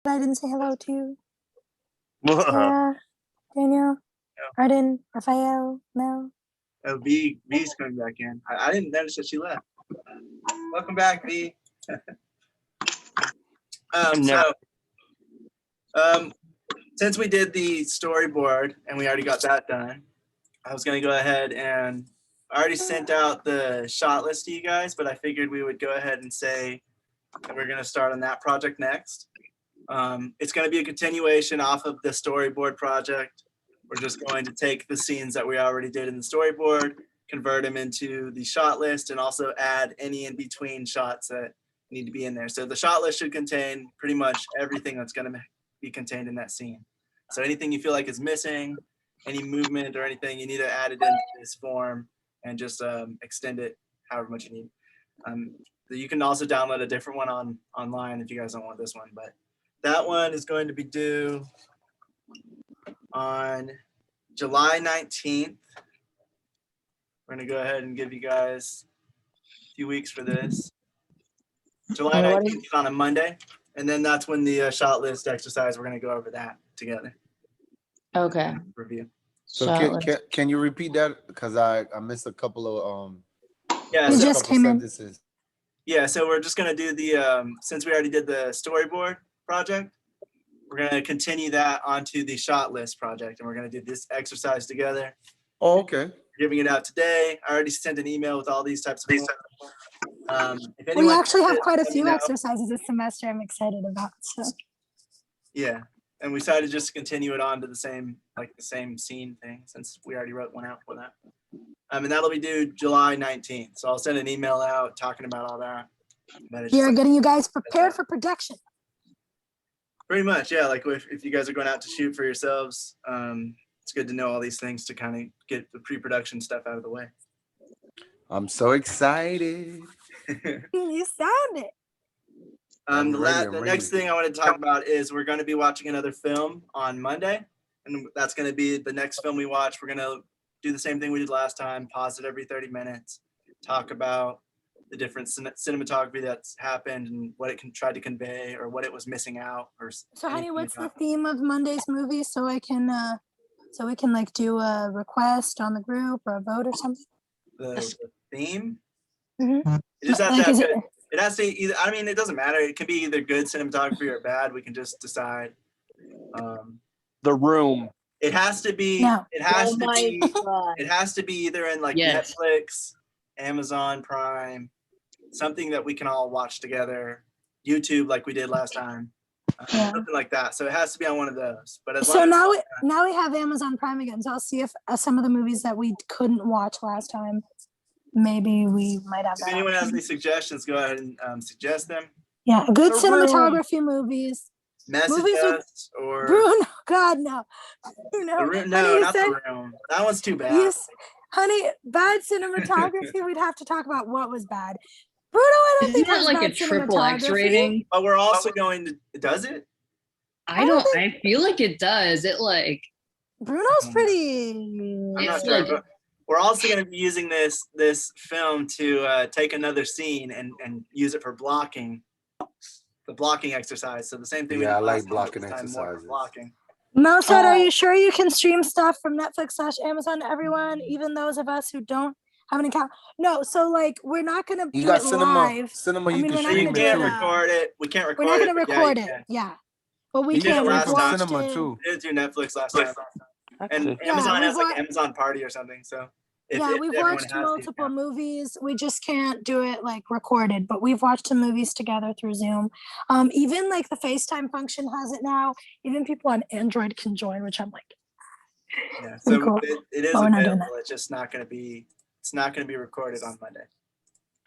I didn't say hello to. Whoa. Sarah, Daniel, Arden, Raphael, Mel. Oh, V's coming back in. I didn't notice that she left. Welcome back, V. Since we did the storyboard and we already got that done, I was going to go ahead and I already sent out the shot list to you guys, but I figured we would go ahead and say that we're going to start on that project next. It's going to be a continuation off of the storyboard project. We're just going to take the scenes that we already did in the storyboard, convert them into the shot list, and also add any in-between shots that need to be in there. So the shot list should contain pretty much everything that's going to be contained in that scene. So anything you feel like is missing, any movement or anything, you need to add it into this form and just extend it however much you need. You can also download a different one online if you guys don't want this one, but that one is going to be due on July 19th. We're going to go ahead and give you guys a few weeks for this. July 19th is on a Monday, and then that's when the shot list exercise, we're going to go over that together. Okay. Review. So can you repeat that? Because I missed a couple of yeah, so just came in. Yeah, so we're just going to do the since we already did the storyboard project, we're going to continue that onto the shot list project, and we're going to do this exercise together. Oh, okay. We're giving it out today. I already sent an email with all these types of things. We actually have quite a few exercises this semester I'm excited about. So yeah, and we decided just to continue it on to the same scene thing since we already wrote one out for that. And that'll be due July 19th. So I'll send an email out talking about all that. You're getting you guys prepared for production. Pretty much, yeah. Like if you guys are going out to shoot for yourselves, it's good to know all these things to kind of get the pre-production stuff out of the way. I'm so excited. You sound it. The next thing I want to talk about is we're going to be watching another film on Monday, and that's going to be the next film we watch. We're going to do the same thing we did last time, pause it every 30 minutes, talk about the different cinematography that's happened and what it tried to convey or what it was missing out. So honey, what's the theme of Monday's movie so we can like do a request on the group or a vote or something? The theme? Mm-hmm. It just has to have good. It has to either, I mean, it doesn't matter. It can be either good cinematography or bad. We can just decide. The Room. It has to be. No. It has to be. It has to be either in like Netflix, Amazon Prime, something that we can all watch together. YouTube, like we did last time, something like that. So it has to be on one of those. But now we have Amazon Prime again. So I'll see if some of the movies that we couldn't watch last time, maybe we might have. If anyone has any suggestions, go ahead and suggest them. Yeah, good cinematography movies. Message us or Bruno. God no. No, not The Room. That one's too bad. Yes, honey, bad cinematography. We'd have to talk about what was bad. Bruno, I don't think it's like a triple X rating. But we're also going to. Does it? I feel like it does. It like. Bruno's pretty. I'm not sure. But we're also going to be using this film to take another scene and use it for blocking. The blocking exercise. So the same thing. Yeah, I like blocking exercises. Mo said, are you sure you can stream stuff from Netflix/Amazon to everyone, even those of us who don't have an account? No, so like we're not gonna do it live. Cinema, you can stream it. We can't record it. We can't record it. We're not gonna record it. Yeah. But we can watch Cinema too. We did do Netflix last time. And Amazon has like Amazon Party or something. So we've watched multiple movies. We just can't do it like recorded, but we've watched some movies together through Zoom. Even like the FaceTime function has it now. Even people on Android can join, which I'm like, yeah. So cool. it is available. It's just not going to be. It's not going to be recorded on Monday.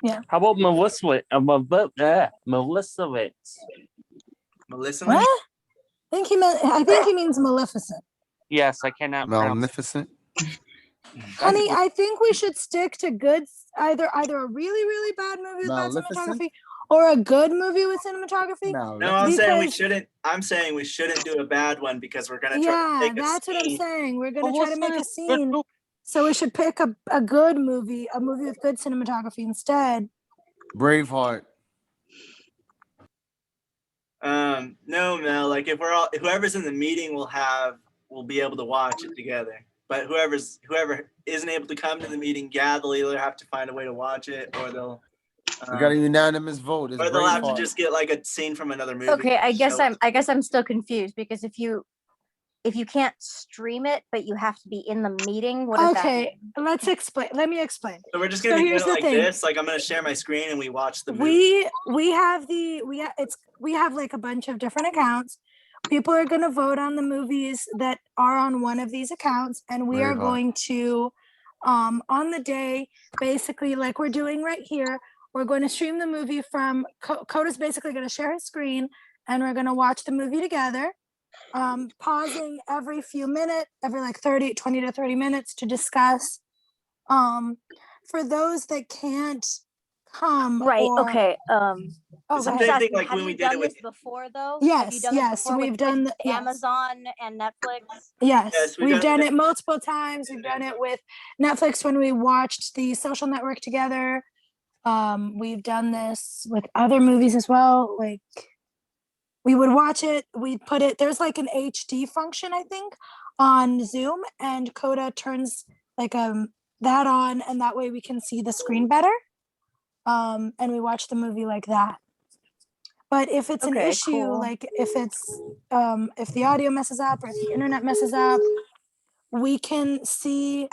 Yeah. How about Melissa? Melissa. Melissa? What? I think he means Maleficent. Yes, I cannot. Magnificent. Honey, I think we should stick to good, either a really, really bad movie with bad cinematography or a good movie with cinematography. No, I'm saying we shouldn't. I'm saying we shouldn't do a bad one because we're gonna try to make a that's scene. What I'm saying. We're gonna try to make a scene. So we should pick a good movie, a movie with good cinematography instead. Braveheart. No, Mel. Like if we're all, whoever's in the meeting will be able to watch it together. But whoever isn't able to come to the meeting, yeah, they'll either have to find a way to watch it, or they'll. We got a unanimous vote. It's Or they'll have to Braveheart. just get like a scene from another movie. Okay, I guess show us. I'm still confused because if you can't stream it, but you have to be in the meeting, what does that Okay, mean? let's explain. Let me explain. So we're just gonna So be here's doing it the like thing. this. Like I'm gonna share my screen and we watch the movie. We have like a bunch of different accounts. People are going to vote on the movies that are on one of these accounts, and we are Braveheart. going to on the day, basically like we're doing right here, we're going to stream the movie from Coda's basically going to share his screen, and we're going to watch the movie together, pausing every few minutes, every like 20 to 30 minutes to discuss. For those that can't come, Right. or, Okay. Oh, It's go the ahead. same Asking, thing like have when we you did it done with. this before though? Yes, Have you done this yes, before we've with done yes. Amazon and Netflix? Yes, Yes, we've done it multiple times. We've done it with Netflix when we watched The Social Network together. We've done this with other movies as well. Like we would watch it, we'd put it, there's like an HD function, I think, on Zoom, and Coda turns like that on, and that way we can see the screen better. And we watch the movie like that. But if it's an Okay, issue, cool. like if the audio messes up or if the internet messes up, we can see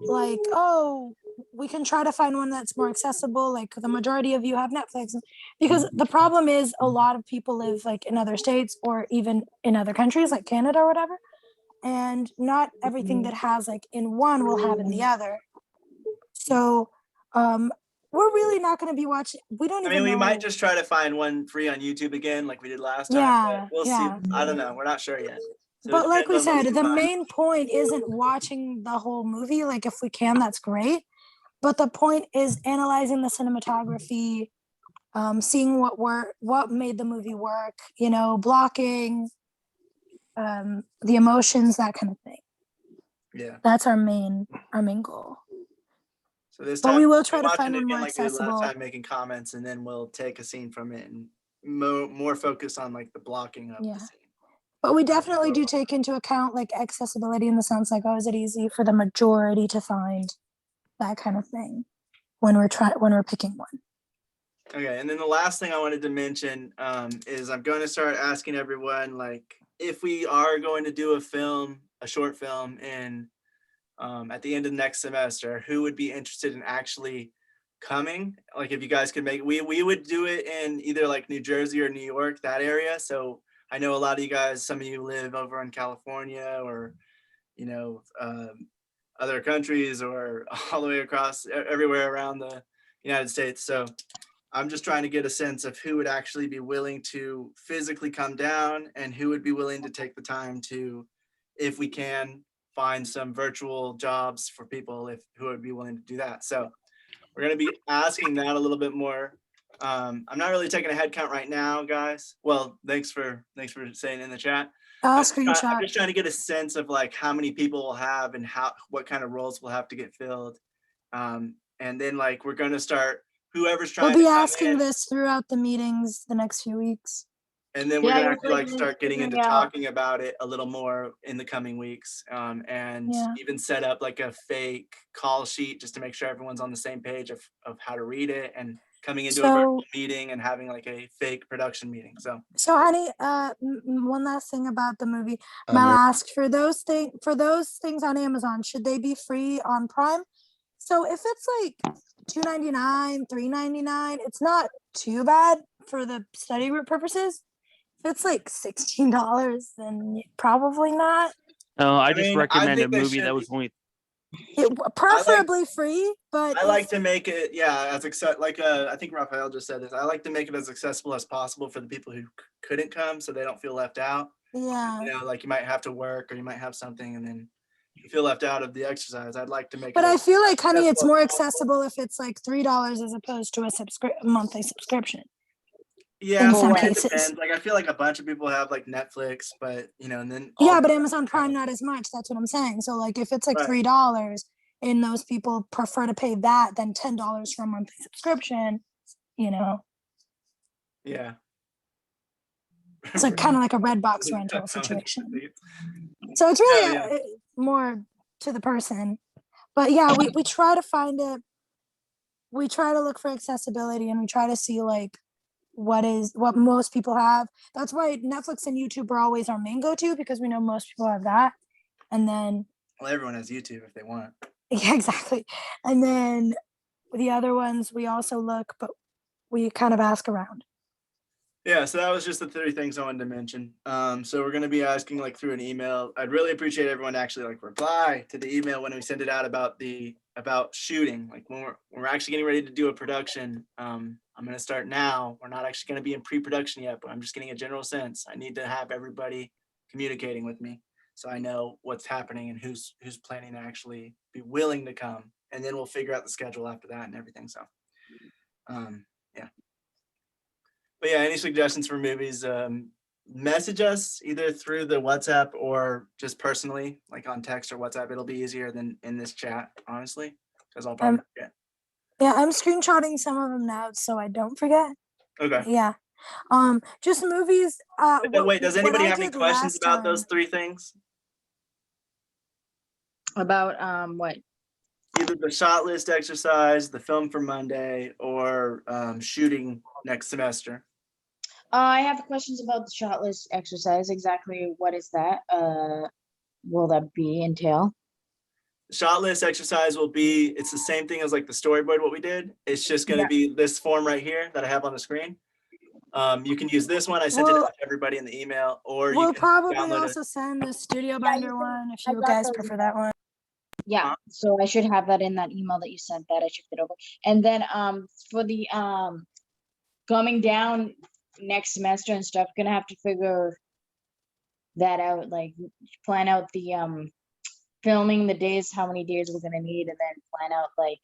like, oh, we can try to find one that's more accessible. Like the majority of you have Netflix, because the problem is a lot of people live like in other states or even in other countries like Canada or whatever. And not everything that has like in one will have in the other. So we're really not going to be watching. We don't I even mean, we know. might just try to find one free on YouTube again, like we did last time. Yeah, But we'll yeah. see. I don't know. We're not sure yet. So it But like we depends on what said, we the find. main point isn't watching the whole movie. Like if we can, that's great. But the point is analyzing the cinematography, seeing what made the movie work, you know, blocking, the emotions, that kind of thing. Yeah. That's our main goal. So this But time we will try to watching find it one again more like we did last accessible. time, making comments, and then we'll take a scene from it and more focus on like the blocking of Yeah. the scene. But we definitely do take into account like accessibility in the sense like, oh, is it easy for the majority to find, that kind of thing, when we're picking one. Okay, and then the last thing I wanted to mention is I'm going to start asking everyone, like, if we are going to do a short film, in at the end of next semester, who would be interested in actually coming? Like, if you guys could make, we would do it in either like New Jersey or New York, that area. So I know a lot of you guys, some of you live over in California or, you know, other countries or all the way across everywhere around the United States. So I'm just trying to get a sense of who would actually be willing to physically come down and who would be willing to take the time to, if we can, find some virtual jobs for people who would be willing to do that. So we're going to be asking that a little bit more. I'm not really taking a head count right now, guys. Well, thanks for saying in the chat. I'm just trying to get a sense of like how many people we'll have and what kind of roles we'll have to get filled. And then like we're going to start, whoever's trying We'll be to come asking in, this throughout the meetings the next few weeks. and then we're Yeah, gonna you're have to like really start getting into figuring out- talking about it a little more in the coming weeks, and Yeah. even set up like a fake call sheet just to make sure everyone's on the same page of how to read it, and coming into a virtual meeting and having like a fake production meeting. So honey, one last thing about the movie. Mel asked for those things on Amazon, should they be free on Prime? So if it's like $2.99, $3.99, it's not too bad for the study group purposes. If it's like $16, then probably not. No, I I just mean, I recommend a think they movie should that was only. Preferably free, but I like to make it, yeah, as I think Raphael just said this. I like to make it as accessible as possible for the people who couldn't come, so they don't feel left out. yeah. You know, like you might have to work or you might have something, and then you feel left out of the exercise. I'd like to make But it. I feel like, honey, it's accessible more as possible. accessible if it's like $3 as opposed to a monthly subscription. Yeah, in some it cases. depends. Like I feel like a bunch of people have like Netflix, but you know, and then Yeah, but Amazon Prime not as much. That's what I'm saying. So like if it's like Right. $3 and those people prefer to pay that than $10 for a monthly subscription, you know. Yeah. It's like kind of like a red box rental situation. So it's really more to the person. But yeah, we try to find it. We try to look for accessibility, and we try to see like what most people have. That's why Netflix and YouTube are always our main go-to, because we know most people have that. And then everyone has YouTube if they want. Yeah, exactly. And then the other ones we also look, but we kind of ask around. Yeah, so that was just the 3 things I wanted to mention. So we're going to be asking like through an email. I'd really appreciate everyone to actually like reply to the email when we send it out about shooting. Like when we're actually getting ready to do a production. I'm going to start now. We're not actually going to be in pre-production yet, but I'm just getting a general sense. I need to have everybody communicating with me so I know what's happening and who's planning to actually be willing to come. And then we'll figure out the schedule after that and everything. So, yeah. But yeah, any suggestions for movies, message us either through the WhatsApp or just personally, like on text or WhatsApp. It'll be easier than in this chat, honestly, because I'll probably forget. Yeah, I'm screenshotting some of them now so I don't forget. Okay. Yeah. Just movies. Wait, does anybody have any questions about those 3 things? About what? Either the shot list exercise, the film for Monday, or shooting next semester. I have questions about the shot list exercise. Exactly what is that? Will that entail? The shot list exercise will be, it's the same thing as like the storyboard, what we did. It's just going to be this form right here that I have on the screen. You can use this one. I sent it out to everybody in the email, or we'll you can probably download also send the Studio Binder one if you guys prefer that one. Yeah, so I should have that in that email that you sent. That I checked it over. And then for the coming down next semester and stuff, gonna have to figure that out, like plan out the filming, the days, how many days we're gonna need, and then plan out like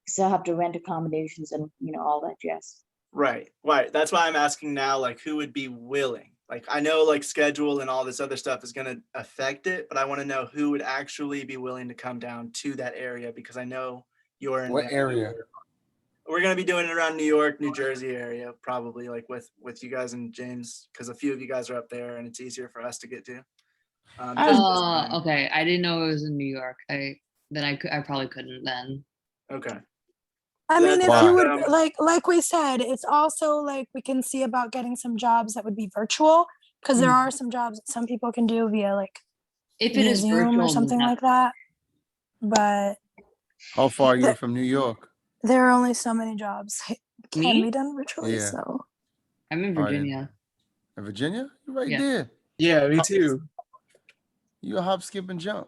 still have to rent accommodations and all that jazz. Right. That's why I'm asking now, like who would be willing. Like I know like schedule and all this other stuff is going to affect it, but I want to know who would actually be willing to come down to that area, because I know you're in What area? We're going to be doing it around New York, New Jersey area, probably like with you guys and James, because a few of you guys are up there and it's easier for us to get to. Okay. I didn't know it was in New York. I probably couldn't then. Okay. I mean, if you would like we said, it's also like we can see about getting some jobs that would be virtual, because there are some jobs that some people can do via like if it is Zoom virtual or something like that. But how far are you from New York? There are only so many jobs that can be done virtually. Yeah. So I'm in Virginia. In Virginia? You're right there. Yeah, me too. You a hop, skip, and jump.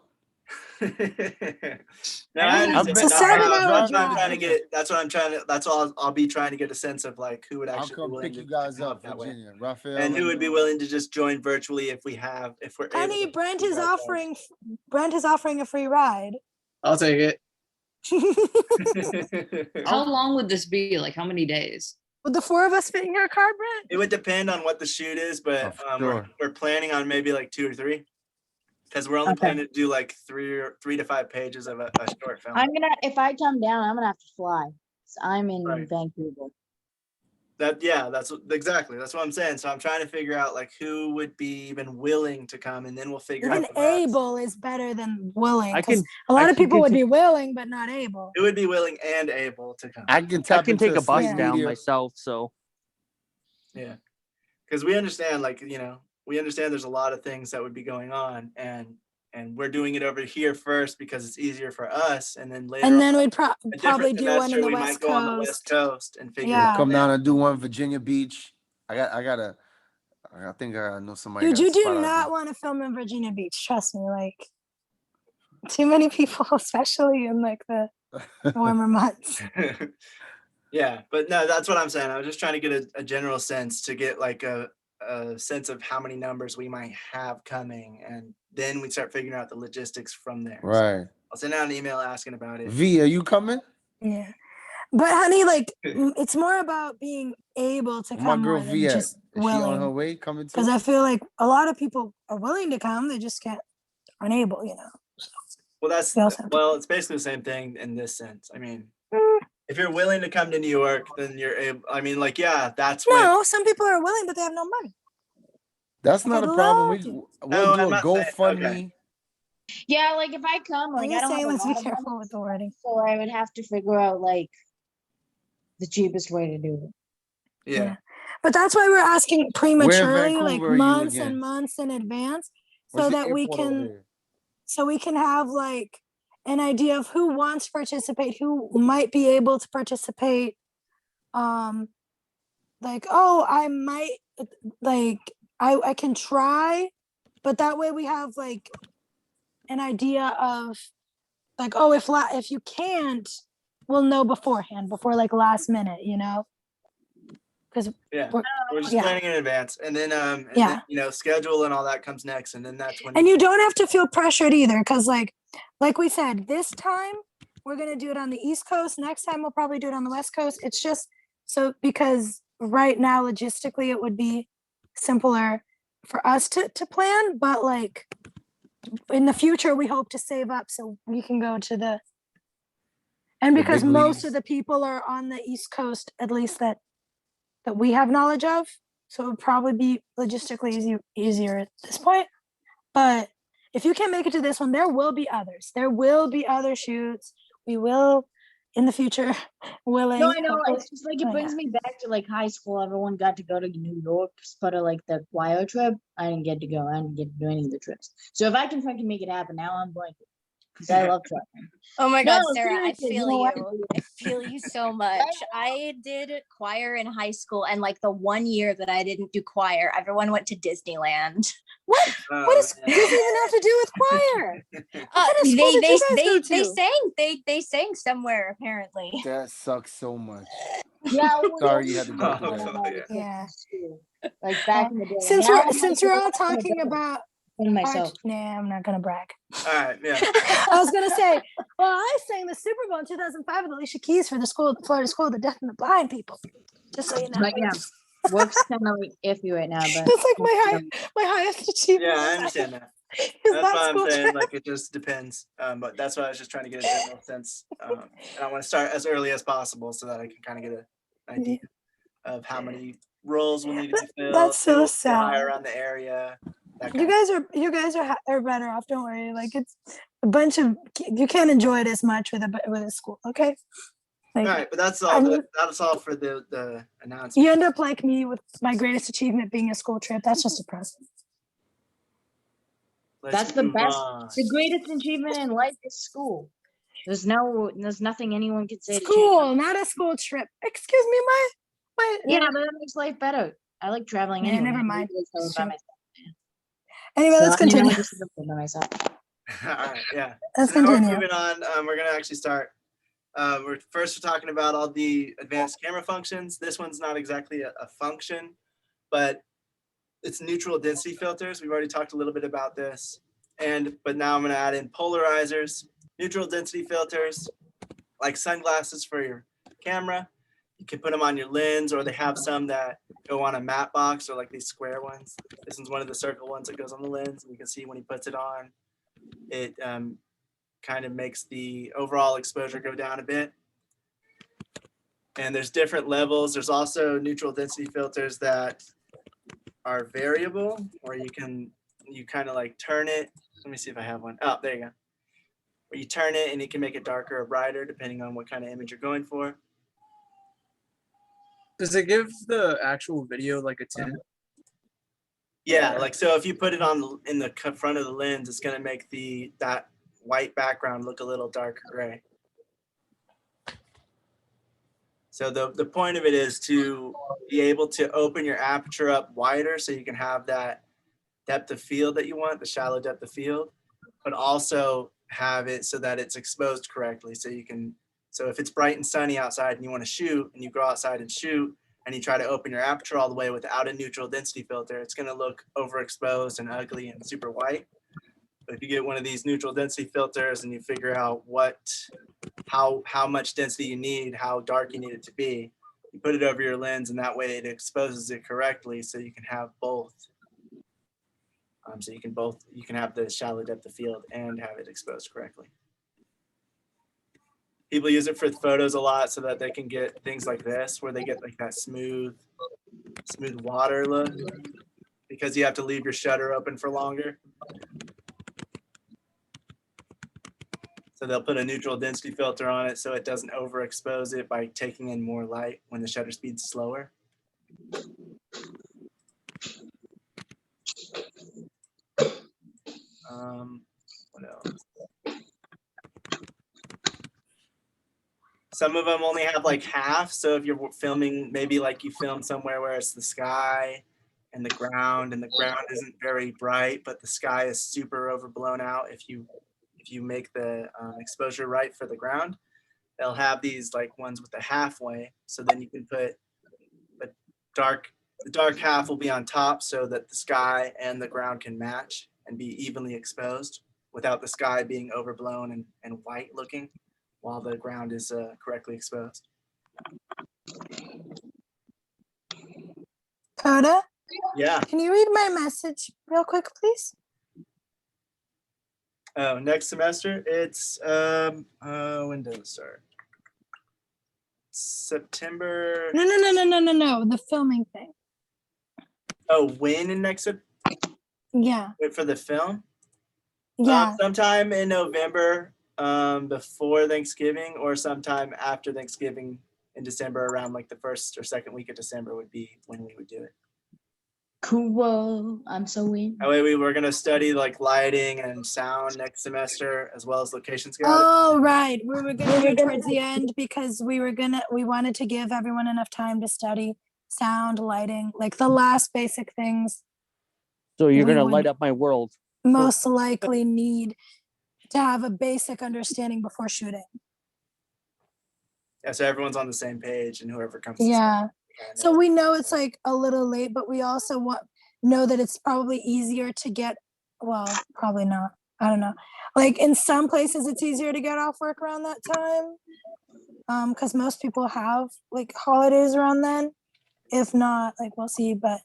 It's a 7-hour drive. That's what I'll be trying to get a sense of, like who would actually I'll come pick you guys up, Virginia, Raphael, and who would be willing to just join virtually if we're Honey, able to. Brent is offering a free ride. I'll take it. How long would this be? Like how many days? Would the 4 of us fit in your car, Brent? It would depend on what the shoot is, but we're planning on maybe like 2 or 3. Because we're only planning to do like 3 to 5 pages of a short film. If I come down, I'm gonna have to fly. So I'm in Vancouver. That's what I'm saying. So I'm trying to figure out like who would be even willing to come, and then we'll figure out. Even able is better than willing. A lot of people would be willing but not able. It would be willing and able to come. I can take a bus down myself. So yeah, because we understand, like we understand there's a lot of things that would be going on, and we're doing it over here first because it's easier for us, and then later. And then we'd probably do one in the West Coast. On the West Coast and figure out. Come down and do one Virginia Beach. I think I know somebody. Dude, you do not want to film in Virginia Beach. Trust me, like too many people, especially in like the warmer months. Yeah, but no, that's what I'm saying. I was just trying to get a general sense, to get like a sense of how many numbers we might have coming, and then we start figuring out the logistics from there. Right. So I'll send out an email asking about it. V, are you coming? Yeah, but honey, like it's more about being able to come. My girl V, is she on her way coming? Because I feel like a lot of people are willing to come, they just unable, So. Well, it's basically the same thing in this sense. I mean, if you're willing to come to New York, then you're able. I mean, like, yeah, that's when. No, some people are willing, but they have no money. That's not a problem. I'd We'll No, do I'm a not saying- GoFundMe. okay. Yeah, like if I come, I'm like I just don't have saying, a let's be lot of careful money, with the wording. so I would have to figure out like the cheapest way to do it. Yeah. But that's why we're asking prematurely, like Vancouver are you months again? and months in advance, Where's so the that we airport over can there? so we can have like an idea of who wants to participate, who might be able to participate. Like, oh, I might, like, I can try, but that way we have like an idea of like, oh, if you can't, we'll know beforehand, before like last minute, you know, because Yeah. we're We're just yeah. planning in advance, and then Yeah. you know, schedule and all that comes next, and then that's when. And you don't have to feel pressured either, because like we said, this time we're gonna do it on the East Coast. Next time we'll probably do it on the West Coast. It's just so because right now logistically it would be simpler for us to plan, but like in the future we hope to save up so we can go to the and The because big most leagues. of the people are on the East Coast, at least that we have knowledge of. So it would probably be logistically easier at this point. But if you can't make it to this one, there will be others. There will be other shoots. We will in the future willing. No, I know. hopefully- It's just like Oh, it brings me back to like high school. Everyone got to go to New York as part of like the choir trip. I didn't get to go. I didn't get to do any of the trips. So if I can fucking make it happen now, I'm going to. Because I love traveling. Oh my No, God, Sarah, I seriously, you feel know what? you. I feel you so much. I did choir in high school, and like the 1 year that I didn't do choir, everyone went to Disneyland. What? What does this even have to do with choir? What kind of school did you guys go to? They sang somewhere apparently. That sucks so much. Yeah, Sorry you had to go Oh, through that. Yeah. Like back in the day. Since Now we're I'm since like, we're all I'm gonna talking go about for myself. nah, I'm not gonna brag. All right. Yeah. I was gonna say, well, I sang the Super Bowl in 2005 with Alicia Keys for the Florida School of the Deaf and the Blind people. Just so you know. But yeah, work's kind of like iffy right now. But That's like my highest achievement. Yeah, I in understand life that. is That's that why I'm school saying trip. like it just depends. But that's why I was just trying to get a general sense. And I want to start as early as possible so that I can kind of get an idea of how many roles will need to be filled. That's so who will sad. hire around the area. That kind You guys are better off. Don't worry. Like it's a bunch of you can't enjoy it as much with a school. Okay. Like, all right, but that's all. That's all for the announcement. you end up like me with my greatest achievement being a school trip. That's just depressing. that's the move best. on. The greatest achievement in life is school. There's nothing anyone can say to change. School, not a school trip. Excuse me, my Yeah, but that makes life better. I like traveling Yeah, anyway. never I mind. usually go by Sure. myself. Anyway, So, let's I mean, I continue. just live by myself. All right, yeah. Let's So now we're continue. moving on. We're gonna actually start. We're talking about all the advanced camera functions. This one's not exactly a function, but it's neutral density filters. We've already talked a little bit about this, but now I'm gonna add in polarizers, neutral density filters, like sunglasses for your camera. You can put them on your lens, or they have some that go on a matte box, or like these square ones. This one's one of the circle ones that goes on the lens, and you can see when he puts it on, it kind of makes the overall exposure go down a bit. And there's different levels. There's also neutral density filters that are variable, or you kind of like turn it. Let me see if I have one. Oh, there you go. Where you turn it and you can make it darker or brighter depending on what kind of image you're going for. Does it give the actual video like a tint? Yeah, like so if you put it on in the front of the lens, it's gonna make that white background look a little darker gray. So the point of it is to be able to open your aperture up wider so you can have that depth of field that you want, the shallow depth of field, but also have it so that it's exposed correctly. So if it's bright and sunny outside and you want to shoot and you go outside and shoot and you try to open your aperture all the way without a neutral density filter, it's going to look overexposed and ugly and super white. But if you get one of these neutral density filters and you figure out how much density you need, how dark you need it to be, you put it over your lens, and that way it exposes it correctly, so you can have both. So you can have the shallow depth of field and have it exposed correctly. people use it for photos a lot so that they can get things like this, where they get like that smooth water look, because you have to leave your shutter open for longer. So they'll put a neutral density filter on it so it doesn't overexpose it by taking in more light when the shutter speed's slower. What else? Some of them only have like half. So if you're filming, maybe like you film somewhere where it's the sky and the ground isn't very bright, but the sky is super overblown out. If you make the exposure right for the ground, they'll have these like ones with the halfway. So then you can put the dark half will be on top so that the sky and the ground can match and be evenly exposed without the sky being overblown and white looking while the ground is correctly exposed. Coda, Yeah. can you read my message real quick, please? Oh, next semester, it's when does it start? September. No, the filming thing. Oh, when in next Yeah, for the film? yeah. Sometime in November, before Thanksgiving, or sometime after Thanksgiving in December, around like the first or second week of December would be when we would do it. Cool. I'm so in. That way we were gonna study like lighting and sound next semester, as well as location scouting. Oh, right. We were gonna do it towards the end because we wanted to give everyone enough time to study sound, lighting, like the last basic things So you're We gonna would- light up my world. most likely need to have a basic understanding before shooting. Yeah, so everyone's on the same page, and whoever comes. Yeah. to So we know it's like a little late, but we also know that it's probably easier to get, well, probably not. I don't know. Like in some places it's easier to get off work around that time. Because most people have like holidays around then. If not, like we'll see. But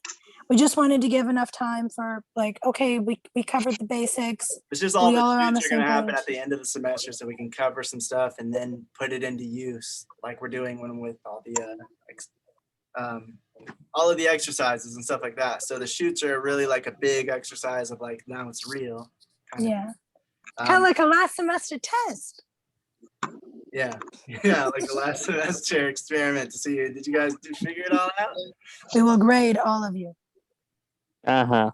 we just wanted to give enough time for like, okay, we covered the basics. It's just all we the all are on the shoots are gonna same happen page. at the end of the semester, so we can cover some stuff and then put it into use, like we're doing with all of the exercises and stuff like that. So the shoots are really like a big exercise of like, now it's real. kind of. Yeah. Kind of like a last semester test. Yeah, like a last semester experiment to see, did you guys figure it all out? We will grade all of you. Uh-huh.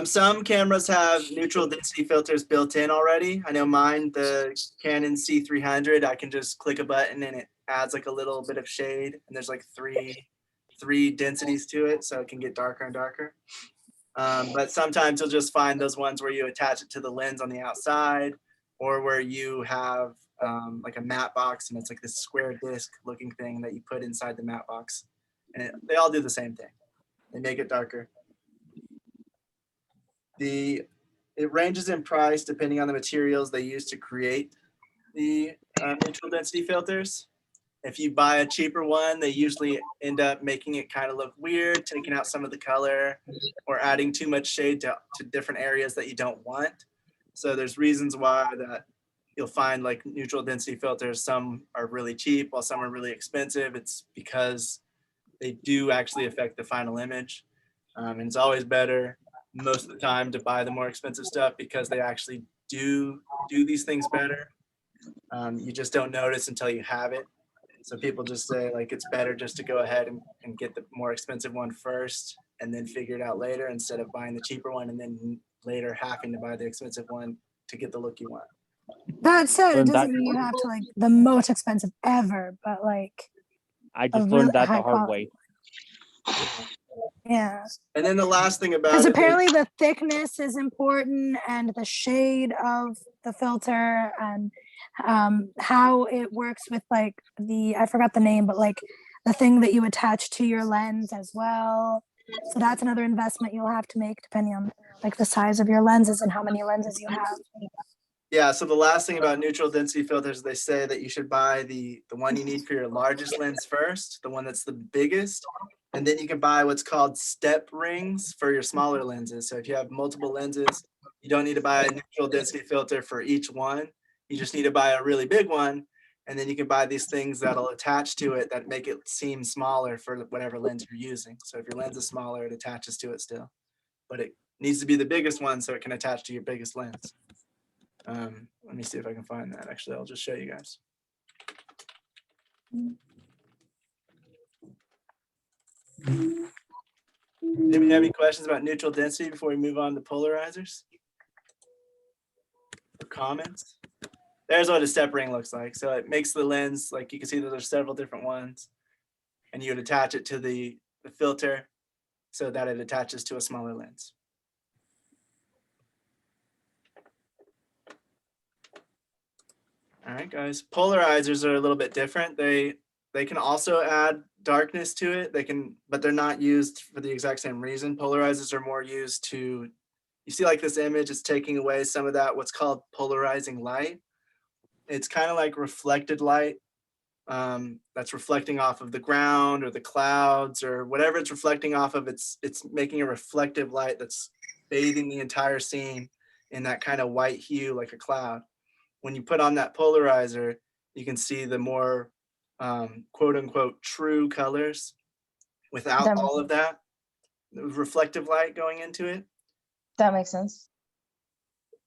Some cameras have neutral density filters built in already. I know mine, the Canon C300, I can just click a button and it adds like a little bit of shade, and there's like three densities to it, so it can get darker and darker. But sometimes you'll just find those ones where you attach it to the lens on the outside, or where you have like a matte box, and it's like this square disc looking thing that you put inside the matte box. And they all do the same thing. They make it darker. It ranges in price depending on the materials they use to create the neutral density filters. If you buy a cheaper one, they usually end up making it kind of look weird, taking out some of the color, or adding too much shade to different areas that you don't want. So there's reasons why that you'll find like neutral density filters, some are really cheap while some are really expensive. It's because they do actually affect the final image. And it's always better most of the time to buy the more expensive stuff because they actually do these things better. You just don't notice until you have it. So people just say like it's better just to go ahead and get the more expensive one first and then figure it out later, instead of buying the cheaper one and then later having to buy the expensive one to get the look you want. That said, it Learned that- doesn't mean you have to like the most expensive ever, but like, I just really learned that high the hard quality. way. yeah. And then the last thing about Because it, apparently the thickness is important, and the shade of the filter, and how it works with like I forgot the name, but like the thing that you attach to your lens as well. So that's another investment you'll have to make depending on like the size of your lenses and how many lenses you have. yeah, so the last thing about neutral density filters, they say that you should buy the one you need for your largest lens first, the one that's the biggest, and then you can buy what's called step rings for your smaller lenses. So if you have multiple lenses, you don't need to buy a neutral density filter for each one. You just need to buy a really big one, And then you can buy these things that'll attach to it that make it seem smaller for whatever lens you're using. So if your lens is smaller, it attaches to it still, but it needs to be the biggest one so it can attach to your biggest lens. Let me see if I can find that. Actually, I'll just show you guys. Anybody have any questions about neutral density before we move on to polarizers? Or comments? There's what a step ring looks like. So it makes the lens, like you can see that there's several different ones, and you would attach it to the filter so that it attaches to a smaller lens. All right, guys. Polarizers are a little bit different. They can also add darkness to it. They can, but they're not used for the exact same reason. Polarizers are more used to, you see like this image is taking away some of that, what's called polarizing light. It's kind of like reflected light that's reflecting off of the ground or the clouds or whatever it's reflecting off of. It's making a reflective light that's bathing the entire scene in that kind of white hue like a cloud. When you put on that polarizer, you can see the more quote unquote true colors without all of that reflective light going into it. That makes sense.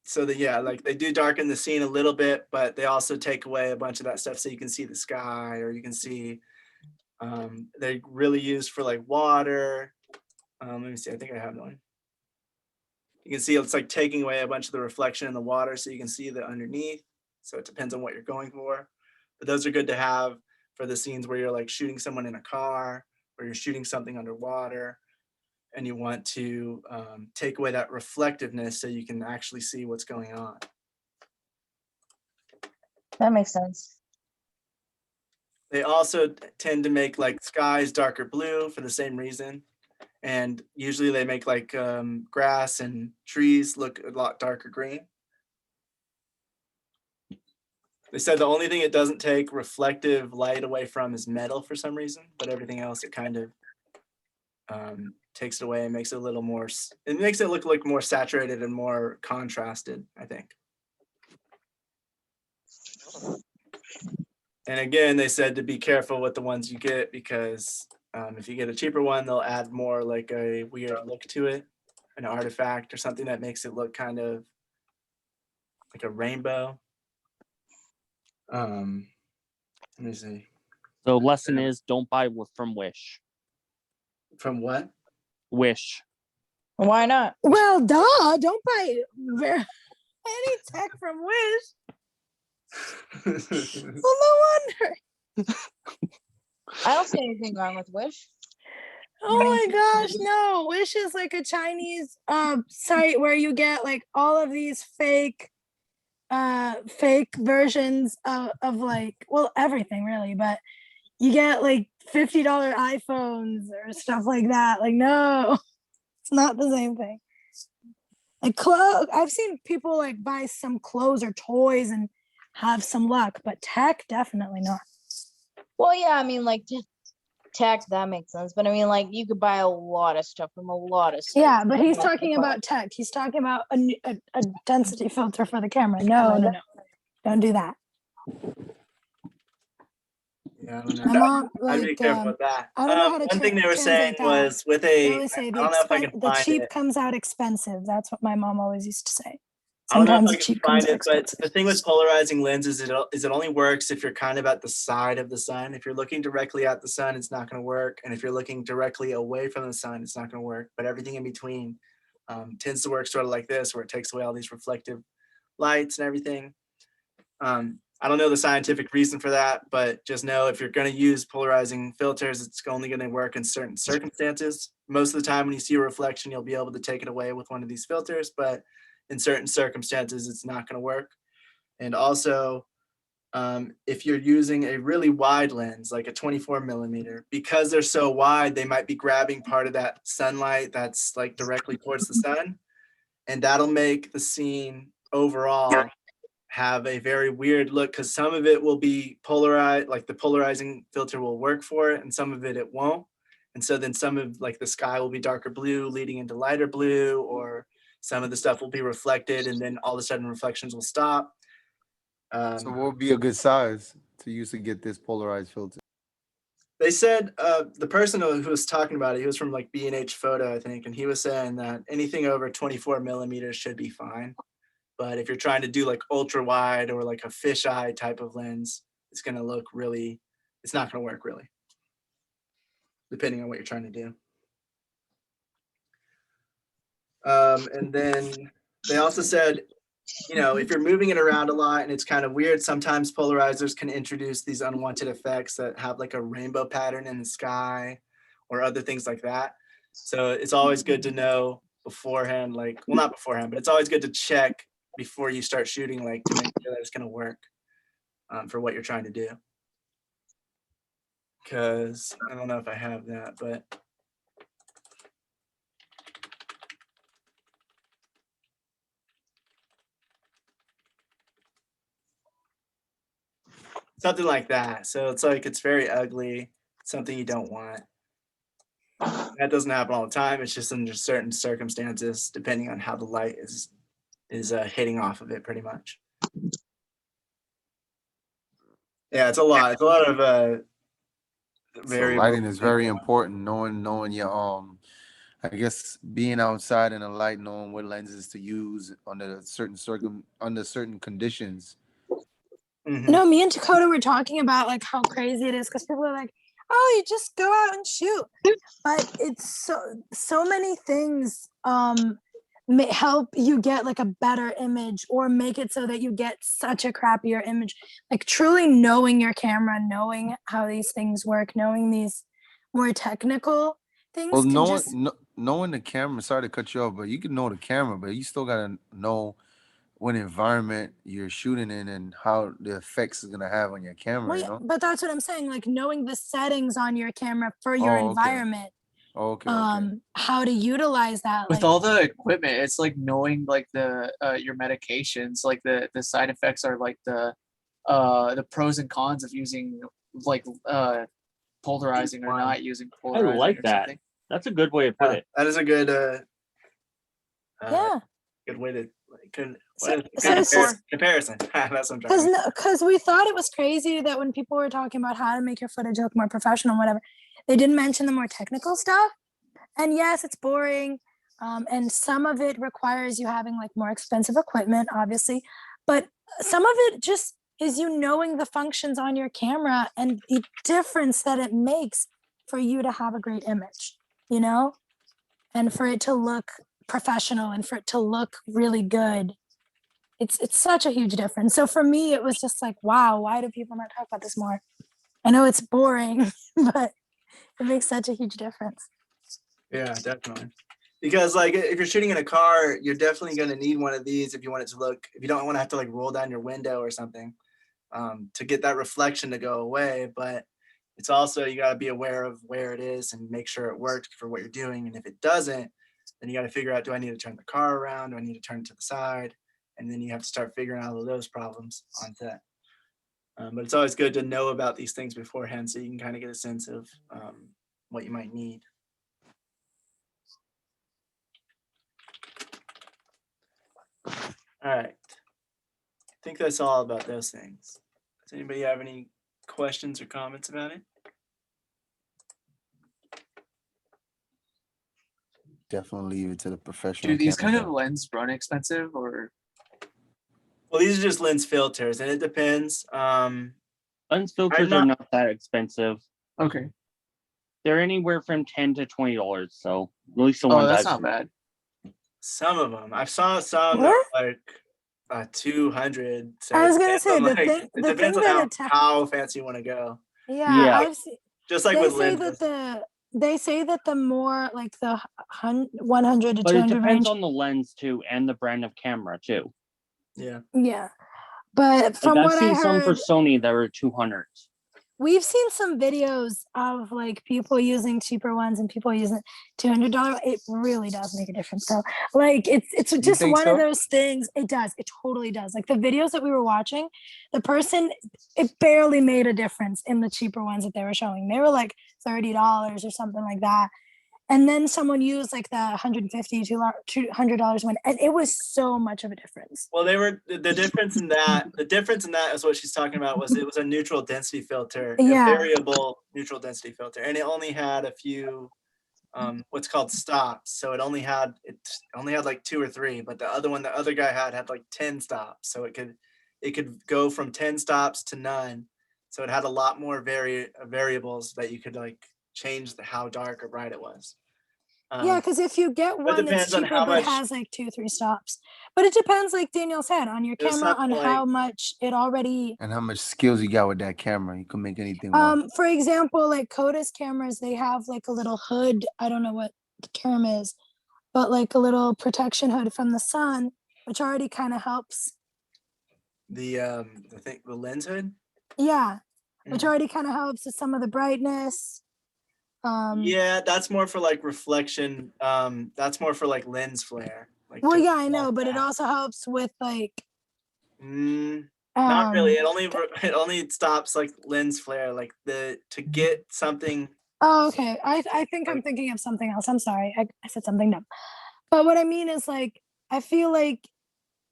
So yeah, like they do darken the scene a little bit, but they also take away a bunch of that stuff so you can see the sky, or you can see, they're really used for like water. Let me see, I think I have one. You can see it's like taking away a bunch of the reflection in the water so you can see the underneath. So it depends on what you're going for. But those are good to have for the scenes where you're like shooting someone in a car, or you're shooting something underwater, and you want to take away that reflectiveness so you can actually see what's going on. That makes sense. They also tend to make like skies darker blue for the same reason. And usually they make like grass and trees look a lot darker green. They said the only thing it doesn't take reflective light away from is metal for some reason, but everything else it kind of takes it away and makes it a little more, it makes it look like more saturated and more contrasted, I think. And again, they said to be careful with the ones you get, because if you get a cheaper one, they'll add more like a weird look to it, an artifact or something that makes it look kind of like a rainbow. Let me see. So lesson is don't buy from Wish. From what? Wish. Why not? Well, duh, don't buy any tech from Wish. Well, no wonder. I don't see anything wrong with Wish. Oh my gosh, no. Wish is like a Chinese site where you get like all of these fake versions of like, well, everything really, but you get like $50 iPhones or stuff like that. Like, no, it's not the same thing. Like clothes, I've seen people like buy some clothes or toys and have some luck, but tech, definitely not. Well, yeah, I mean, like tech, that makes sense. But I mean, like you could buy a lot of stuff from a lot of stuff. Yeah, but he's talking about tech. He's talking about a density filter for the camera. No. Don't do that. Yeah, I don't know. My mom, I'd be like, careful with that. I don't know how to one thing they were saying translate that. was with they a, always say I don't know if I can the find cheap it. comes out expensive. That's what my mom always used to say. I don't know Sometimes if I the can cheap comes find out it, but expensive. the thing with polarizing lenses is it only works if you're kind of at the side of the sun. If you're looking directly at the sun, it's not going to work. And if you're looking directly away from the sun, it's not going to work. But everything in between tends to work sort of like this, where it takes away all these reflective lights and everything. I don't know the scientific reason for that, but just know if you're going to use polarizing filters, it's only going to work in certain circumstances. Most of the time when you see a reflection, you'll be able to take it away with one of these filters, but in certain circumstances, it's not going to work. And also, if you're using a really wide lens, like a 24 millimeter, because they're so wide, they might be grabbing part of that sunlight that's like directly towards the sun. And that'll make the scene overall have a very weird look, because some of it will be polarized, like the polarizing filter will work for it, and some of it won't. And so then some of like the sky will be darker blue leading into lighter blue, or some of the stuff will be reflected and then all of a sudden reflections will stop. So what would be a good size to use to get this polarized filter? They said the person who was talking about it, he was from like B&H Photo, I think, and he was saying that anything over 24 millimeters should be fine. But if you're trying to do like ultra wide or like a fisheye type of lens, it's gonna look really, it's not gonna work really, depending on what you're trying to do. And then they also said, you know, if you're moving it around a lot and it's kind of weird, sometimes polarizers can introduce these unwanted effects that have like a rainbow pattern in the sky or other things like that. So it's always good to know beforehand, like, well, not beforehand, but it's always good to check before you start shooting, like to make sure that it's going to work for what you're trying to do. Because I don't know if I have that, but something like that. So it's like, it's very ugly, something you don't want. That doesn't happen all the time. It's just under certain circumstances, depending on how the light is hitting off of it, pretty much. Yeah, it's a lot. It's a lot of So lighting is very important. Knowing your I guess being outside in the light, knowing what lenses to use under certain conditions. Mm-hmm. No, me and Dakota were talking about like how crazy it is because people are like, "Oh, you just go out and shoot," but it's so many things may help you get like a better image or make it so that you get such a crappier image. Like truly knowing your camera, knowing how these things work, knowing these more technical things. Well, knowing the camera. Sorry to cut you off, but you can know the camera, but you still gotta know what environment you're shooting in and how the effects is gonna have on your camera. Well, you know? but that's what I'm saying. Like knowing the settings on your camera for your environment. Okay. How to utilize that. With like, all the equipment, it's like knowing like the your medications, like the side effects are like the pros and cons of using like polarizing or not using I polarizing. like or that. something. That's a good way to put it. That is a good yeah. good way to comparison. That's what I'm trying to say. Because we thought it was crazy that when people were talking about how to make your footage look more professional, whatever, they didn't mention the more technical stuff. And yes, it's boring. And some of it requires you having like more expensive equipment, obviously. But some of it just is you knowing the functions on your camera and the difference that it makes for you to have a great image, you know? And for it to look professional and for it to look really good. It's such a huge difference. So for me, it was just like, wow, why do people not talk about this more? I know it's boring, but it makes such a huge difference. Yeah, definitely. Because like if you're shooting in a car, you're definitely going to need one of these if you want it to look, if you don't want to have to like roll down your window or something to get that reflection to go away. But it's also, you got to be aware of where it is and make sure it works for what you're doing. And if it doesn't, then you got to figure out, do I need to turn the car around? Do I need to turn it to the side? And then you have to start figuring out all of those problems on set. But it's always good to know about these things beforehand so you can kind of get a sense of what you might need. All right. I think that's all about those things. Does anybody have any questions or comments about it? Definitely leave it to the professional. Do these kind camera of lens run expensive or? Well, these are just lens filters, and it depends. Lens filters are not that expensive. Okay. They're anywhere from $10 to $20. So at least the Oh, ones that's I've not seen. bad. Some of them. I saw some that were like 200. So I was gonna it say depends on, the like, thing. it The depends thing on that how fancy you want to go. yeah, I've seen. Just like They with say lenses. they say that the more like the 100 to But it 200 depends range. on the lens too and the brand of camera too. Yeah. Yeah, but from Like I've what I seen some for heard, Sony that were 200s. we've seen some videos of like people using cheaper ones and people using $200. It really does make a difference. So like it's just think one of so? those things. It does. It totally does. Like the videos that we were watching, the person, it barely made a difference in the cheaper ones that they were showing. They were like $30 or something like that. and then someone used like the $150 $200 one, and it was so much of a difference. Well, they were the difference in that. The difference in that is what she's talking about was it was a neutral density filter, Yeah. a variable neutral density filter, and it only had a few what's called stops. So it only had like 2 or 3, but the other guy had like 10 stops. So it could go from 10 stops to none. So it had a lot more variables that you could like change how dark or bright it was. Yeah, because if you get one that's cheaper but has like 2 3 stops, but it depends, like Daniel said, on your camera, on how much it already and how much skills you got with that camera. You can make anything work. For example, like Koda's cameras, they have like a little hood. I don't know what the term is, but like a little protection hood from the sun, which already kind of helps. The lens hood. Yeah, which already kind of helps with some of the brightness. Yeah, that's more for like reflection. That's more for like lens flare. Like well, yeah, I know, but it also helps with like. Not really. It only stops like lens flare, like to get something. Oh, okay. I think I'm thinking of something else. I'm sorry. I said something dumb. But what I mean is like I feel like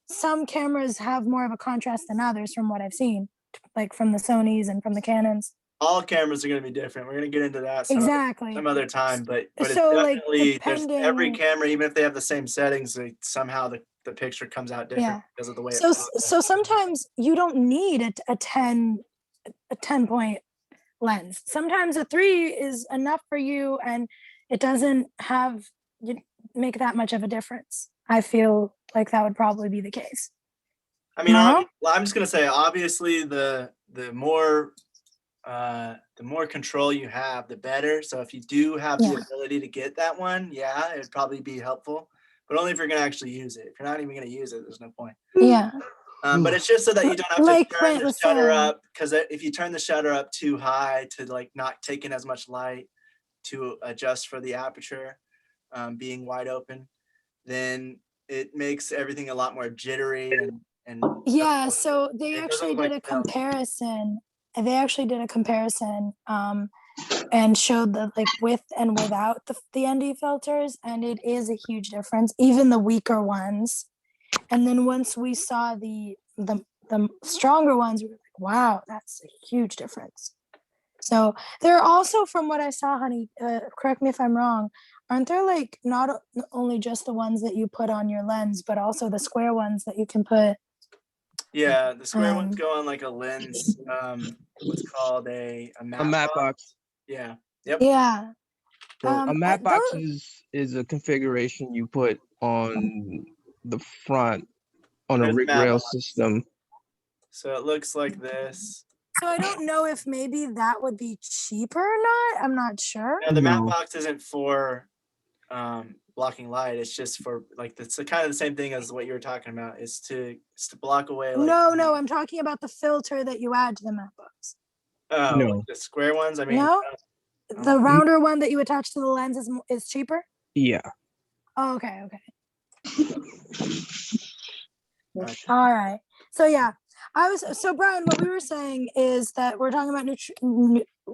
some cameras have more of a contrast than others from what I've seen, like from the Sonys and from the Canons. All cameras are going to be different. We're going to get into that some other time, but so it's definitely like, there's every camera, even if they have the same settings, somehow the picture comes out different because of the way so sometimes you don't need a 10 point lens. Sometimes a 3 is enough for you and it doesn't make that much of a difference. I feel like that would probably be the case. I mean, I'm just going to say, obviously the more control you have, the better. So if you do have the ability to get that one, it would probably be helpful, but only if you're going to actually use it. If you're not even going to use it, there's no point. Yeah. But it's just so that you don't have to turn the shutter up, because if you turn the shutter up too high to like not take in as much light to adjust for the aperture being wide open, then it makes everything a lot more jittery and so they actually did a comparison. They actually did a comparison and showed the like with and without the ND filters, and it is a huge difference, even the weaker ones. And then once we saw the stronger ones, we were like, wow, that's a huge difference. So there are also, from what I saw, honey, correct me if I'm wrong, aren't there like not only just the ones that you put on your lens, but also the square ones that you can put? Yeah, the square ones go on like a lens, what's called a matte box. Yeah. Yep. Yeah. So a matte box is a configuration you put on the front on a rig rail system. So it looks like this. So I don't know if maybe that would be cheaper or not. I'm not sure. No, the matte box isn't for blocking light. It's just for like it's kind of the same thing as what you were talking about. It's to block away. Like, no, I'm talking about the filter that you add to the matte box. Oh, no. The square ones. I mean, no, the rounder one that you attach to the lens is cheaper. Yeah. Oh, okay. All right. So yeah, Brian, what we were saying is that we're talking about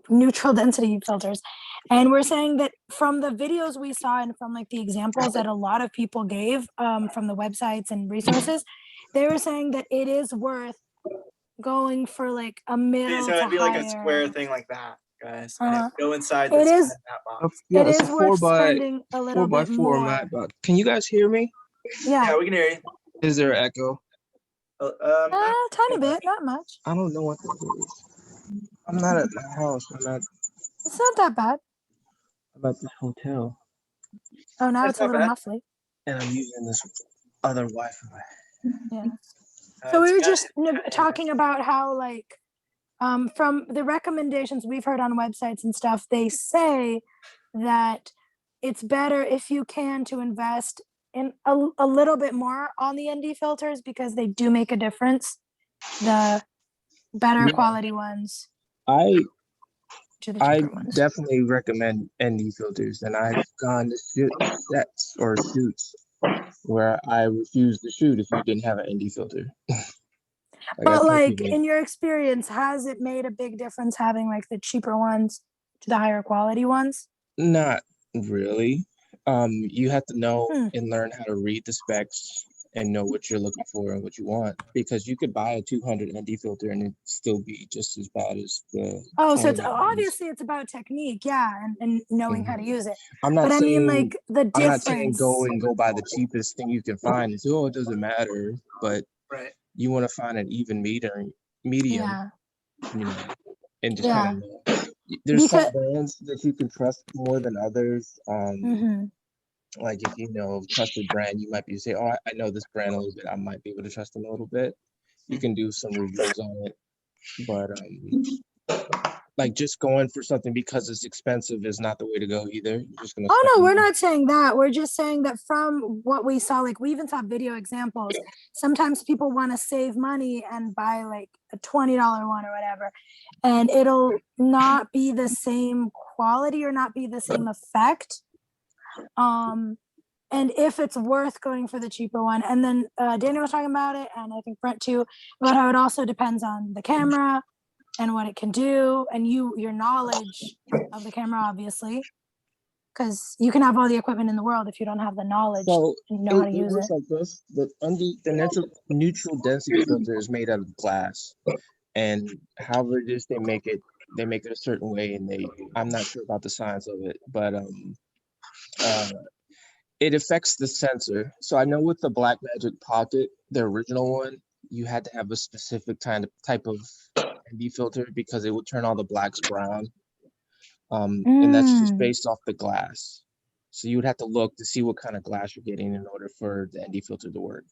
neutral density filters, and we're saying that from the videos we saw and from like the examples that a lot of people gave from the websites and resources, they were saying that it is worth going for like a middle to higher. Like a square thing like that, guys. And go inside. It is. Box. It is worth spending a little bit more. Matte box. Can you guys hear me? Yeah, we can hear you. Is there echo? Tiny bit, not much. I don't know what that is. I'm not at my house. It's not that bad. I'm at this hotel. Oh, now it's a little muffly. And I'm using this other Wi-Fi. Yeah. So we were just talking about how like from the recommendations we've heard on websites and stuff, they say that it's better if you can to invest in a little bit more on the ND filters because they do make a difference. The better quality ones. I definitely recommend ND filters, and I've gone to sets or shoots where I refused to shoot if you didn't have an ND filter. But like in your experience, has it made a big difference having like the cheaper ones to the higher quality ones? Not Really? You have to know Hmm. and learn how to read the specs and know what you're looking for and what you want, because you could buy a 200 ND filter and it still be just as bad as the Oh, so higher it's end ones. obviously it's about technique, yeah, and knowing how to use it. I'm not But I mean, saying like the I'm not saying difference. go buy the cheapest thing you can find and say, oh, it doesn't matter, but Right. you want to find an even medium, Yeah, you know, and just yeah. kind of there's some Because brands that you can trust more than others. mhm. Like if you know trusted brand, you might be say, oh, I know this brand a little bit. I might be able to trust them a little bit. You can do some reviews on it, but like just going for something because it's expensive is not the way to go either. You're just gonna Oh spend no, we're money. not saying that. We're just saying that from what we saw, like we even saw video examples. Sometimes people want to save money and buy like a $20 one or whatever, and it'll not be the same quality or not be the same effect. And if it's worth going for the cheaper one. And then Daniel was talking about it, and I think Brent too, about how it also depends on the camera and what it can do, and your knowledge of the camera, obviously, because you can have all the equipment in the world if you don't have the knowledge So and know how to it use works it. like this. The neutral density filter is made out of glass, and however it is they make it a certain way, and I'm not sure about the science of it, but it affects the sensor. So I know with the Blackmagic Pocket, the original one, you had to have a specific type of ND filter because it would turn all the blacks brown. And that's just based off the glass. So you would have to look to see what kind of glass you're getting in order for the ND filter to work.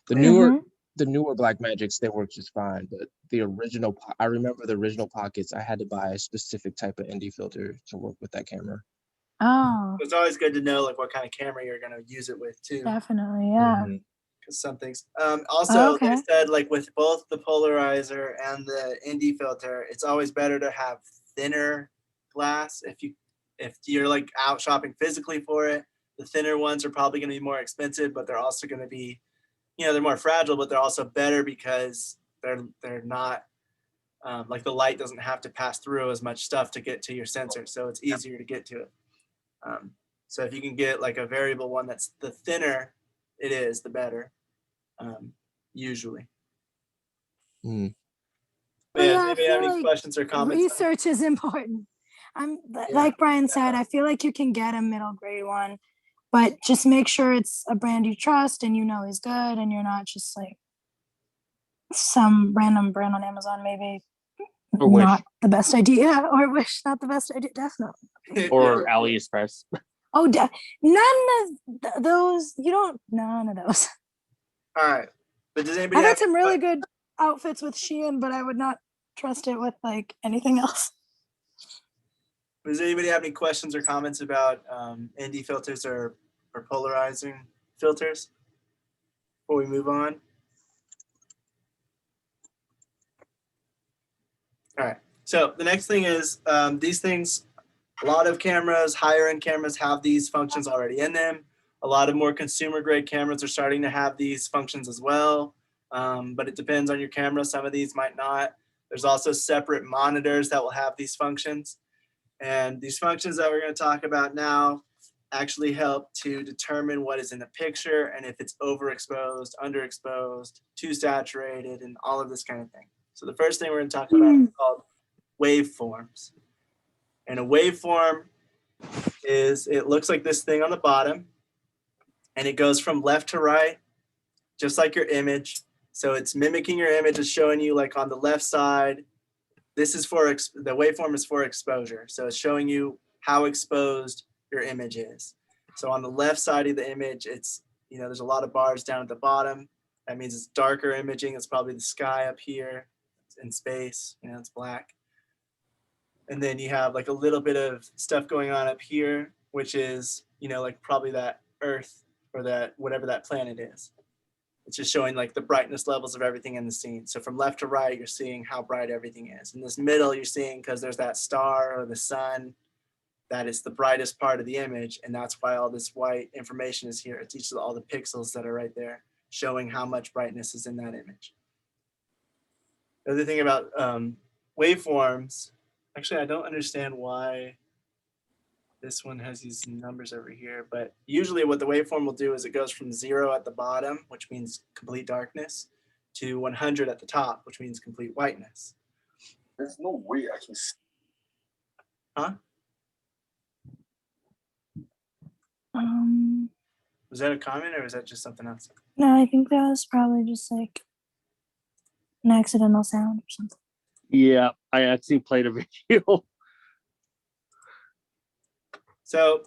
The newer Blackmagics, they work just fine, but the original, I remember the original Pockets, I had to buy a specific type of ND filter to work with that camera. Oh, It's always good to know like what kind of camera you're going to use it with too. definitely, yeah. Because some things. Also, Okay. they said like with both the polarizer and the ND filter, it's always better to have thinner glass. If you're like out shopping physically for it, the thinner ones are probably going to be more expensive, but they're also going to be, they're more fragile, but they're also better because they're not like the light doesn't have to pass through as much stuff to get to your sensor, so it's easier to get to it. So if you can get like a variable one that's the thinner it is, the better, usually. Mm. But yeah, does I anybody feel have any like questions or comments? research is important. Like Brian said, I feel like you can get a middle grade one, but just make sure it's a brand you trust and you know is good, and you're not just like some random brand on Amazon, maybe Or Wish. not the best idea, or Wish, not the best idea, definitely. Or AliExpress. Oh, none of those. You don't. None of those. All right, but does anybody I've have had some really good outfits with Shein, but I would not trust it with like anything else. Does anybody have any questions or comments about ND filters or polarizing filters before we move on? All right. So the next thing is these things. A lot of cameras, higher end cameras, have these functions already in them. A lot of more consumer grade cameras are starting to have these functions as well, but it depends on your camera. Some of these might not. There's also separate monitors that will have these functions. And these functions that we're going to talk about now actually help to determine what is in the picture and if it's overexposed, underexposed, too saturated, and all of this kind of thing. So the first thing we're going to talk about is called waveforms. And a waveform is, it looks like this thing on the bottom, and it goes from left to right, just like your image. So it's mimicking your image. It's showing you like on the left side, this is for, the waveform is for exposure. So it's showing you how exposed your image is. So on the left side of the image, it's, there's a lot of bars down at the bottom. That means it's darker imaging. It's probably the sky up here. It's in space, it's black. And then you have like a little bit of stuff going on up here, which is, like probably that Earth or that whatever that planet is. It's just showing like the brightness levels of everything in the scene. So from left to right, you're seeing how bright everything is. In this middle, you're seeing because there's that star or the sun, that is the brightest part of the image. And that's why all this white information is here. It's each of all the pixels that are right there showing how much brightness is in that image. The other thing about waveforms, actually, I don't understand why This one has these numbers over here, but usually what the waveform will do is it goes from 0 at the bottom, which means complete darkness, to 100 at the top, which means complete whiteness. There's no way I can see. Huh? Um, Was that a comment or was that just something else? no, I think that was probably just like an accidental sound or something. Yeah, I actually played a video. So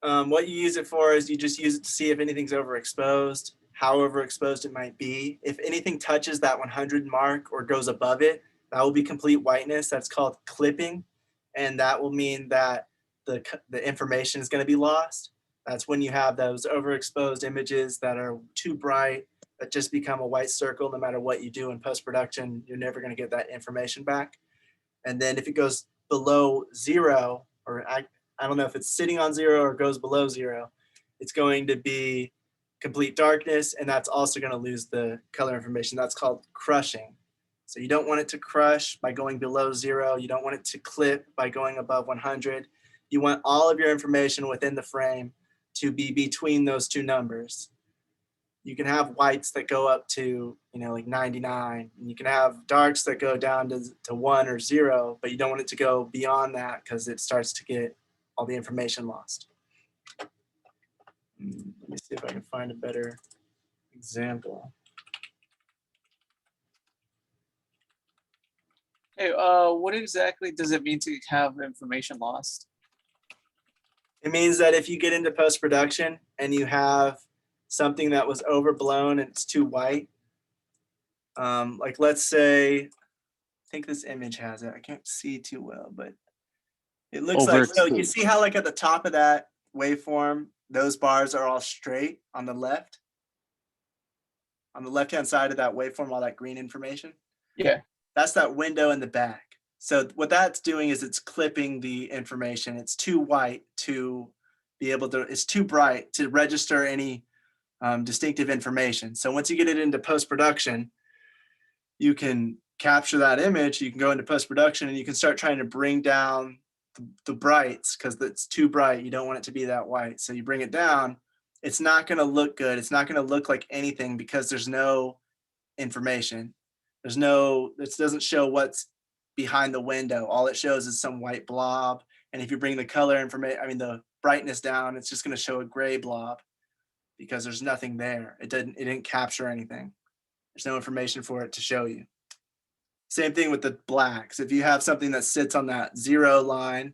what you use it for is you just use it to see if anything's overexposed, how overexposed it might be. If anything touches that 100 mark or goes above it, that will be complete whiteness. That's called clipping. And that will mean that the information is going to be lost. That's when you have those overexposed images that are too bright, that just become a white circle. No matter what you do in post-production, you're never going to get that information back. And then if it goes below 0, or I don't know if it's sitting on 0 or goes below 0, it's going to be complete darkness, and that's also going to lose the color information. That's called crushing. So you don't want it to crush by going below 0. You don't want it to clip by going above 100. You want all of your information within the frame to be between those two numbers. You can have whites that go up to, like 99, and you can have darks that go down to 1 or 0, but you don't want it to go beyond that because it starts to get all the information lost. Let me see if I can find a better example. Hey, what exactly does it mean to have information lost? It means that if you get into post-production and you have something that was overblown and it's too white, like let's say, I think this image has it. I can't see too well, but it looks like, so you see how like at the top of that waveform, those bars are all straight on the left? On the left-hand side of that waveform, all that green information? Yeah. That's that window in the back. So what that's doing is it's clipping the information. It's too white to be able to, it's too bright to register any distinctive information. So once you get it into post-production, you can capture that image, you can go into post-production and you can start trying to bring down the brights because it's too bright. You don't want it to be that white. So you bring it down, it's not going to look good. It's not going to look like anything because there's no information. There's no, it doesn't show what's behind the window. All it shows is some white blob. And if you bring the color information, the brightness down, it's just going to show a gray blob because there's nothing there. It didn't capture anything. There's no information for it to show you. Same thing with the blacks. If you have something that sits on that 0 line,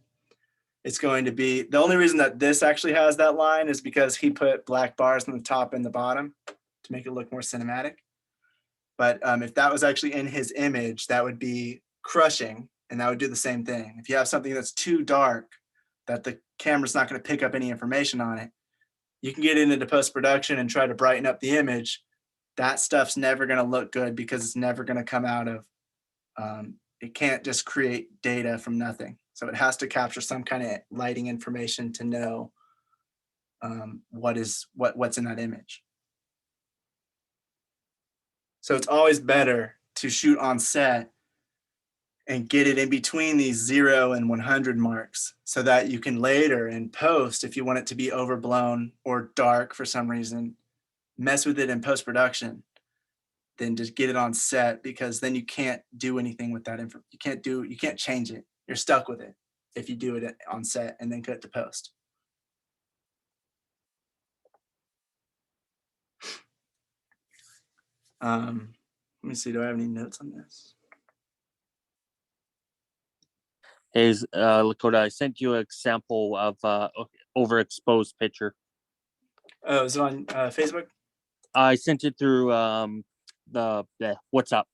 it's going to be, the only reason that this actually has that line is because he put black bars on the top and the bottom to make it look more cinematic. But if that was actually in his image, that would be crushing, and that would do the same thing. If you have something that's too dark, that the camera's not going to pick up any information on it, you can get into post-production and try to brighten up the image. That stuff's never going to look good because it's never going to come out of, it can't just create data from nothing. So it has to capture some kind of lighting information to know what's in that image. So it's always better to shoot on set and get it in between these 0 and 100 marks so that you can later in post, if you want it to be overblown or dark for some reason, mess with it in post-production, then just get it on set, because then you can't do anything with that info. You can't change it. You're stuck with it if you do it on set and then cut it to post. Let me see, do I have any notes on this? Hey, Lakota, I sent you an example of overexposed picture. Oh, is it on Facebook? I sent it through the WhatsApp.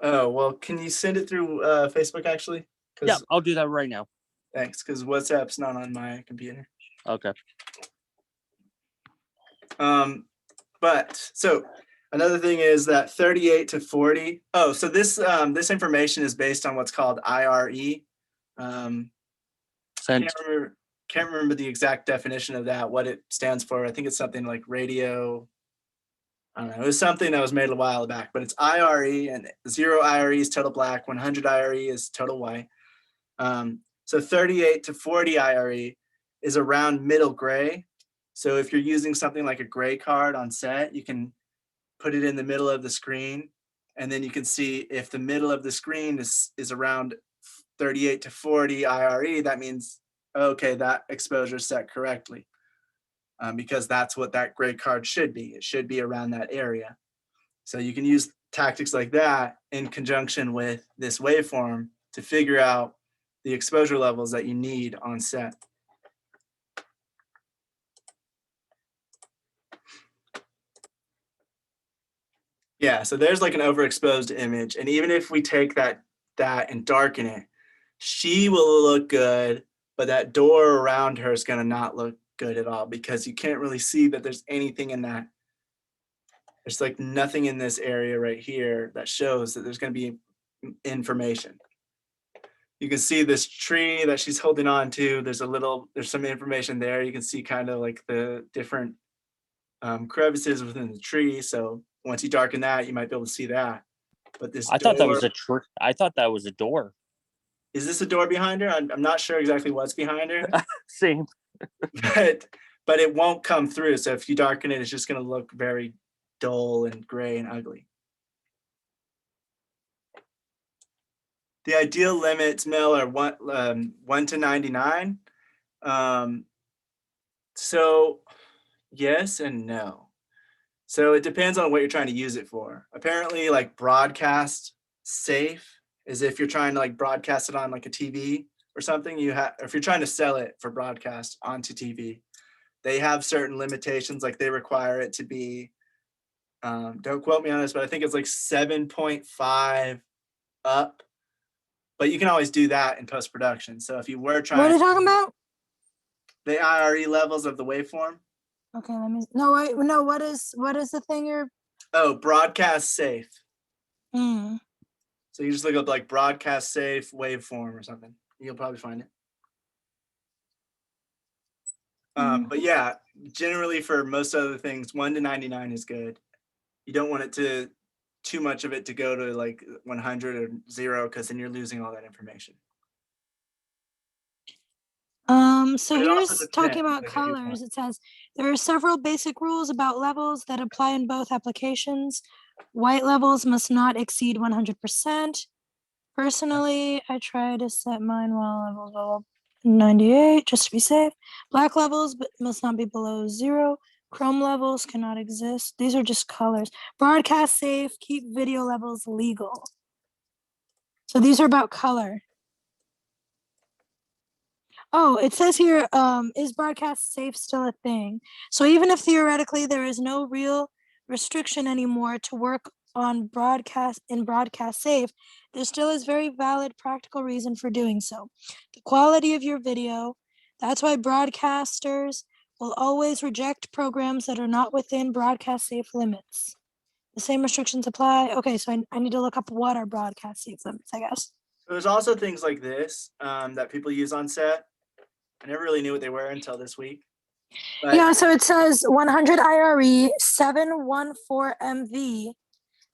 Oh, well, can you send it through Facebook actually? Yeah, I'll do that right now. Thanks, because WhatsApp's not on my computer. Okay. But so another thing is that 38 to 40. Oh, so this information is based on what's called IRE. Can't remember the exact definition of that, what it stands for. I think it's something like radio. I don't know. It was something that was made a while back, but it's IRE, and 0 IRE is total black, 100 IRE is total white. So 38 to 40 IRE is around middle gray. So if you're using something like a gray card on set, you can put it in the middle of the screen, and then you can see if the middle of the screen is around 38 to 40 IRE, that means, okay, that exposure is set correctly, because that's what that gray card should be. It should be around that area. So you can use tactics like that in conjunction with this waveform to figure out the exposure levels that you need on set. Yeah, so there's like an overexposed image. And even if we take that and darken it, she will look good, but that door around her is gonna not look good at all because you can't really see that there's anything in that. There's like nothing in this area right here that shows that there's gonna be information. You can see this tree that she's holding on to. There's some information there. You can see kind of like the different crevices within the tree. So once you darken that, you might be able to see that. But this I thought that was a I thought that was a door. Is this a door behind her? I'm not sure exactly what's behind her. Same. but it won't come through. So if you darken it, it's just going to look very dull and gray and ugly. The ideal limits, Mel, are 1 to 99. So yes and no. So it depends on what you're trying to use it for. Apparently, like broadcast safe is if you're trying to like broadcast it on like a TV or something. If you're trying to sell it for broadcast onto TV, they have certain limitations. Like they require it to be, don't quote me on this, but I think it's like 7.5 up. But you can always do that in post-production. So if you were trying, What are you talking about? The IRE levels of the waveform. Okay, let me. No, wait. No, what is the thing you're? Oh, broadcast safe. Hmm. So you just look up like broadcast safe waveform or something. You'll probably find it. But yeah, generally for most other things, 1 to 99 is good. You don't want it to too much of it to go to like 100 or 0 because then you're losing all that information. So here's talking about colors. It says there are several basic rules about levels that apply in both applications. White levels must not exceed 100%. Personally, I try to set mine while levels are 98 just to be safe. Black levels must not be below 0. Chrome levels cannot exist. These are just colors. Broadcast safe, keep video levels legal. So these are about color. Oh, it says here, is broadcast safe still a thing? So even if theoretically there is no real restriction anymore to work on broadcast safe, there still is very valid practical reason for doing so. The quality of your video, that's why broadcasters will always reject programs that are not within broadcast safe limits. The same restrictions apply. Okay, so I need to look up what are broadcast safe limits, I guess. There's also things like this that people use on set. I never really knew what they were until this week. But yeah, so it says 100 IRE, 714 MV,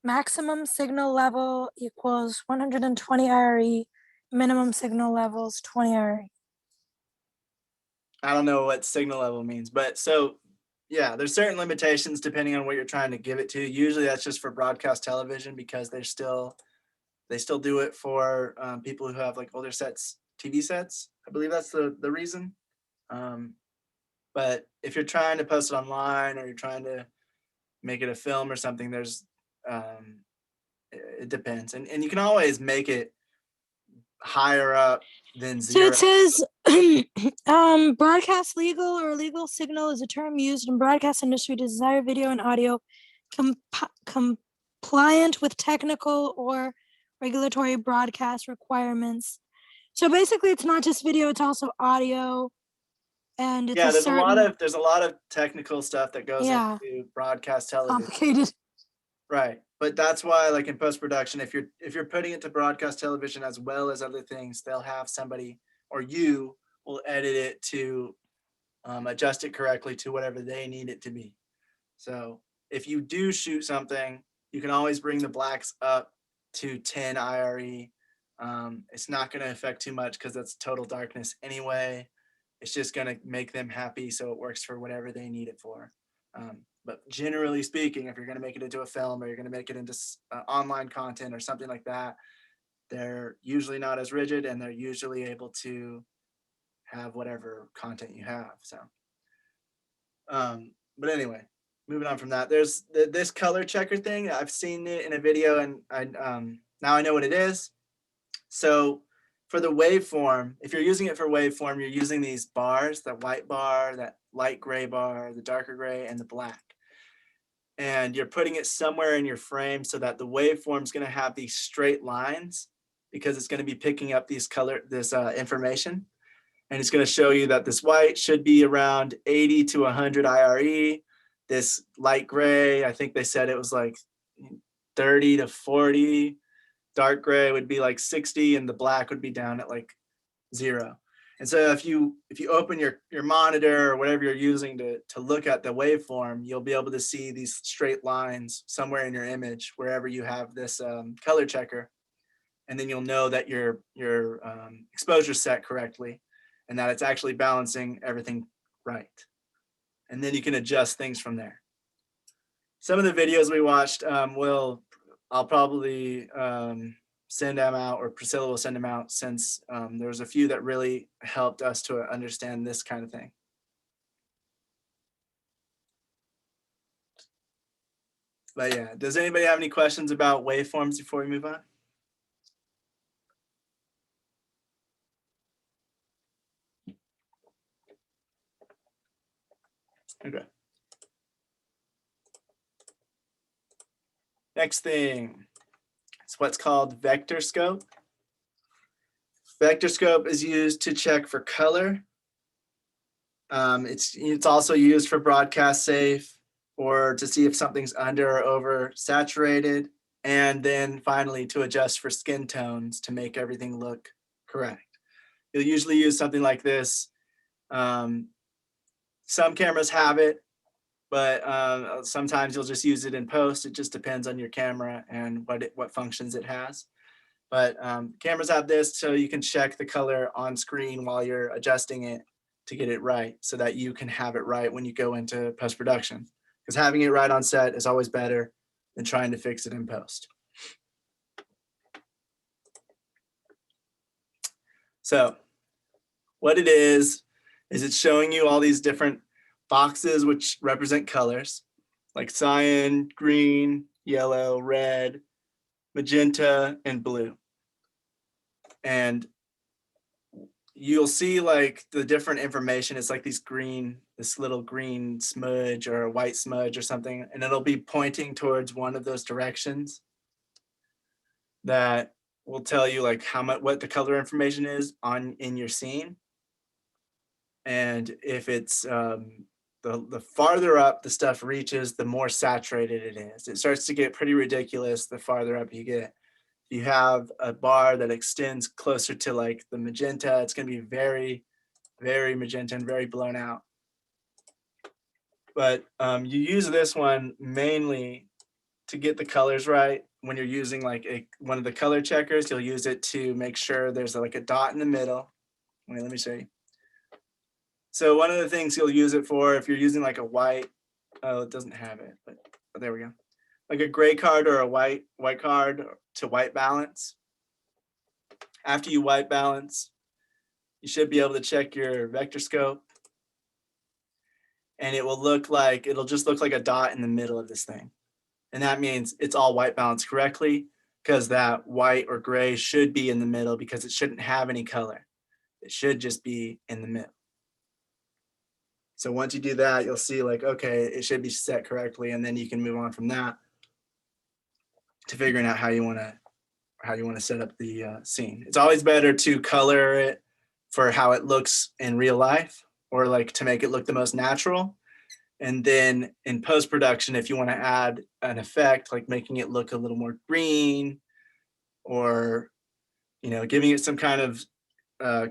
maximum signal level equals 120 IRE, minimum signal levels 20 IRE. I don't know what signal level means, but so yeah, there's certain limitations depending on what you're trying to give it to. Usually that's just for broadcast television because they still do it for people who have like older sets, TV sets. I believe that's the reason. But if you're trying to post it online or you're trying to make it a film or something, there's it depends. And you can always make it higher up than 0. So it says broadcast legal or legal signal is a term used in broadcast industry to desire video and audio compliant with technical or regulatory broadcast requirements. So basically it's not just video, it's also audio. And it's there's a lot of technical stuff that goes into broadcast television. Complicated. Right. But that's why like in post-production, if you're putting it to broadcast television as well as other things, they'll have somebody or you will edit it to adjust it correctly to whatever they need it to be. So if you do shoot something, you can always bring the blacks up to 10 IRE It's not going to affect too much because that's total darkness anyway. It's just going to make them happy so it works for whatever they need it for. But generally speaking, if you're going to make it into a film or you're going to make it into online content or something like that, they're usually not as rigid and they're usually able to have whatever content you have. So, but anyway, moving on from that, there's this color checker thing. I've seen it in a video and now I know what it is. So for the waveform, if you're using it for waveform, you're using these bars, that white bar, that light gray bar, the darker gray, and the black. And you're putting it somewhere in your frame so that the waveform is going to have these straight lines because it's going to be picking up this information. And it's going to show you that this white should be around 80 to 100 IRE. This light gray, I think they said it was like 30 to 40. Dark gray would be like 60 and the black would be down at like 0. And so if you open your monitor or whatever you're using to look at the waveform, you'll be able to see these straight lines somewhere in your image, wherever you have this color checker. And then you'll know that your exposure set correctly and that it's actually balancing everything right. And then you can adjust things from there. Some of the videos we watched I'll probably send them out, or Priscilla will send them out, since there was a few that really helped us to understand this kind of thing. But yeah, does anybody have any questions about waveforms before we move on? Okay. Next thing, it's what's called Vectorscope. Vectorscope is used to check for color. It's also used for broadcast safe or to see if something's under or over saturated. And then finally to adjust for skin tones to make everything look correct. You'll usually use something like this. Some cameras have it, but sometimes you'll just use it in post. It just depends on your camera and what functions it has. But cameras have this so you can check the color on screen while you're adjusting it to get it right so that you can have it right when you go into post-production. Because having it right on set is always better than trying to fix it in post. So what it is it's showing you all these different boxes which represent colors like cyan, green, yellow, red, magenta, and blue. And you'll see like the different information. It's like this little green smudge or a white smudge or something, and it'll be pointing towards one of those directions that will tell you like what the color information is in your scene. And if it's the farther up the stuff reaches, the more saturated it is. It starts to get pretty ridiculous the farther up you get. If you have a bar that extends closer to like the magenta, it's going to be very, very magenta and very blown out. But you use this one mainly to get the colors right. When you're using like one of the color checkers, you'll use it to make sure there's like a dot in the middle. Wait, let me show you. So one of the things you'll use it for, if you're using like a white, oh, it doesn't have it, but there we go. Like a gray card or a white card to white balance. After you white balance, you should be able to check your Vectorscope, and it'll just look like a dot in the middle of this thing. And that means it's all white balanced correctly, because that white or gray should be in the middle because it shouldn't have any color. It should just be in the middle. So once you do that, you'll see like, okay, it should be set correctly. And then you can move on from that to figuring out how you want to set up the scene. It's always better to color it for how it looks in real life, or like to make it look the most natural. And then in post-production, if you want to add an effect, like making it look a little more green, or, giving it some kind of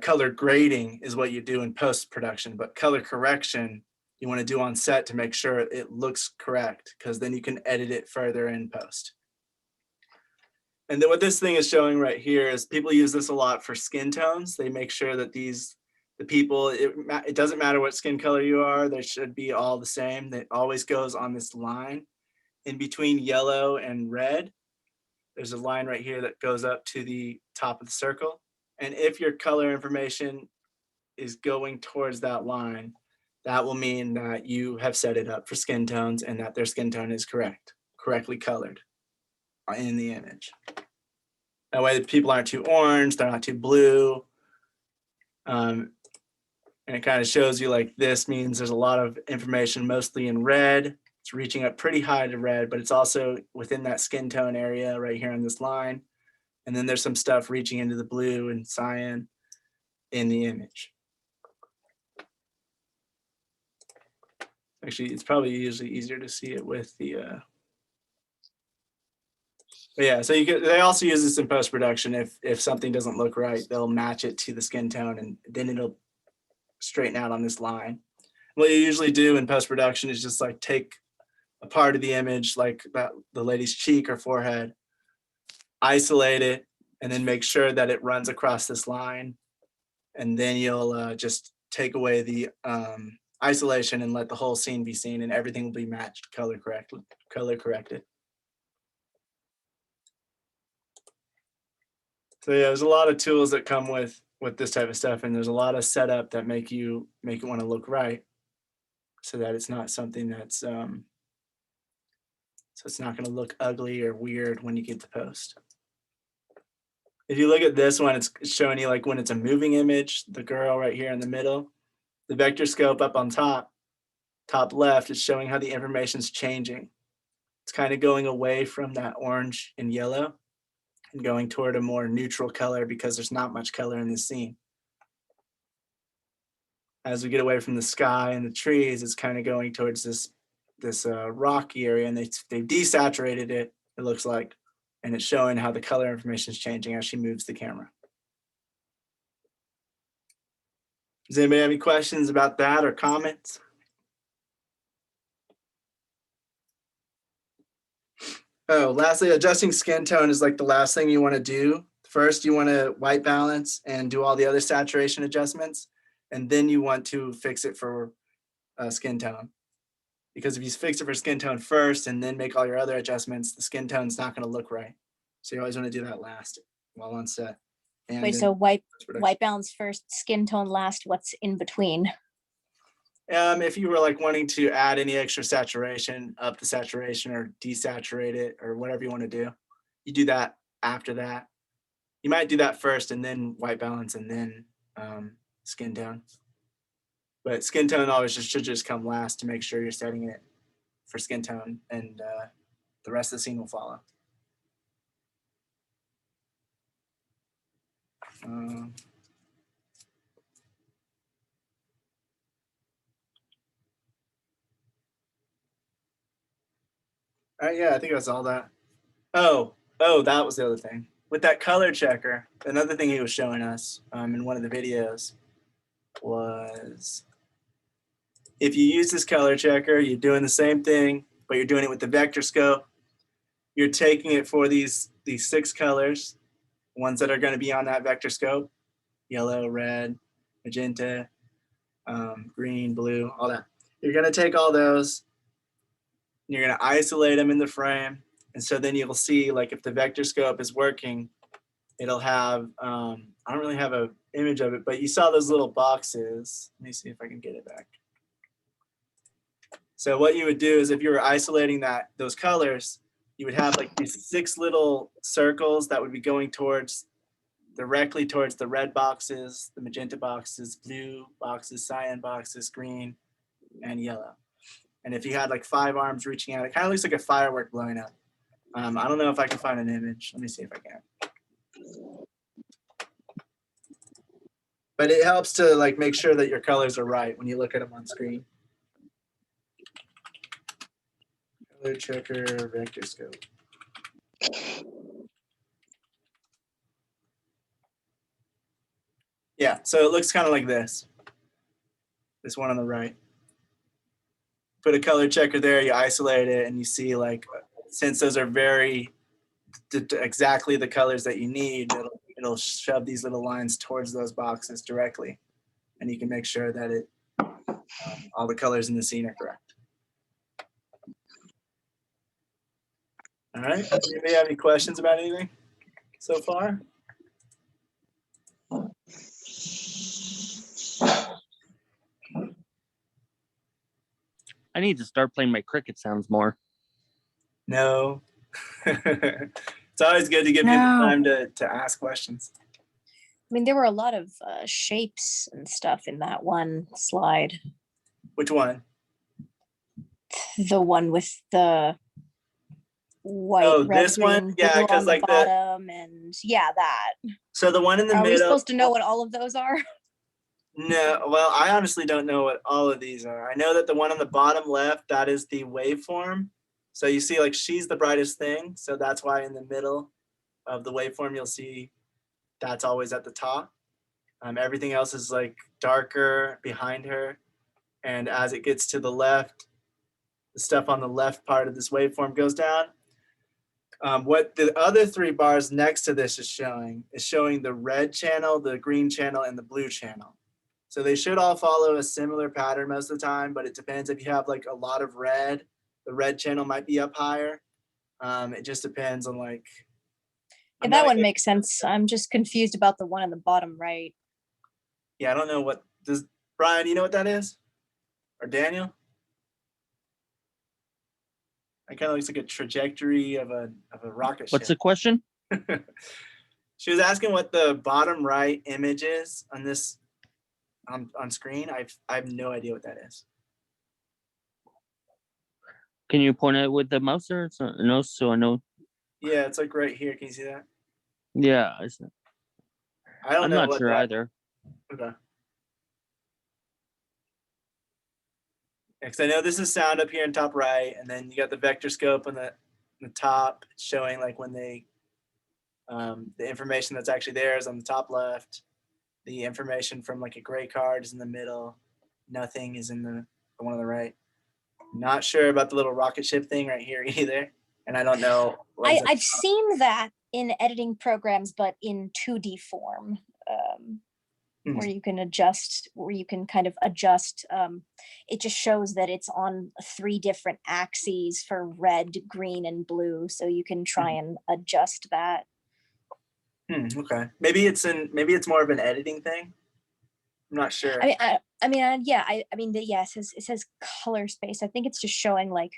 color grading is what you do in post-production. But color correction, you want to do on set to make sure it looks correct, because then you can edit it further in post. And then what this thing is showing right here is people use this a lot for skin tones. They make sure that the people, it doesn't matter what skin color you are, they should be all the same. It always goes on this line in between yellow and red. There's a line right here that goes up to the top of the circle. And if your color information is going towards that line, that will mean that you have set it up for skin tones and that their skin tone is correctly colored in the image. That way the people aren't too orange, they're not too blue. And it kind of shows you like this means there's a lot of information mostly in red. It's reaching up pretty high to red, but it's also within that skin tone area right here on this line. And then there's some stuff reaching into the blue and cyan in the image. Actually, it's probably usually easier to see it with the, but yeah, so they also use this in post-production. If something doesn't look right, they'll match it to the skin tone and then it'll straighten out on this line. What you usually do in post-production is just like take a part of the image, like the lady's cheek or forehead, isolate it, and then make sure that it runs across this line. And then you'll just take away the isolation and let the whole scene be seen, and everything will be matched, color corrected. So yeah, there's a lot of tools that come with this type of stuff, and there's a lot of setup that make it want to look right, so that it's not something that's so it's not going to look ugly or weird when you get to post. If you look at this one, it's showing you like when it's a moving image, the girl right here in the middle, the Vectorscope up on top left is showing how the information's changing. It's kind of going away from that orange and yellow and going toward a more neutral color because there's not much color in this scene. As we get away from the sky and the trees, it's kind of going towards this rocky area, and they've desaturated it, it looks like, and it's showing how the color information is changing as she moves the camera. Does anybody have any questions about that or comments? Oh, lastly, adjusting skin tone is like the last thing you want to do. First, you want to white balance and do all the other saturation adjustments, and then you want to fix it for skin tone. Because if you fix it for skin tone first and then make all your other adjustments, the skin tone's not going to look right. So you always want to do that last while on set. And wait, so white balance first, skin tone last, what's in between? If you were like wanting to add any extra saturation, up the saturation or desaturate it or whatever you want to do, you do that after that. You might do that first and then white balance and then skin tone. But skin tone always should just come last to make sure you're setting it for skin tone, and the rest of the scene will follow. All right, yeah, I think that's all that. Oh, that was the other thing. With that color checker, another thing he was showing us in one of the videos was if you use this color checker, you're doing the same thing, but you're doing it with the Vectorscope. You're taking it for these 6 colors, ones that are going to be on that Vectorscope: yellow, red, magenta, green, blue, all that. You're going to take all those, and you're going to isolate them in the frame. And so then you'll see, like, if the Vectorscope is working, it'll have, I don't really have an image of it, but you saw those little boxes. Let me see if I can get it back. So what you would do is if you were isolating those colors, you would have like these 6 little circles that would be going directly towards the red boxes, the magenta boxes, blue boxes, cyan boxes, green, and yellow. And if you had like 5 arms reaching out, it kind of looks like a firework blowing up. I don't know if I can find an image. Let me see if I can. But it helps to like make sure that your colors are right when you look at them on screen. Color checker, Vectorscope. Yeah, so it looks kind of like this. This one on the right. Put a color checker there, you isolate it, and you see like, since those are very exactly the colors that you need, it'll shove these little lines towards those boxes directly, and you can make sure that all the colors in the scene are correct. All right. Anybody have any questions about anything so far? I need to start playing my cricket sounds more. No. It's always good to give people time to ask questions. I mean, there were a lot of shapes and stuff in that one slide. Which one? The one with the white, Oh, red, this one? green, Yeah, blue because on the like bottom, and yeah, that. So the one in the Are middle. we supposed to know what all of those are? No, well, I honestly don't know what all of these are. I know that the one on the bottom left, that is the waveform. So you see, like, she's the brightest thing. So that's why in the middle of the waveform, you'll see that's always at the top. Everything else is like darker behind her. And as it gets to the left, the stuff on the left part of this waveform goes down. What the other three bars next to this is showing the red channel, the green channel, and the blue channel. So they should all follow a similar pattern most of the time, but it depends. If you have like a lot of red, the red channel might be up higher. It just depends on like. Yeah, that one makes sense. I'm just confused about the one on the bottom right. Yeah, I don't know what does. Brian, do you know what that is? Or Daniel? It kind of looks like a trajectory of a rocket ship. What's the question? She was asking what the bottom right image is on this on screen. I have no idea what that is. Can you point it with the mouse or no? So I know. Yeah, it's like right here. Can you see that? Yeah, I'm not sure either. Okay. Because I know this is sound up here in top right, and then you got the Vectorscope on the top showing like when they the information that's actually there is on the top left. The information from like a gray card is in the middle. Nothing is in the one on the right. Not sure about the little rocket ship thing right here either. And I don't know. I've seen that in editing programs, but in 2D form, where you can adjust, where you can kind of adjust. It just shows that it's on 3 different axes for red, green, and blue. So you can try and adjust that. Okay. Maybe it's more of an editing thing. I'm not sure. I mean, it says color space. I think it's just showing like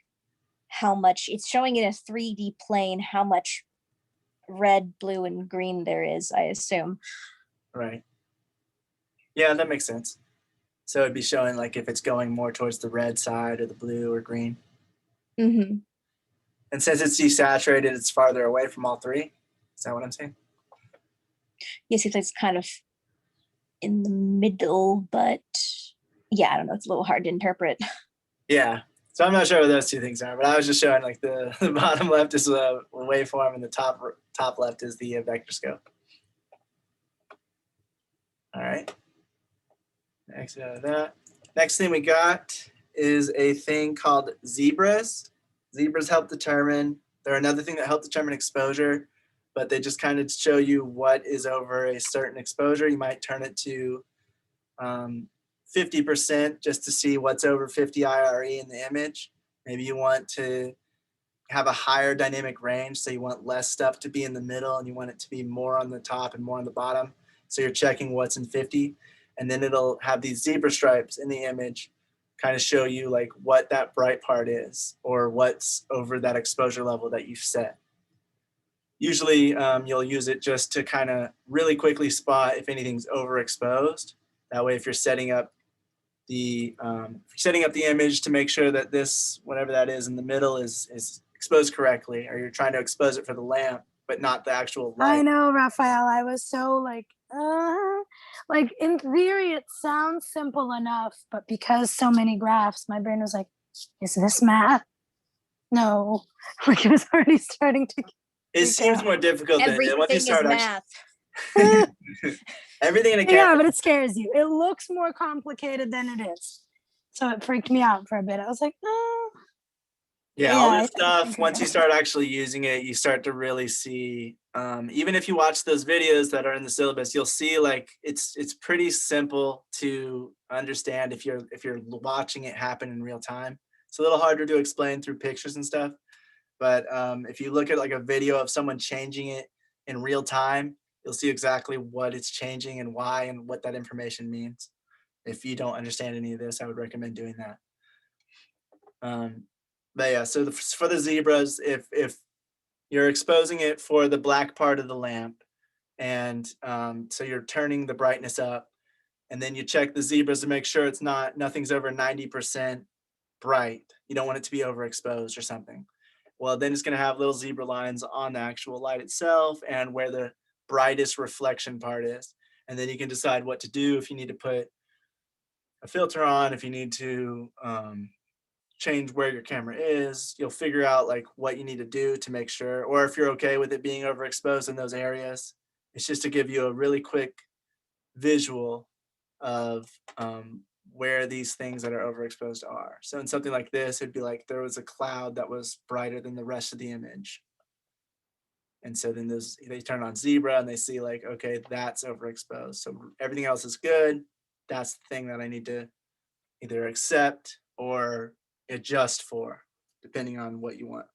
how much it's showing in a 3D plane, how much red, blue, and green there is, I assume. Right. Yeah, that makes sense. So it'd be showing like if it's going more towards the red side or the blue or green. Mm-hmm. And since it's desaturated, it's farther away from all 3. Is that what I'm saying? Yes, it's kind of in the middle, but yeah, I don't know. It's a little hard to interpret. Yeah. So I'm not sure what those 2 things are, but I was just showing like the bottom left is a waveform and the top left is the Vectorscope. All right. Exit out of that. Next thing we got is a thing called zebras. Zebras help determine, they're another thing that help determine exposure, but they just kind of show you what is over a certain exposure. You might turn it to 50% just to see what's over 50 IRE in the image. Maybe you want to have a higher dynamic range, so you want less stuff to be in the middle and you want it to be more on the top and more on the bottom. So you're checking what's in 50, and then it'll have these zebra stripes in the image kind of show you like what that bright part is or what's over that exposure level that you've set. Usually you'll use it just to kind of really quickly spot if anything's overexposed. That way, if you're setting up the image to make sure that this, whatever that is in the middle is exposed correctly, or you're trying to expose it for the lamp, but not the actual light. I know, Raphael, I was so like in theory, it sounds simple enough, but because so many graphs, my brain was like, is this math? No, like it was already starting to. It seems more difficult than once you start math. Everything in a camera. Yeah, but it scares you. It looks more complicated than it is. So it freaked me out for a bit. I was like, oh. Yeah, all Yeah, this stuff, once you start actually using it, you start to really see, even if you watch those videos that are in the syllabus, you'll see like it's pretty simple to understand if you're watching it happen in real time. It's a little harder to explain through pictures and stuff, but if you look at like a video of someone changing it in real time, you'll see exactly what it's changing and why and what that information means. If you don't understand any of this, I would recommend doing that. But yeah, so for the zebras, if you're exposing it for the black part of the lamp, and so you're turning the brightness up, and then you check the zebras to make sure it's nothing's over 90% bright. You don't want it to be overexposed or something. Well, then it's going to have little zebra lines on the actual light itself and where the brightest reflection part is. And then you can decide what to do, if you need to put a filter on, if you need to change where your camera is. You'll figure out like what you need to do to make sure, or if you're okay with it being overexposed in those areas. It's just to give you a really quick visual of where these things that are overexposed are. So in something like this, it'd be like there was a cloud that was brighter than the rest of the image. And so then they turn on zebra and they see like, okay, that's overexposed. So everything else is good. That's the thing that I need to either accept or adjust for, depending on what you want.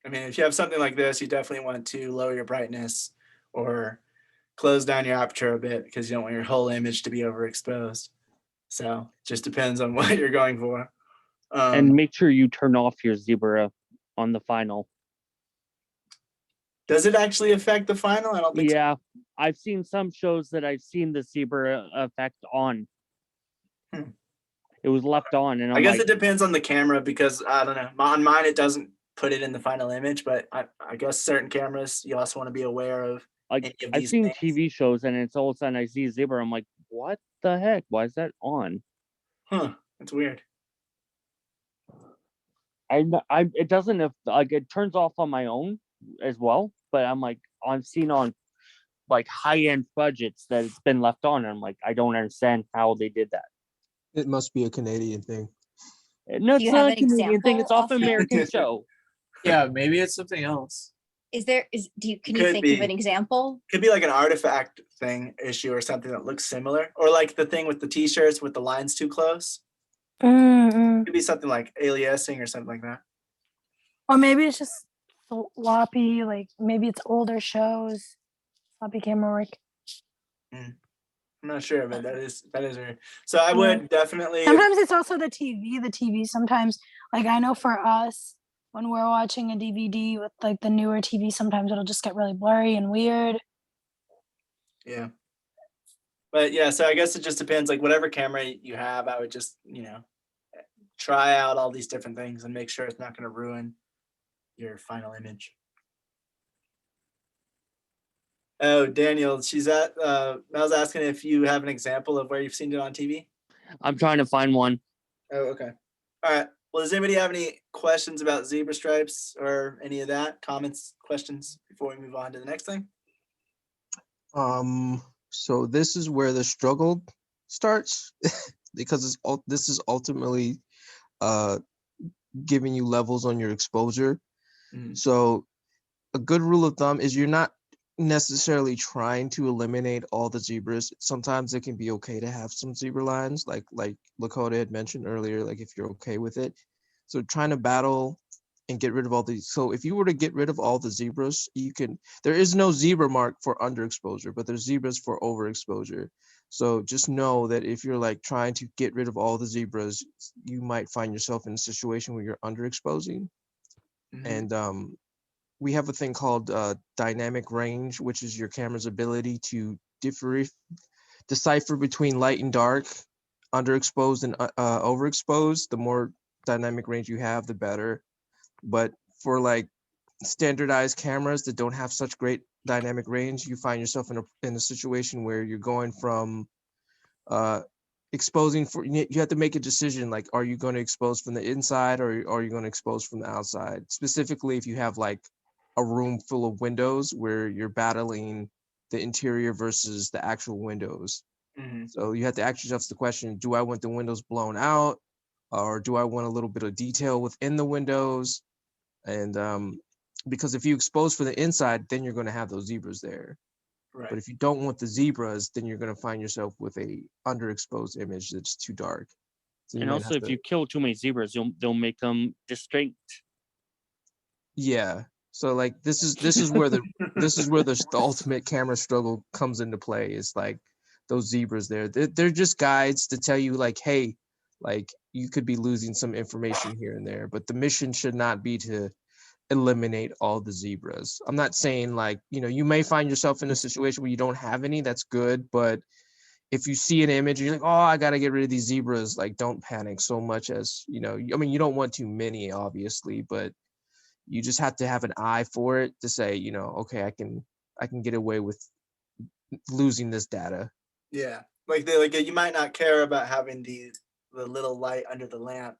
I mean, if you have something like this, you definitely want to lower your brightness or close down your aperture a bit because you don't want your whole image to be overexposed. So it just depends on what you're going for. And make sure you turn off your zebra on the final. Does it actually affect the final? I don't think so. Yeah, I've seen some shows that I've seen the zebra effect on. It was left on, and I guess it depends on the camera because I don't know. On mine, it doesn't put it in the final image, but I guess certain cameras you also want to be aware of. Like I've seen TV shows, and it's all of a sudden I see zebra. I'm like, what the heck? Why is that on? Huh? That's weird. It doesn't like it turns off on my own as well, but I'm like I've seen on like high-end budgets that it's been left on, and I'm like I don't understand how they did that. It must be a Canadian thing. No, it's not a Canadian thing. It's off an American show. Yeah, maybe it's something else. Can you think of an example? Could be like an artifact issue or something that looks similar, or like the thing with the t-shirts with the lines too close. Could be something like aliasing or something like that. Or maybe it's just sloppy, like maybe it's older shows, sloppy camera work. I'm not sure, but that is weird. So I would definitely. Sometimes it's also the TV. The TV sometimes, like I know for us, when we're watching a DVD with like the newer TV, sometimes it'll just get really blurry and weird. Yeah. But yeah, so I guess it just depends. Like whatever camera you have, I would just try out all these different things and make sure it's not going to ruin your final image. Oh, Daniel, Mel's asking if you have an example of where you've seen it on TV. I'm trying to find one. Oh, okay. All right. Well, does anybody have any questions about zebra stripes or any of that? Comments, questions before we move on to the next thing? So this is where the struggle starts because this is ultimately giving you levels on your exposure. So a good rule of thumb is you're not necessarily trying to eliminate all the zebras. Sometimes it can be okay to have some zebra lines, like Lakota had mentioned earlier, like if you're okay with it. So trying to battle and get rid of all these. So if you were to get rid of all the zebras, there is no zebra mark for underexposure, but there's zebras for overexposure. So just know that if you're like trying to get rid of all the zebras, you might find yourself in a situation where you're underexposing. And we have a thing called dynamic range, which is your camera's ability to decipher between light and dark, underexposed and overexposed. The more dynamic range you have, the better. But for like standardized cameras that don't have such great dynamic range, you find yourself in a situation where you're going from exposing you have to make a decision, like are you going to expose from the inside or are you going to expose from the outside? Specifically, if you have like a room full of windows where you're battling the interior versus the actual windows. Mhm. So you have to ask yourself the question, do I want the windows blown out, or do I want a little bit of detail within the windows? And because if you expose for the inside, then you're going to have those zebras there. Right. But if you don't want the zebras, then you're going to find yourself with a underexposed image that's too dark. So you And might also, have if to, you kill too many zebras, they'll make them distinct. yeah. So like this is where the ultimate camera struggle comes into play. Is like those zebras there. They're just guides to tell you like, hey, like you could be losing some information here and there, but the mission should not be to eliminate all the zebras. I'm not saying like, you may find yourself in a situation where you don't have any, that's good, but if you see an image you're like, oh, I got to get rid of these zebras, like don't panic so much as, I mean, you don't want too many obviously, but you just have to have an eye for it to say, okay, I can get away with losing this data. Yeah, like you might not care about having the little light under the lamp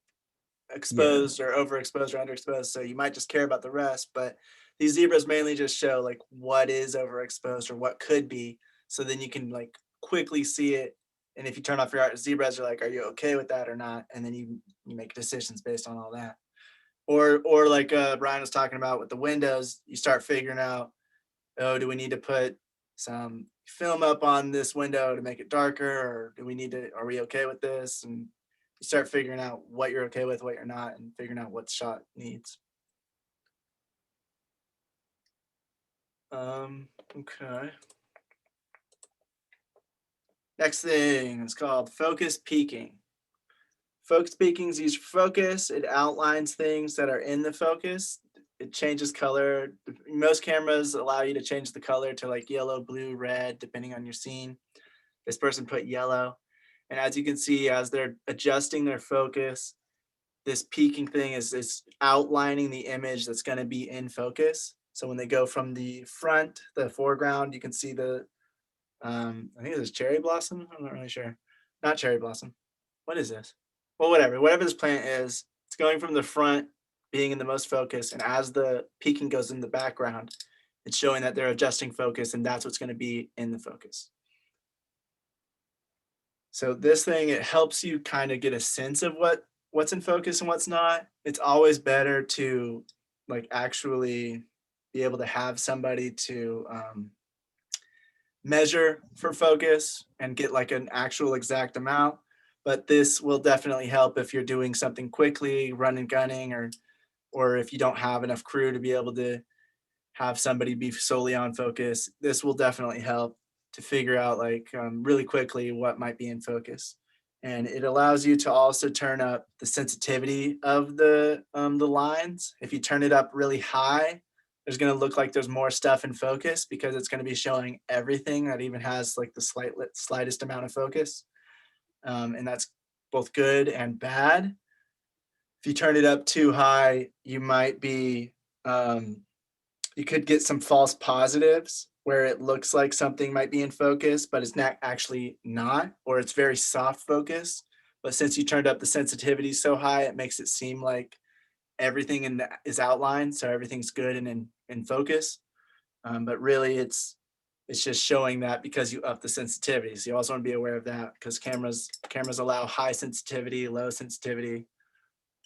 exposed or overexposed or underexposed, so you might just care about the rest. But these zebras mainly just show like what is overexposed or what could be, so then you can like quickly see it. And if you turn off your zebras, you're like, are you okay with that or not? And then you make decisions based on all that. Or like Brian was talking about with the windows, you start figuring out, oh, do we need to put some film up on this window to make it darker, or are we okay with this? And you start figuring out what you're okay with, what you're not, and figuring out what shot needs. Okay. Next thing is called focus peaking. Focus peaking is used for focus. It outlines things that are in the focus. It changes color. Most cameras allow you to change the color to like yellow, blue, red, depending on your scene. This person put yellow. And as you can see, as they're adjusting their focus, this peaking thing is outlining the image that's going to be in focus. So when they go from the front, the foreground, you can see the, I think this is cherry blossom. I'm not really sure. Not cherry blossom. What is this? Well, whatever this plant is, it's going from the front, being in the most focus. And as the peaking goes in the background, it's showing that they're adjusting focus, and that's what's going to be in the focus. So this thing, it helps you kind of get a sense of what's in focus and what's not. It's always better to like actually be able to have somebody to measure for focus and get like an actual exact amount. But this will definitely help if you're doing something quickly, run and gunning, or if you don't have enough crew to be able to have somebody be solely on focus. This will definitely help to figure out like really quickly what might be in focus. And it allows you to also turn up the sensitivity of the lines. If you turn it up really high, there's going to look like there's more stuff in focus because it's going to be showing everything that even has like the slightest amount of focus. And that's both good and bad. If you turn it up too high, you might be, you could get some false positives where it looks like something might be in focus, but it's not actually not, or it's very soft focus. But since you turned up the sensitivity so high, it makes it seem like everything is outlined, so everything's good and in focus. But really, it's just showing that because you up the sensitivity. So you also want to be aware of that because cameras allow high sensitivity, low sensitivity,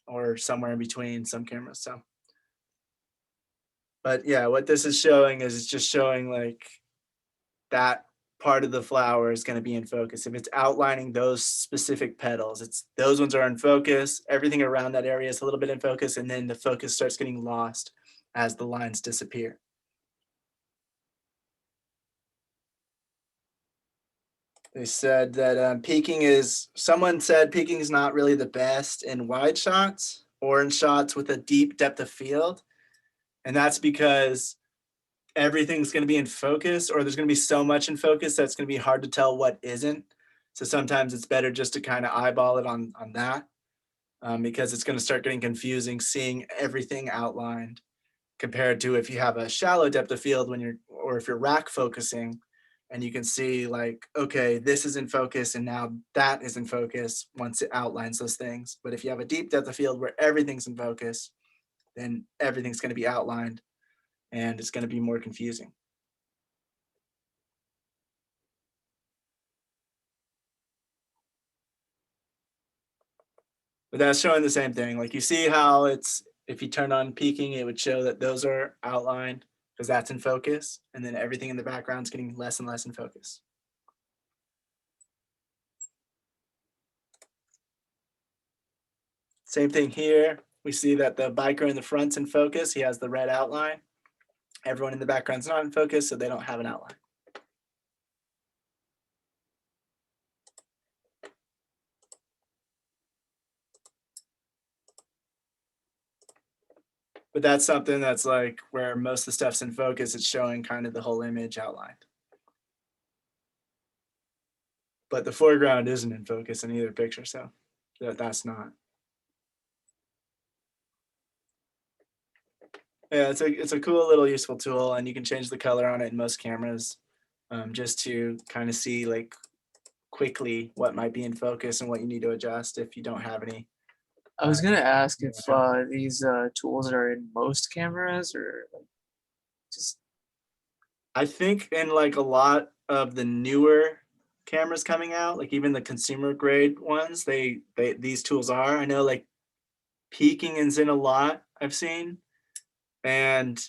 or somewhere in between some cameras. So, but yeah, what this is showing is it's just showing like that part of the flower is going to be in focus. If it's outlining those specific petals, those ones are in focus. Everything around that area is a little bit in focus, and then the focus starts getting lost as the lines disappear. They said that someone said peaking is not really the best in wide shots or in shots with a deep depth of field. And that's because everything's going to be in focus, or there's going to be so much in focus that's going to be hard to tell what isn't. So sometimes it's better just to kind of eyeball it on that because it's going to start getting confusing seeing everything outlined compared to if you have a shallow depth of field or if you're rack focusing and you can see like, okay, this is in focus and now that is in focus once it outlines those things. But if you have a deep depth of field where everything's in focus, then everything's going to be outlined and it's going to be more confusing. But that's showing the same thing. Like you see how it's, if you turn on peaking, it would show that those are outlined because that's in focus. And then everything in the background is getting less and less in focus. Same thing here. We see that the biker in the front's in focus. He has the red outline. Everyone in the background's not in focus, so they don't have an outline. But that's something that's like where most of the stuff's in focus, it's showing kind of the whole image outlined. But the foreground isn't in focus in either picture, so that's not. Yeah, it's a cool little useful tool, and you can change the color on it in most cameras, just to kind of see like quickly what might be in focus and what you need to adjust if you don't have any. I was gonna ask if these tools are in most cameras or just. I think in like a lot of the newer cameras coming out, like even the consumer grade ones, these tools are. I know like peaking is in a lot I've seen, and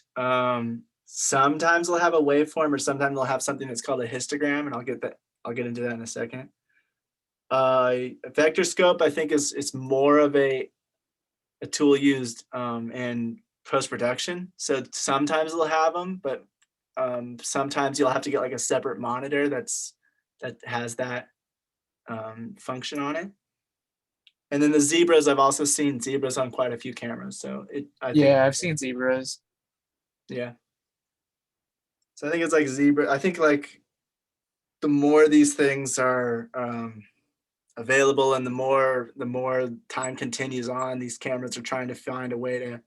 sometimes they'll have a waveform, or sometimes they'll have something that's called a histogram, and I'll get into that in a second. Vectorscope, I think is more of a tool used in post-production. So sometimes they'll have them, but sometimes you'll have to get like a separate monitor that has that function on it. And then the zebras, I've also seen zebras on quite a few cameras. So I think, I've seen zebras. Yeah. So I think it's like zebra. I think like the more these things are available, and the more time continues on, these cameras are trying to find a way to,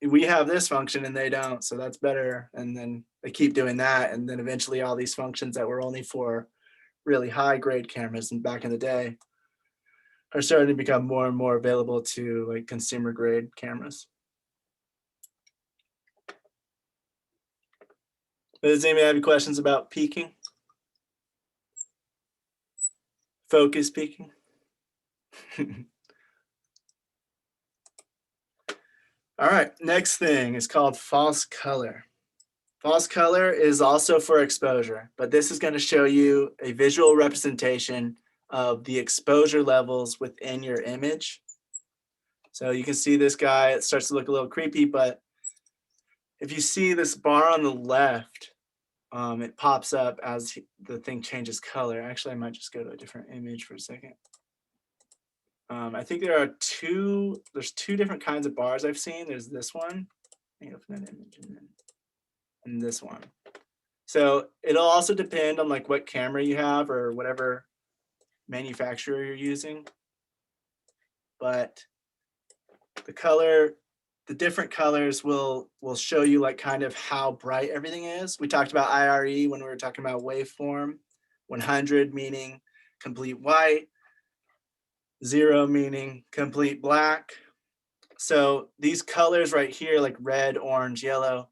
we have this function and they don't, so that's better. And then they keep doing that, and then eventually all these functions that were only for really high grade cameras and back in the day are starting to become more and more available to like consumer grade cameras. Does anybody have any questions about peaking? Focus peaking? All right, next thing is called false color. False color is also for exposure, but this is going to show you a visual representation of the exposure levels within your image. So you can see this guy, it starts to look a little creepy, but if you see this bar on the left, it pops up as the thing changes color. Actually, I might just go to a different image for a second. I think there's two different kinds of bars I've seen. There's this one, let me open that image, and this one. So it'll also depend on like what camera you have or whatever manufacturer you're using. But the different colors will show you like kind of how bright everything is. We talked about IRE when we were talking about waveform. 100 meaning complete white, 0 meaning complete black. So these colors right here, like red, orange, yellow,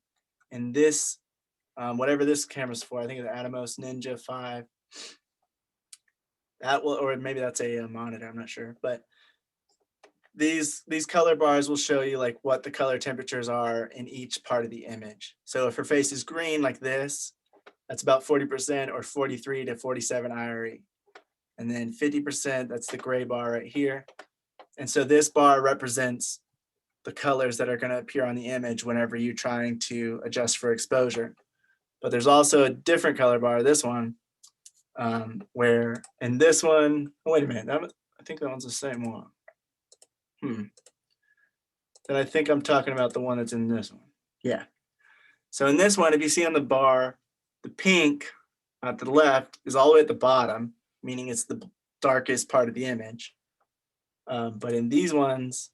and this, whatever this camera's for, I think it's the Atomos Ninja 5. That will, or maybe that's a monitor, I'm not sure. But these color bars will show you like what the color temperatures are in each part of the image. So if her face is green like this, that's about 40%, or 43 to 47 IRE. And then 50%, that's the gray bar right here. And so this bar represents the colors that are going to appear on the image whenever you're trying to adjust for exposure. But there's also a different color bar, this one, where in this one, oh, wait a minute, I think that one's the same one. Then I think I'm talking about the one that's in this one. Yeah. So in this one, if you see on the bar, the pink at the left is all the way at the bottom, meaning it's the darkest part of the image. But in these ones,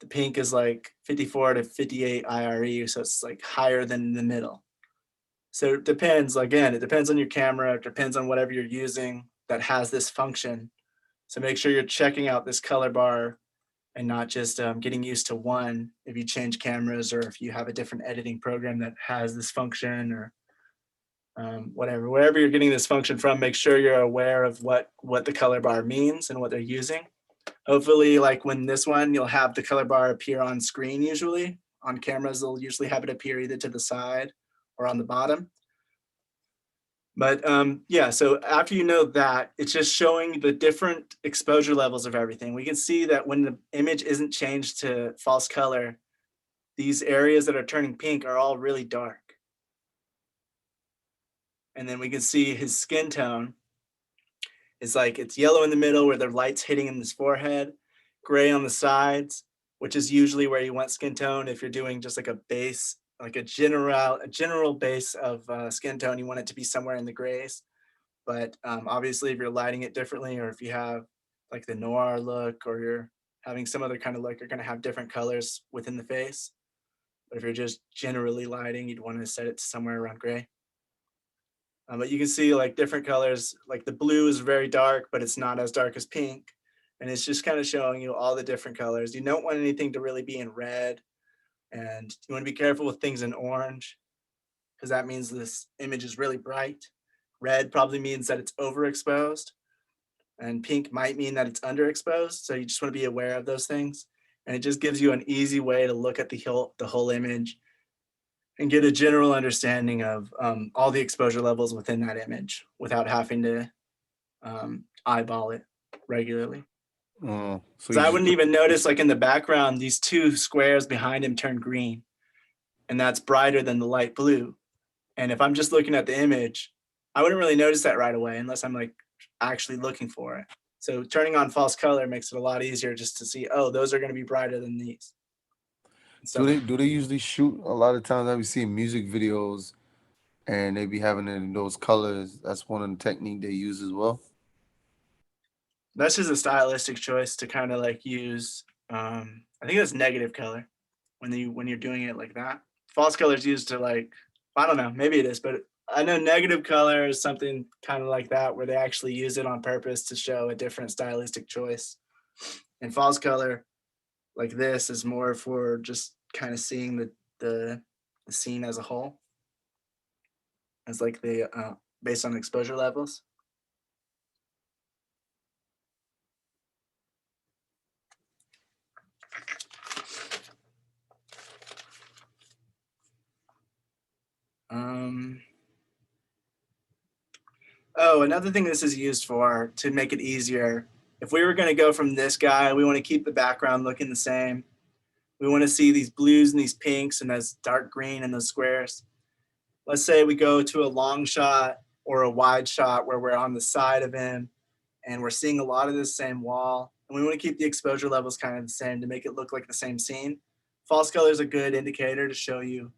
the pink is like 54 to 58 IRE, so it's like higher than the middle. So it depends, again, it depends on your camera, it depends on whatever you're using that has this function. So make sure you're checking out this color bar and not just getting used to one if you change cameras, or if you have a different editing program that has this function, or wherever you're getting this function from, make sure you're aware of what the color bar means and what they're using. Hopefully, like when this one, you'll have the color bar appear on screen usually. On cameras, they'll usually have it appear either to the side or on the bottom. But yeah, so after you know that, it's just showing the different exposure levels of everything. We can see that when the image isn't changed to false color, these areas that are turning pink are all really dark. And then we can see his skin tone is like, it's yellow in the middle where the light's hitting in his forehead, gray on the sides, which is usually where you want skin tone. If you're doing just like a base, like a general base of skin tone, you want it to be somewhere in the grays. But obviously if you're lighting it differently, or if you have like the noir look, or you're having some other kind of look, you're gonna have different colors within the face. But if you're just generally lighting, you'd want to set it to somewhere around gray. But you can see like different colors, like the blue is very dark, but it's not as dark as pink. And it's just kind of showing you all the different colors. You don't want anything to really be in red. And you want to be careful with things in orange, because that means this image is really bright. Red probably means that it's overexposed. And pink might mean that it's underexposed. So you just want to be aware of those things. And it just gives you an easy way to look at the whole image and get a general understanding of all the exposure levels within that image without having to eyeball it regularly. So I wouldn't even notice, like in the background, these two squares behind him turn green, and that's brighter than the light blue. And if I'm just looking at the image, I wouldn't really notice that right away unless I'm like actually looking for it. So turning on false color makes it a lot easier just to see, oh, those are going to be brighter than these. So do they usually shoot a lot of times? I've seen music videos and they be having it in those colors. That's one of the technique they use as well. that's just a stylistic choice to kind of like use. I think that's negative color when you're doing it like that. False color is used to like, I don't know, maybe it is, but I know negative color is something kind of like that where they actually use it on purpose to show a different stylistic choice. And false color like this is more for just kind of seeing the scene as a whole, as like the based on exposure levels. Oh, another thing this is used for to make it easier. If we were going to go from this guy, we want to keep the background looking the same. We want to see these blues and these pinks and those dark green and those squares. Let's say we go to a long shot or a wide shot where we're on the side of him and we're seeing a lot of this same wall. And we want to keep the exposure levels kind of the same to make it look like the same scene. False color is a good indicator to show you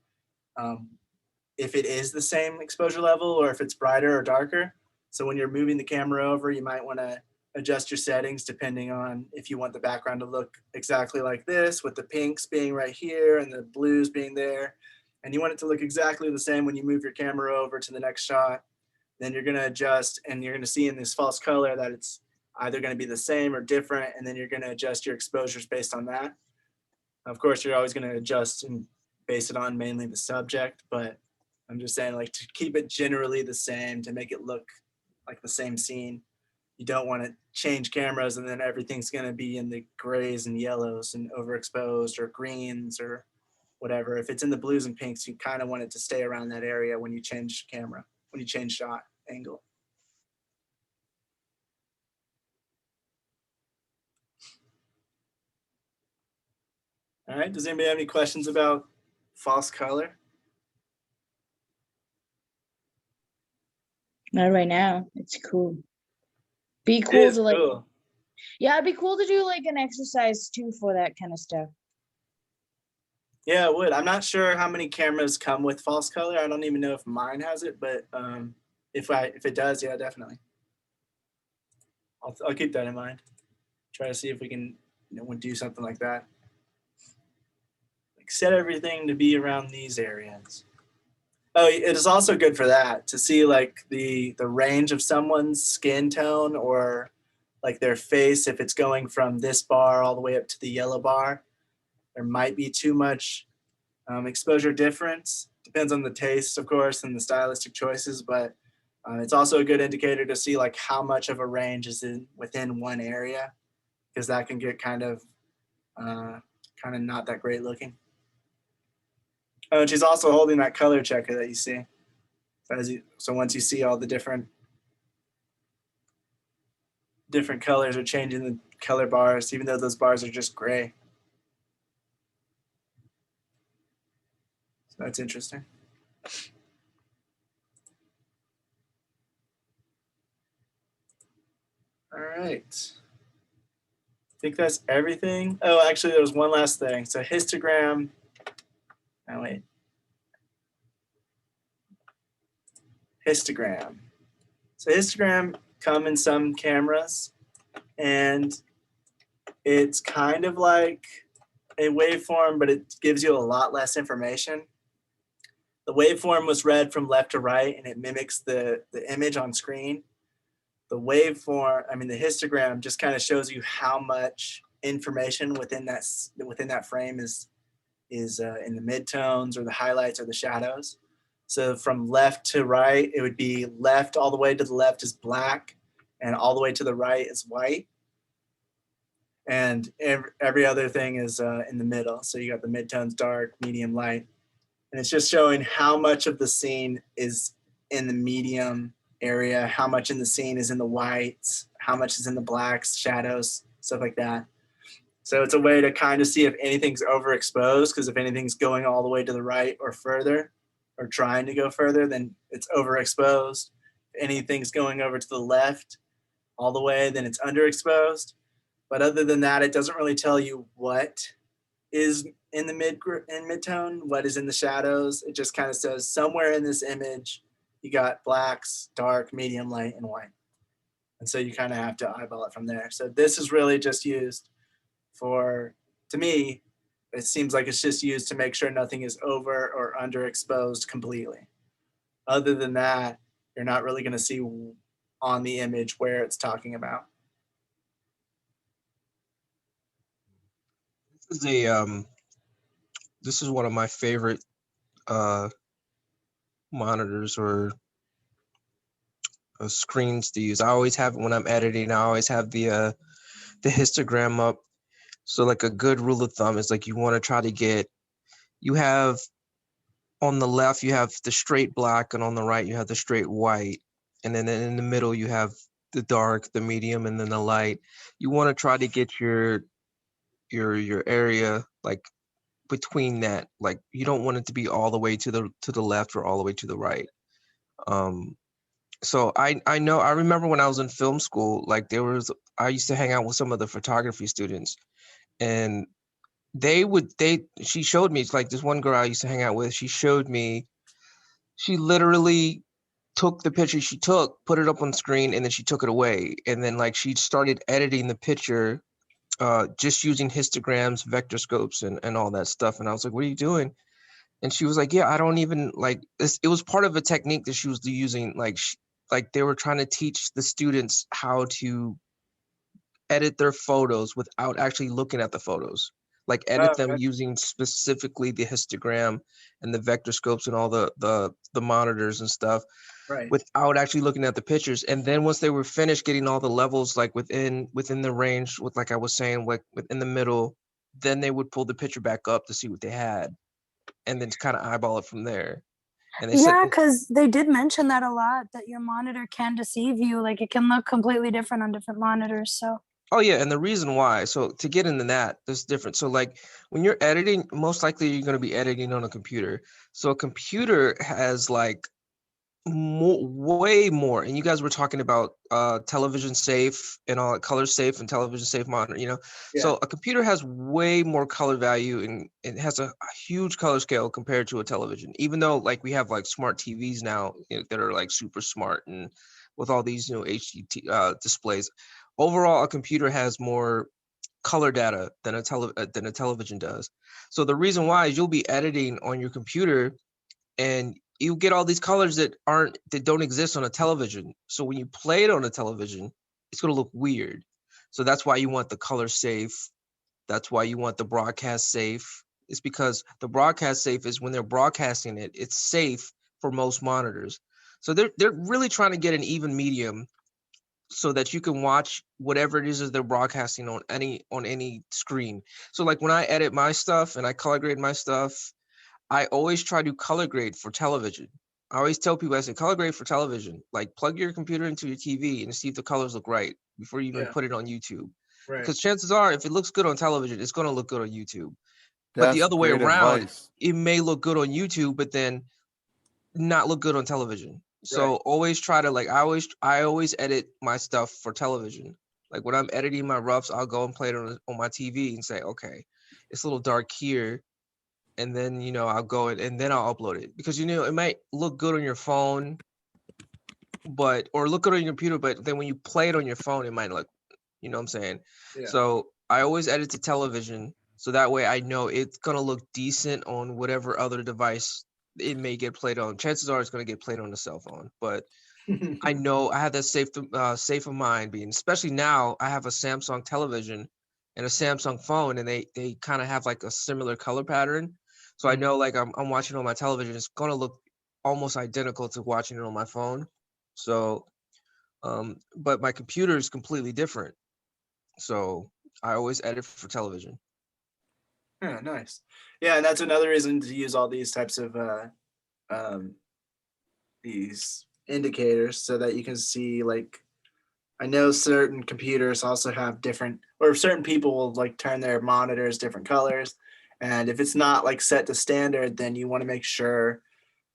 if it is the same exposure level or if it's brighter or darker. So when you're moving the camera over, you might want to adjust your settings depending on if you want the background to look exactly like this, with the pinks being right here and the blues being there. And you want it to look exactly the same when you move your camera over to the next shot. Then you're going to adjust, and you're going to see in this false color that it's either going to be the same or different. And then you're going to adjust your exposures based on that. Of course, you're always going to adjust and base it on mainly the subject, but I'm just saying, like, to keep it generally the same, to make it look like the same scene. You don't want to change cameras and then everything's going to be in the grays and yellows and overexposed or greens or whatever. If it's in the blues and pinks, you kind of want it to stay around that area when you change camera, when you change shot angle. All right, does anybody have any questions about false color? Not right now. It's cool. Be It cool is to like, cool. yeah, it'd be cool to do like an exercise too for that kind of stuff. Yeah, it would. I'm not sure how many cameras come with false color. I don't even know if mine has it, but if it does, yeah, definitely. I'll keep that in mind. Try to see if we can do something like that. Like set everything to be around these areas. Oh, it is also good for that, to see like the range of someone's skin tone or like their face, if it's going from this bar all the way up to the yellow bar. There might be too much exposure difference depends on the taste, of course, and the stylistic choices, but it's also a good indicator to see like how much of a range is within one area, because that can get kind of not that great looking. Oh, and she's also holding that color checker that you see. So once you see all the different colors are changing the color bars, even though those bars are just gray. So that's interesting. All right. I think that's everything. Oh, actually, there was one last thing. So histogram. Oh, wait. Histogram. So histogram come in some cameras, and it's kind of like a waveform, but it gives you a lot less information. The waveform was read from left to right, and it mimics the image on screen. The waveform, the histogram just kind of shows you how much information within that frame is in the midtones or the highlights or the shadows. So from left to right, it would be left all the way to the left is black, and all the way to the right is white. And every other thing is in the middle. So you got the midtones, dark, medium, light. And it's just showing how much of the scene is in the medium area, how much in the scene is in the whites, how much is in the blacks, shadows, stuff like that. So it's a way to kind of see if anything's overexposed, because if anything's going all the way to the right or further, or trying to go further, then it's overexposed. If anything's going over to the left all the way, then it's underexposed. But other than that, it doesn't really tell you what is in the midtone, what is in the shadows. It just kind of says somewhere in this image, you got blacks, dark, medium, light, and white. And so you kind of have to eyeball it from there. So this is really just used for, to me, it seems like it's just used to make sure nothing is over or underexposed completely. Other than that, you're not really going to see on the image where it's talking about. This is one of my favorite monitors or screens to use. I always have it when I'm editing. I always have the histogram up. So like a good rule of thumb is like you want to try to get, you have on the left you have the straight black, and on the right you have the straight white, and then in the middle you have the dark, the medium, and then the light. You want to try to get your area like between that. Like you don't want it to be all the way to the left or all the way to the right. So I remember when I was in film school, like I used to hang out with some of the photography students, and she showed me, it's like this one girl I used to hang out with, she literally took the picture she took, put it up on screen, and then she took it away. And then like she started editing the picture just using histograms, vectorscopes, and all that stuff. And I was like, what are you doing? And she was like, yeah, I don't even like this. It was part of a technique that she was using. Like they were trying to teach the students how to edit their photos without actually looking at the photos. Like edit them using specifically the histogram and the vectorscopes and all the monitors and stuff, right, without actually looking at the pictures. And then once they were finished getting all the levels like within the range, with like I was saying, like within the middle, then they would pull the picture back up to see what they had, and then to kind of eyeball it from there. And they Yeah, because they did mention that a lot, that your monitor can deceive you. Like it can look completely different on different monitors. So. Oh yeah, and the reason why, so to get into that, there's different. So like when you're editing, most likely you're going to be editing on a computer. So a computer has like way more, and you guys were talking about television safe and all, color safe and television safe monitor, Yeah. So a computer has way more color value, and it has a huge color scale compared to a television, even though like we have like smart TVs now, that are like super smart and with all these HD displays. Overall, a computer has more color data than a television does. So the reason why is you'll be editing on your computer, and you get all these colors that don't exist on a television. So when you play it on a television, it's going to look weird. So that's why you want the color safe. That's why you want the broadcast safe. It's because the broadcast safe is when they're broadcasting it, it's safe for most monitors. So they're really trying to get an even medium so that you can watch whatever it is that they're broadcasting on any screen. So like when I edit my stuff and I color grade my stuff, I always try to color grade for television. I always tell people, I say, color grade for television. Like plug your computer into your TV and see if the colors look right before you even Yeah. put it on YouTube. Right. Because chances are, if it looks good on television, it's going to look good on YouTube. But the That's other way great around, advice. it may look good on YouTube, but then not look good on television. So Right. always try to like, I always edit my stuff for television. Like when I'm editing my roughs, I'll go and play it on my TV and say, okay, it's a little dark here. And then, you know, I'll go and then I'll upload it because, you know, it might look good on your phone, or look good on your computer, but then when you play it on your phone, it might look, you know what I'm saying? Yeah. So I always edit to television. So that way I know it's going to look decent on whatever other device it may get played on. Chances are it's going to get played on the cell phone, but I know I have that safe of mind being, especially now I have a Samsung television and a Samsung phone, and they kind of have like a similar color pattern. So I know like I'm watching on my television, it's going to look almost identical to watching it on my phone. So, but my computer is completely different. So I always edit for television. Yeah, nice. Yeah, and that's another reason to use all these types of these indicators so that you can see, like, I know certain computers also have different, or certain people will like turn their monitors different colors. And if it's not like set to standard, then you want to make sure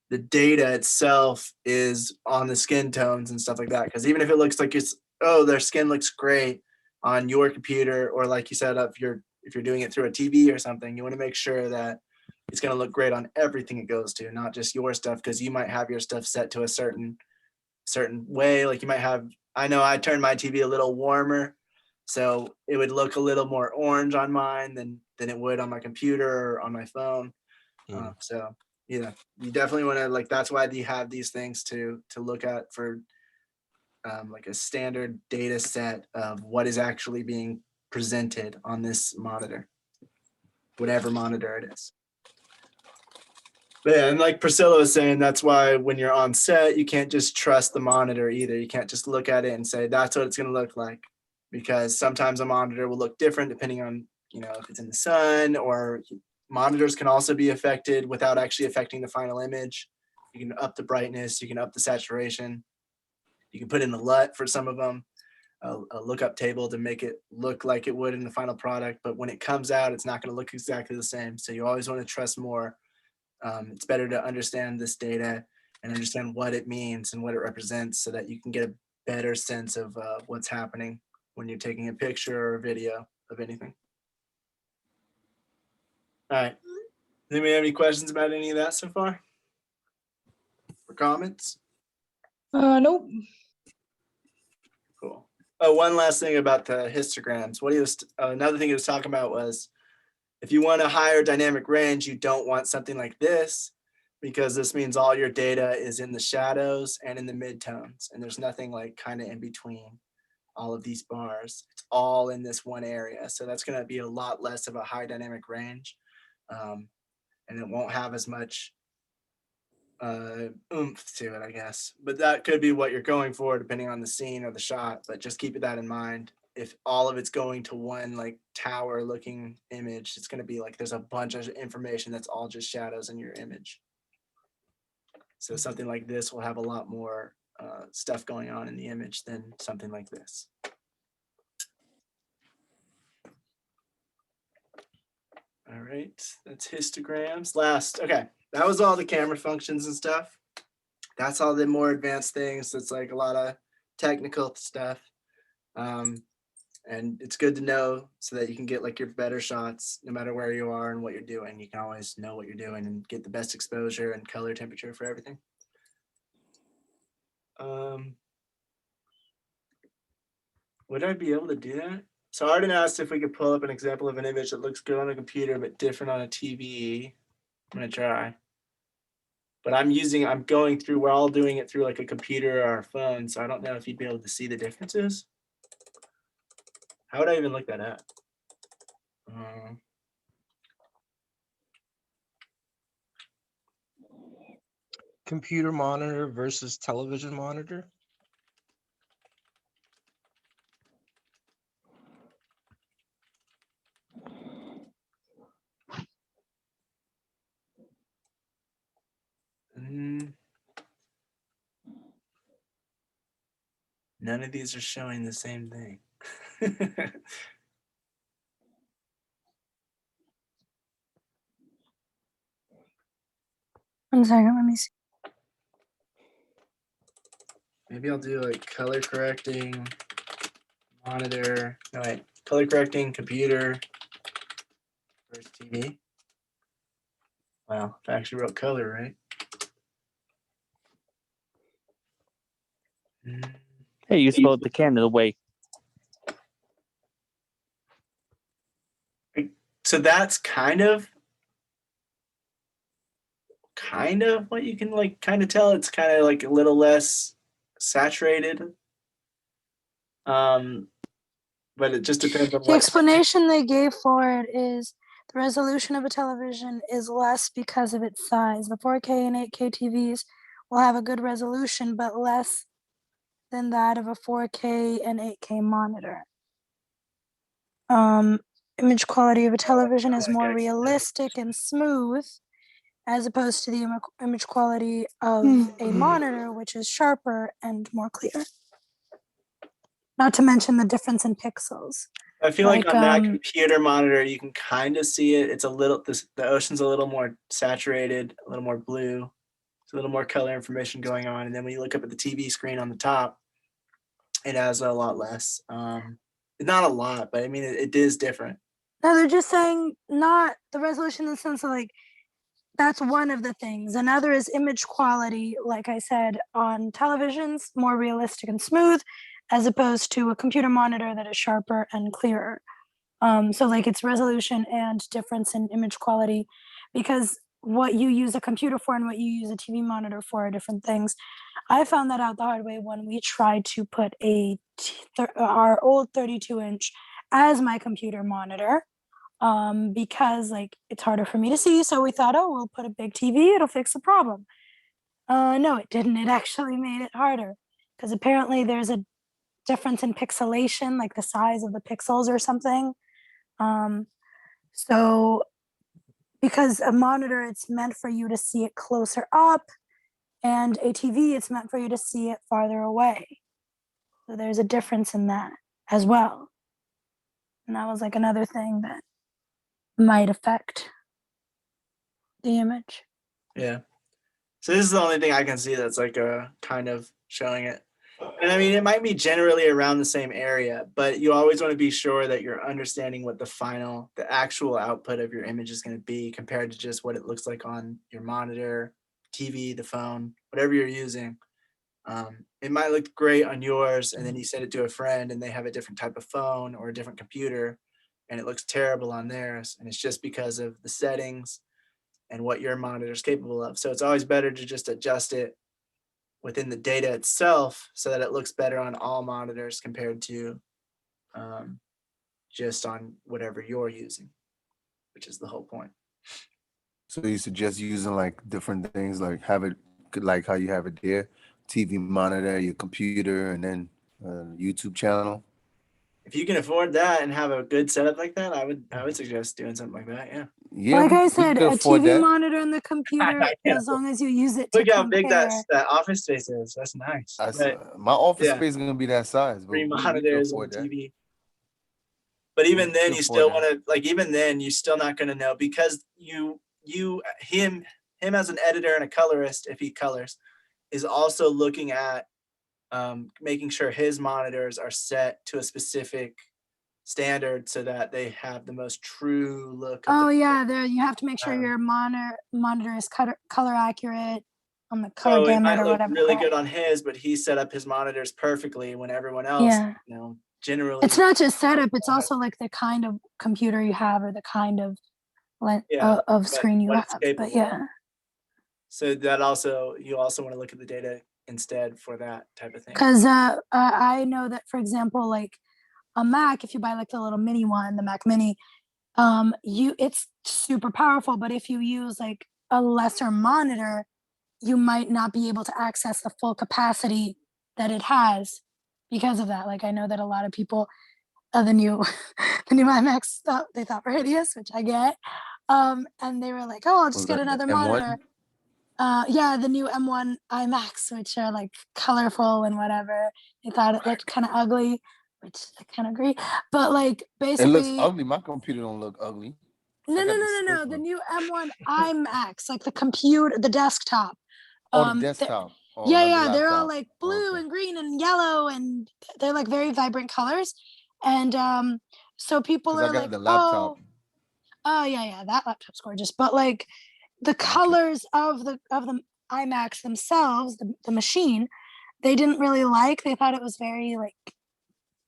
the data itself is on the skin tones and stuff like that. Because even if it looks like it's, oh, their skin looks great on your computer, or like you said, if you're doing it through a TV or something, you want to make sure that it's going to look great on everything it goes to, not just your stuff, because you might have your stuff set to a certain way. Like you might have, I know I turned my TV a little warmer, so it would look a little more orange on mine than it would on my computer or on my phone. So yeah, you definitely want to, like, that's why you have these things to look at for like a standard data set of what is actually being presented on this monitor, whatever monitor it is. But yeah, and like Priscilla was saying, that's why when you're on set, you can't just trust the monitor either. You can't just look at it and say, that's what it's going to look like. Because sometimes a monitor will look different depending on, you know, if it's in the sun, or monitors can also be affected without actually affecting the final image. You can up the brightness, you can up the saturation. You can put in the LUT for some of them, a lookup table to make it look like it would in the final product. But when it comes out, it's not going to look exactly the same. So you always want to trust more. It's better to understand this data and understand what it means and what it represents so that you can get a better sense of what's happening when you're taking a picture or a video of anything. All right. Does anybody have any questions about any of that so far? Or comments? Nope. Cool. Oh, one last thing about the histograms. What he was another thing he was talking about was, if you want a higher dynamic range, you don't want something like this, because this means all your data is in the shadows and in the midtones, and there's nothing like kind of in between all of these bars. It's all in this one area. So that's going to be a lot less of a high dynamic range, and it won't have as much oomph to it, I guess. But that could be what you're going for depending on the scene or the shot, but just keep that in mind. If all of it's going to one like tower looking image, it's going to be like there's a bunch of information that's all just shadows in your image. So something like this will have a lot more stuff going on in the image than something like this. All right, that's histograms. Okay, that was all the camera functions and stuff. That's all the more advanced things. It's like a lot of technical stuff. And it's good to know so that you can get like your better shots no matter where you are and what you're doing. You can always know what you're doing and get the best exposure and color temperature for everything. Would I be able to do that? So Arden asked if we could pull up an example of an image that looks good on a computer but different on a TV. I'm gonna try. But we're all doing it through like a computer or a phone, so I don't know if you'd be able to see the differences. How would I even look that up? computer monitor versus television monitor? None of these are showing the same thing. 1 second, let me see. Maybe I'll do like color correcting monitor. No, wait, color correcting computer versus TV. Wow, I actually wrote color, right? Hey, you spelled the Canada way. So that's kind of what you can like kind of tell. It's kind of like a little less saturated. But it just depends on The what explanation they gave for it is the resolution of a television is less because of its size. The 4K and 8K TVs will have a good resolution, but less than that of a 4K and 8K monitor. Image quality of a television is more realistic and smooth, as opposed to the image quality of a monitor, which is sharper and more clear. Not to mention the difference in pixels. I feel like on that computer monitor, you can kind of see it. It's a little, the ocean's a little more saturated, a little more blue. There's a little more color information going on. And then when you look up at the TV screen on the top, it has a lot less. Not a lot, but I mean, it is different. No, they're just saying not the resolution in the sense of like, that's one of the things. Another is image quality, like I said, on televisions, more realistic and smooth, as opposed to a computer monitor that is sharper and clearer. So like it's resolution and difference in image quality, because what you use a computer for and what you use a TV monitor for are different things. I found that out the hard way when we tried to put our old 32-inch as my computer monitor, because like it's harder for me to see. So we thought, oh, we'll put a big TV, it'll fix the problem. No, it didn't. It actually made it harder, because apparently there's a difference in pixelation, like the size of the pixels or something. So because a monitor, it's meant for you to see it closer up, and a TV, it's meant for you to see it farther away. So there's a difference in that as well. And that was like another thing that might affect the image. Yeah. So this is the only thing I can see that's like kind of showing it. And I mean, it might be generally around the same area, but you always want to be sure that you're understanding what the actual output of your image is going to be compared to just what it looks like on your monitor, TV, the phone, whatever you're using. It might look great on yours, and then you send it to a friend and they have a different type of phone or a different computer, and it looks terrible on theirs. And it's just because of the settings and what your monitor is capable of. So it's always better to just adjust it within the data itself so that it looks better on all monitors compared to just on whatever you're using, which is the whole point. So you suggest using like different things, like have it like how you have it there, TV monitor, your computer, and then YouTube channel? If you can afford that and have a good setup like that, I would suggest doing something like that. Yeah. Yeah, like I said, a TV monitor and the computer, as long as you use it to look how compare. big that office space is. That's nice. My office space is gonna be that size. But 3 monitors and a TV. But even then, you still want to even then, you're still not going to know, because him as an editor and a colorist, if he colors, is also looking at making sure his monitors are set to a specific standard so that they have the most true look. There you have to make sure your monitor is color accurate on the color gamut or whatever. Really good on his, but he set up his monitors perfectly when everyone else, generally. It's not just setup; it's also like the kind of computer you have or the kind of screen you have. But yeah. So that also, you also want to look at the data instead for that type of thing. Because I know that, for example, like a Mac, if you buy like the little mini one, the Mac Mini, it's super powerful. But if you use like a lesser monitor, you might not be able to access the full capacity that it has because of that. Like I know that a lot of people, the new the new IMAX they thought were hideous, which I get. And they were like, oh, I'll just get another monitor. Yeah, the new M1 IMAX, which are like colorful and whatever. They thought it looked kind of ugly, which I kind of agree. But like basically, it looks ugly. My computer don't look ugly. No. The new M1 IMAX, like the computer, the desktop. Oh, the desktop. Yeah, they're all like blue and green and yellow, and they're like very vibrant colors. And so people are like, oh, yeah, that laptop's gorgeous. But like the colors of the IMAX themselves, the machine, they didn't really like. They thought it was very like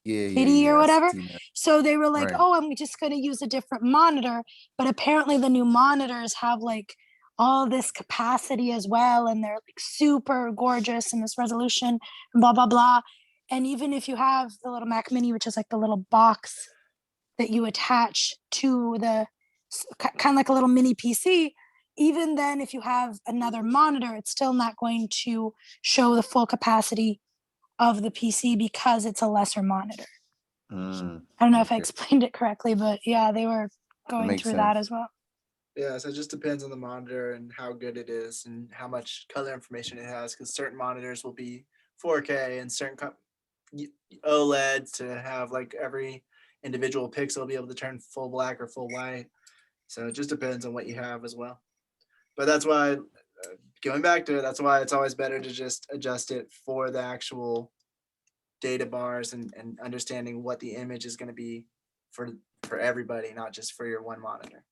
kitty or whatever. So they were like, oh, I'm just going to use a different monitor. But apparently the new monitors have like all this capacity as well, and they're like super gorgeous in this resolution and blah blah blah. And even if you have the little Mac Mini, which is like the little box that you attach to the kind of like a little mini PC, even then if you have another monitor, it's still not going to show the full capacity of the PC because it's a lesser monitor. I don't know if I explained it correctly, but yeah, they were going through that as well. Yeah, so it just depends on the monitor and how good it is and how much color information it has, because certain monitors will be 4K and certain OLEDs to have like every individual pixel be able to turn full black or full white. So it just depends on what you have as well. But that's why, going back to it, that's why it's always better to just adjust it for the actual data bars and understanding what the image is going to be for everybody, not just for your one monitor.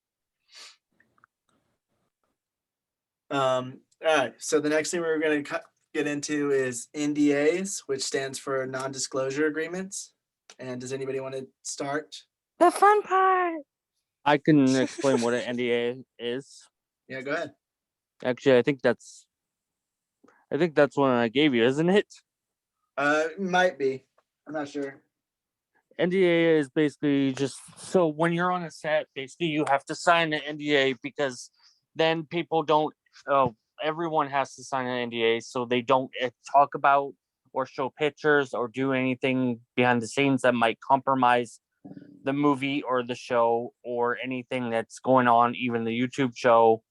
All right, so the next thing we're going to get into is NDAs, which stands for non-disclosure agreements. And does anybody want to start? The fun part. I can explain what an NDA is. Yeah, go ahead. Actually, I think that's one I gave you, isn't it? Might be. I'm not sure. NDA is basically just so when you're on a set, basically you have to sign an NDA because then people don't. Everyone has to sign an NDA so they don't talk about or show pictures or do anything behind the scenes that might compromise the movie or the show or anything that's going on, even the YouTube show.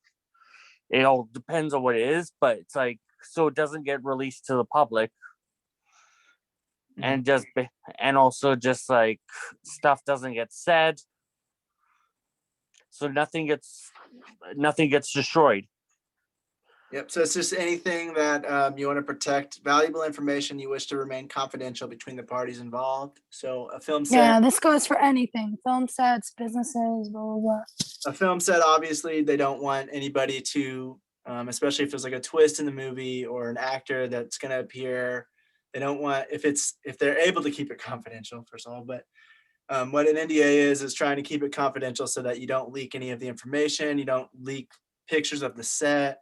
It all depends on what it is, but it's like so it doesn't get released to the public. And also just like stuff doesn't get said, so nothing gets destroyed. Yep. So it's just anything that you want to protect, valuable information you wish to remain confidential between the parties involved. So a film set. Yeah, this goes for anything: film sets, businesses, blah blah blah. A film set, obviously, they don't want anybody to, especially if there's like a twist in the movie or an actor that's going to appear. They don't want if they're able to keep it confidential, first of all. But what an NDA is trying to keep it confidential so that you don't leak any of the information. You don't leak pictures of the set,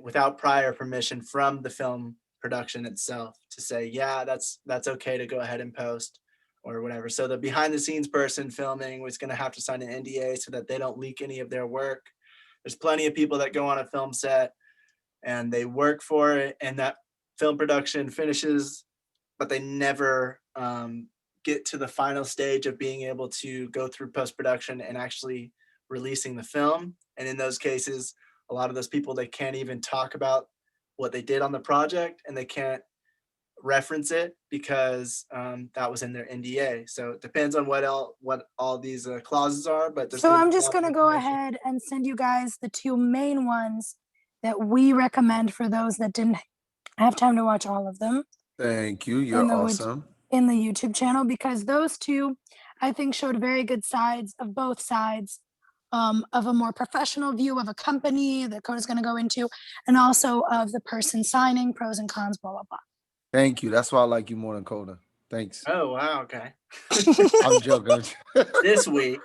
without prior permission from the film production itself to say, yeah, that's okay to go ahead and post or whatever. So the behind the scenes person filming was going to have to sign an NDA so that they don't leak any of their work. There's plenty of people that go on a film set and they work for it and that film production finishes, but they never get to the final stage of being able to go through post-production and actually releasing the film. And in those cases, a lot of those people, they can't even talk about what they did on the project and they can't reference it because that was in their NDA. So it depends on what all these clauses are. But so I'm just going to go ahead and send you guys the two main ones that we recommend for those that didn't have time to watch all of them. Thank you. You're awesome. In the YouTube channel, because those two, I think, showed very good sides of both sides. Of a more professional view of a company that Coda's going to go into, and also of the person signing, pros and cons, blah, blah, blah. Thank you. That's why I like you more than Coda. Thanks. Oh, wow. Okay. I'm joking. This week.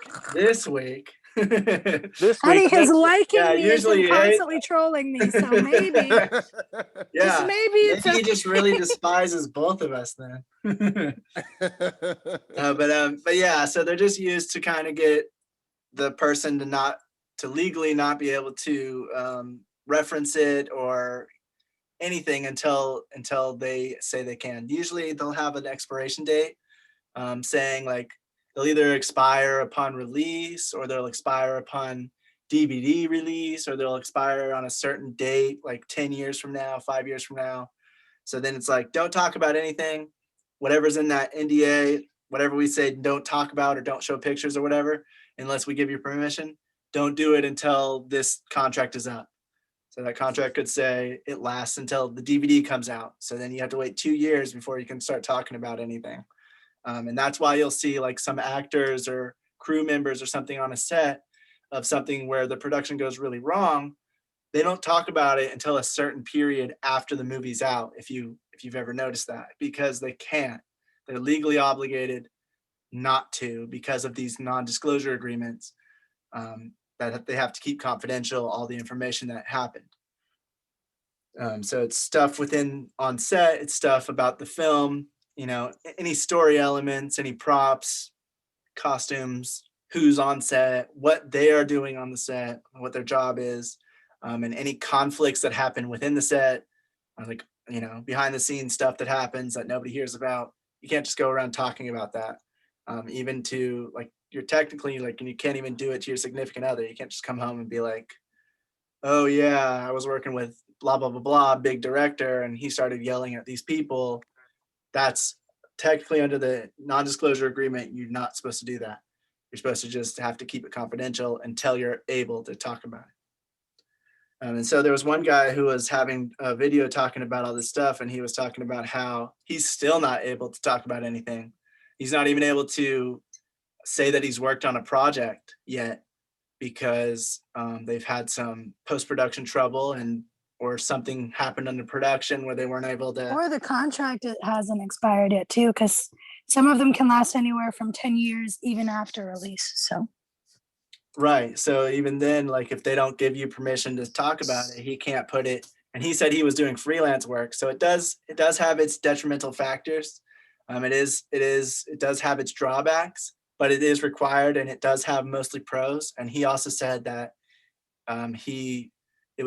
Honey, his liking me usually is constantly trolling me, so maybe. Maybe he just really despises both of us then. But yeah, so they're just used to kind of get the person to legally not be able to reference it or anything until they say they can. Usually they'll have an expiration date, saying like they'll either expire upon release, or they'll expire upon DVD release, or they'll expire on a certain date, like 10 years from now, 5 years from now. So then it's like, don't talk about anything, whatever's in that NDA, whatever we say, don't talk about or don't show pictures or whatever, unless we give you permission. Don't do it until this contract is up. So that contract could say it lasts until the DVD comes out. So then you have to wait 2 years before you can start talking about anything. And that's why you'll see like some actors or crew members or something on a set of something where the production goes really wrong. They don't talk about it until a certain period after the movie's out, if you've ever noticed that, because they can't. They're legally obligated not to, because of these non-disclosure agreements, that they have to keep confidential all the information that happened. So it's stuff within on set, it's stuff about the film, any story elements, any props, costumes, who's on set, what they are doing on the set, what their job is, and any conflicts that happen within the set, like, behind the scenes stuff that happens that nobody hears about. You can't just go around talking about that. Even to like, you're technically like, and you can't even do it to your significant other. You can't just come home and be like, oh yeah, I was working with blah, blah, blah, blah, big director, and he started yelling at these people. That's technically under the non-disclosure agreement. You're not supposed to do that. You're supposed to just have to keep it confidential until you're able to talk about it. And so there was one guy who was having a video talking about all this stuff, and he was talking about how he's still not able to talk about anything. He's not even able to say that he's worked on a project yet, because they've had some post-production trouble, or something happened under production where they weren't able to. Or the contract hasn't expired yet too, because some of them can last anywhere from 10 years even after release. So. Right. So even then, like if they don't give you permission to talk about it, he can't put it. And he said he was doing freelance work. So it does have its detrimental factors. It does have its drawbacks, but it is required, and it does have mostly pros. And he also said that he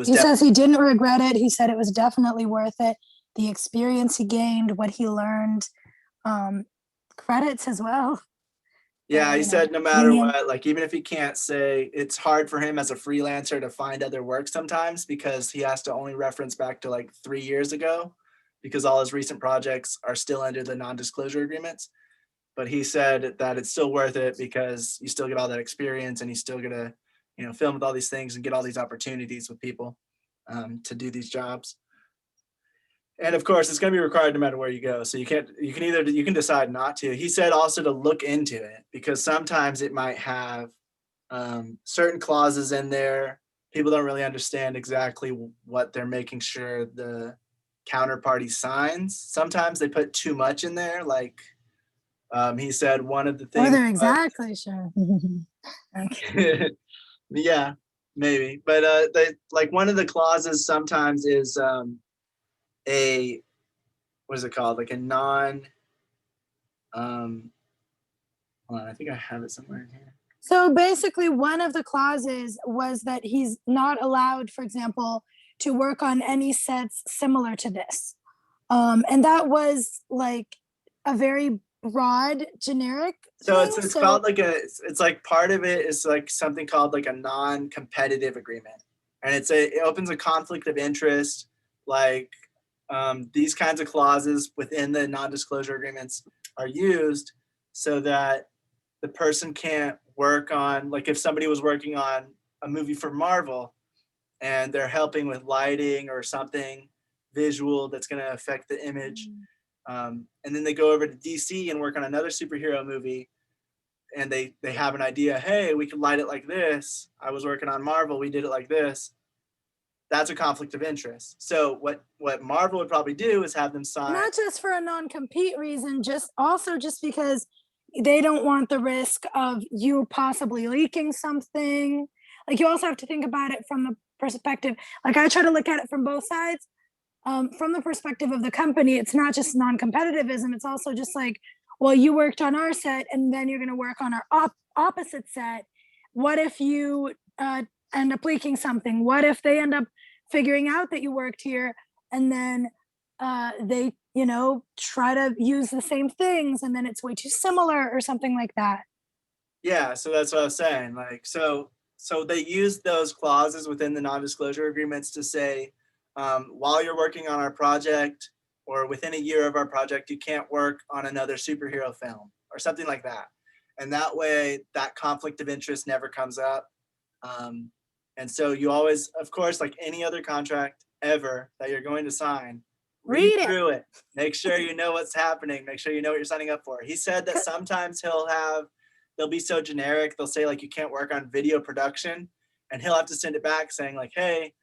says he didn't regret it. He said it was definitely worth it. The experience he gained, what he learned, credits as well. Yeah, he said no matter what, like even if he can't say, it's hard for him as a freelancer to find other work sometimes, because he has to only reference back to like 3 years ago, because all his recent projects are still under the non-disclosure agreements. But he said that it's still worth it, because you still get all that experience, and you still get to, film with all these things and get all these opportunities with people to do these jobs. And of course, it's going to be required no matter where you go. So you can decide not to. He said also to look into it, because sometimes it might have certain clauses in there. People don't really understand exactly what they're making sure the counterparty signs. Sometimes they put too much in there. Like he said, one of the things. Or they're exactly sure. Okay. Yeah, maybe. But like one of the clauses sometimes is what is it called? Like a non, hold on, I think I have it somewhere in here. So basically one of the clauses was that he's not allowed, for example, to work on any sets similar to this. And that was like a very broad, generic So thing. it's called like it's like part of it is like something called like a non-competitive agreement. And it opens a conflict of interest, like these kinds of clauses within the non-disclosure agreements are used so that the person can't work on, like if somebody was working on a movie for Marvel and they're helping with lighting or something visual that's going to affect the image, and then they go over to DC and work on another superhero movie, and they have an idea, hey, we could light it like this. I was working on Marvel, we did it like this. That's a conflict of interest. So what Marvel would probably do is have them sign. Not just for a non-compete reason, just because they don't want the risk of you possibly leaking something. Like you also have to think about it from the perspective, like I try to look at it from both sides. From the perspective of the company, it's not just non-competitivism. It's also just like, well, you worked on our set and then you're going to work on our opposite set. What if you end up leaking something? What if they end up figuring out that you worked here, and then they, you know, try to use the same things, and then it's way too similar or something like that. Yeah, so that's what I was saying. Like, so they use those clauses within the non-disclosure agreements to say, while you're working on our project or within a year of our project, you can't work on another superhero film or something like that. And that way, that conflict of interest never comes up. And so you always, of course, like any other contract ever that you're going to sign, read Read it. through it. Make sure you know what's happening. Make sure you know what you're signing up for. He said that sometimes they'll be so generic. They'll say like, you can't work on video production, and he'll have to send it back saying like, hey,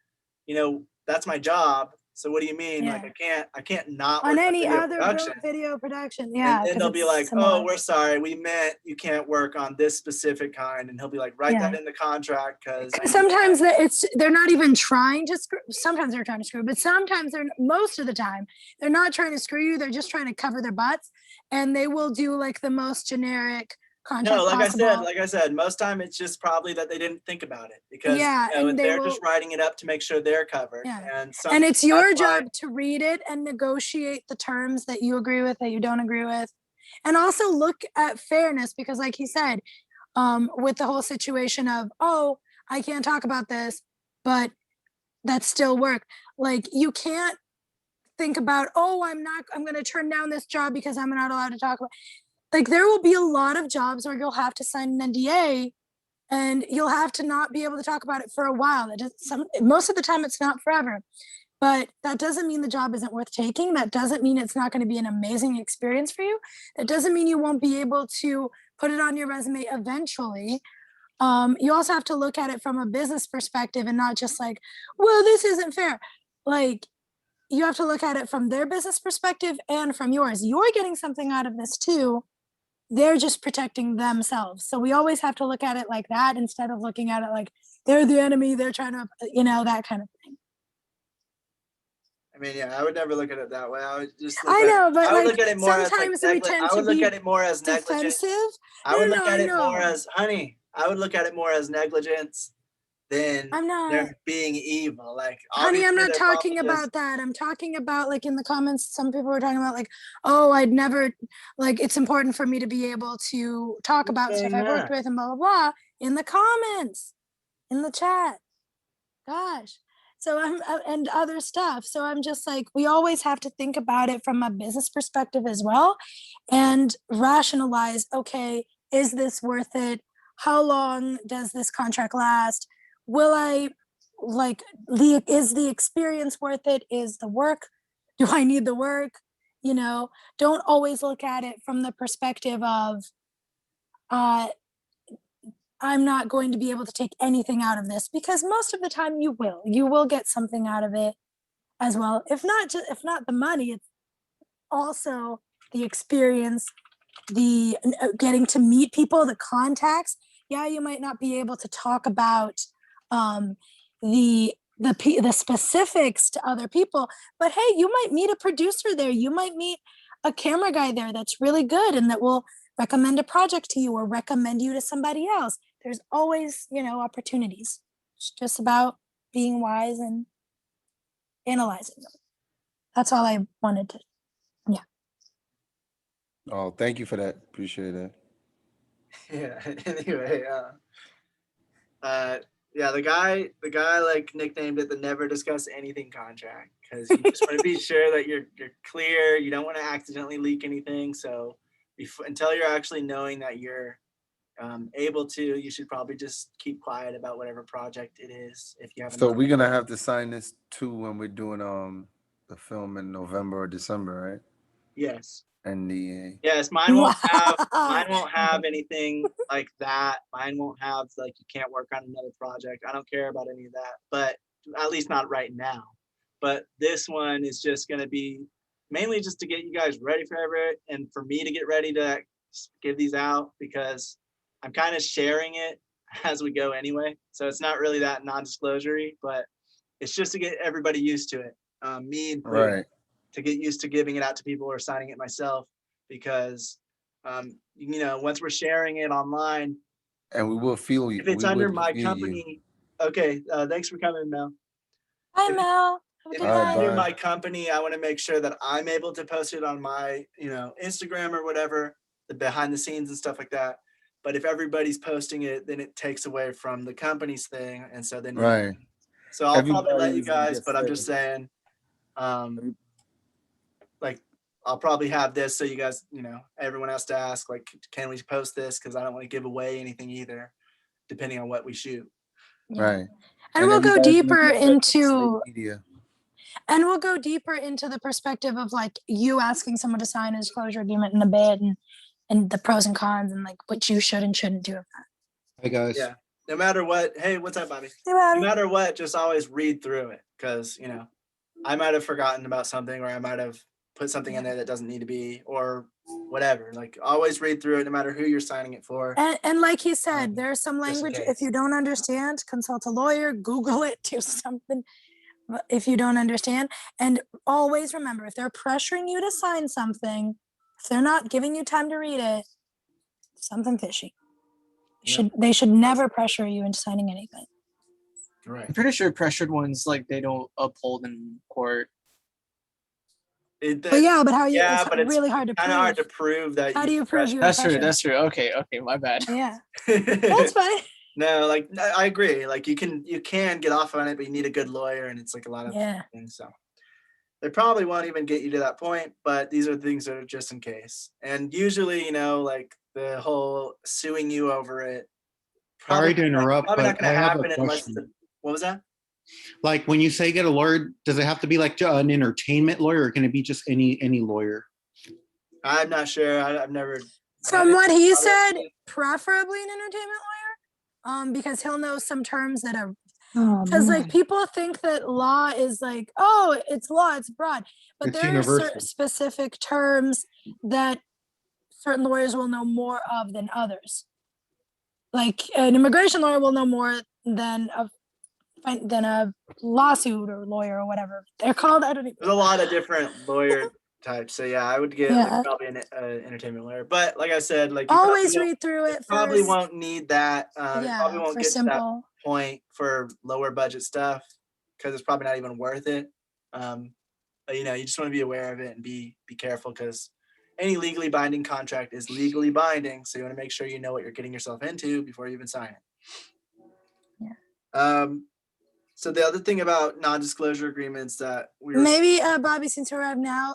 you know, that's my job. So what do you mean? Yeah. Like, I can't not On work any video other production. video production. Yeah. And then 'cause they'll be it's like, similar. oh, we're sorry. We meant you can't work on this specific kind. And he'll be like, write that in the contract. Cause sometimes they're not even trying to screw. Sometimes they're trying to screw, but sometimes most of the time they're not trying to screw you. They're just trying to cover their butts, and they will do like the most generic contract no, like possible. I said, most time it's just probably that they didn't think about it because Yeah, you know, and they're just writing it up to make sure they're covered. Yeah. And it's your job to read it and negotiate the terms that you agree with, that you don't agree with, and also look at fairness, because like he said, with the whole situation of, oh, I can't talk about this, but that's still work. Like, you can't think about, oh, I'm going to turn down this job because I'm not allowed to talk about. Like, there will be a lot of jobs where you'll have to sign an NDA and you'll have to not be able to talk about it for a while. Most of the time it's not forever, but that doesn't mean the job isn't worth taking. That doesn't mean it's not going to be an amazing experience for you. It doesn't mean you won't be able to put it on your resume eventually. You also have to look at it from a business perspective and not just like, well, this isn't fair. Like, you have to look at it from their business perspective and from yours. You're getting something out of this too. They're just protecting themselves. So we always have to look at it like that instead of looking at it like they're the enemy, they're trying to, you know, that kind of thing. I mean, yeah, I would never look at it that way. I would just I know, but I would like, look at it more as like sometimes we tend I would to look be at it more as negligence. defensive. I would look at it No. more as, honey, I would look at it more as negligence than I'm not. them being evil. Like, Honey, I'm obviously not they're talking probably about that. I'm talking about, like, in the comments, some people were talking about like, oh, I'd never, like, it's important for me to be able to talk about stuff I worked with and blah, blah, blah, in the comments, in the chat. Gosh. So and other stuff. So I'm just like, we always have to think about it from a business perspective as well and rationalize, okay, is this worth it? How long does this contract last? Will I, like, is the experience worth it? Is the work, do I need the work? You know, don't always look at it from the perspective of, I'm not going to be able to take anything out of this, because most of the time you will get something out of it as well. If not the money, it's also the experience, the getting to meet people, the contacts. Yeah, you might not be able to talk about the specifics to other people, but hey, you might meet a producer there. You might meet a camera guy there that's really good and that will recommend a project to you or recommend you to somebody else. There's always, you know, opportunities. It's just about being wise and analyzing them. That's all I wanted to. Yeah. Oh, thank you for that. Appreciate that. Yeah. Anyway, yeah, the guy like nicknamed it the never discuss anything contract, because you just want to be sure that you're clear. You don't want to accidentally leak anything. So until you're actually knowing that you're able to, you should probably just keep quiet about whatever project it is. If you have. So we're gonna have to sign this too when we're doing the film in November or December, right? Yes. NDA. Yes, mine won't have anything like that. Mine won't have like, you can't work on another project. I don't care about any of that, but at least not right now. But this one is just going to be mainly just to get you guys ready for it, and for me to get ready to give these out, because I'm kind of sharing it as we go anyway. So it's not really that non-disclosure-y, but it's just to get everybody used to it. Me included. Right. To get used to giving it out to people or signing it myself, because you know, once we're sharing it online, and we will feel you. If it's under my company, okay. Thanks for coming, Mel. Bye, If- Mel. Have a If good it's Alright, night. through bye. my company, I want to make sure that I'm able to post it on my, Instagram or whatever, the behind the scenes and stuff like that. But if everybody's posting it, then it takes away from the company's thing, and so then Right. So I'll probably let you Everybody's gonna guys, get but I'm just saying, like I'll probably have this so you guys, everyone has to ask, like, can we post this? Because I don't want to give away anything either, depending on what we shoot. Yeah. Right. And we'll go everybody's gonna deeper get fed from into social media. And we'll go deeper into the perspective of like you asking someone to sign a disclosure agreement in a bid and the pros and cons and like what you should and shouldn't do of that. Hey guys. Yeah. No matter what. Hey, what's up, Bobby? Hey, No Bobby. matter what, just always read through it, because I might have forgotten about something, or I might have put something in there that doesn't need to be, or whatever. Like, always read through it, no matter who you're signing it for. And like he said, there's some just in language, case. if you don't understand, consult a lawyer, Google it, do something if you don't understand. And always remember, if they're pressuring you to sign something, if they're not giving you time to read it, something fishy. They should never pressure you into signing anything. Right. I'm pretty sure pressured ones like they don't uphold in court. But yeah, but how you? Yeah, It's but it's really hard to kind prove. of hard to prove that. How do you prove you were That's true. pressured? That's true. Okay. Okay. My bad. Yeah, that's fine. No, like I agree. Like you can get off on it, but you need a good lawyer, and it's like a lot of Yeah. things. So they probably won't even get you to that point, but these are things that are just in case. And usually, like the whole suing you over it. Sorry to interrupt, Probably not but going I to have a happen unless. question. What was that? Like when you say get a lawyer, does it have to be like an entertainment lawyer, or can it be just any lawyer? I'm not sure. I've never. From what he said, preferably an entertainment lawyer, because he'll know some terms that are. Because like people think that law is like, oh, it's law, it's broad, but It's there are universal. specific terms that certain lawyers will know more of than others. Like an immigration lawyer will know more than a lawsuit or lawyer or whatever they're called. I don't even. There's a lot of different lawyer types, so yeah, I would get Yeah. like, probably an entertainment lawyer. But like I said, like you Always probably read through it probably first. won't need that. You Yeah, probably won't for get to that simple. point for lower budget stuff because it's probably not even worth it. But you just want to be aware of it and be careful, because any legally binding contract is legally binding. So you want to make sure you know what you're getting yourself into before you even sign it. Yeah. So the other thing about non-disclosure agreements that we were Maybe Bobby, since you're around now,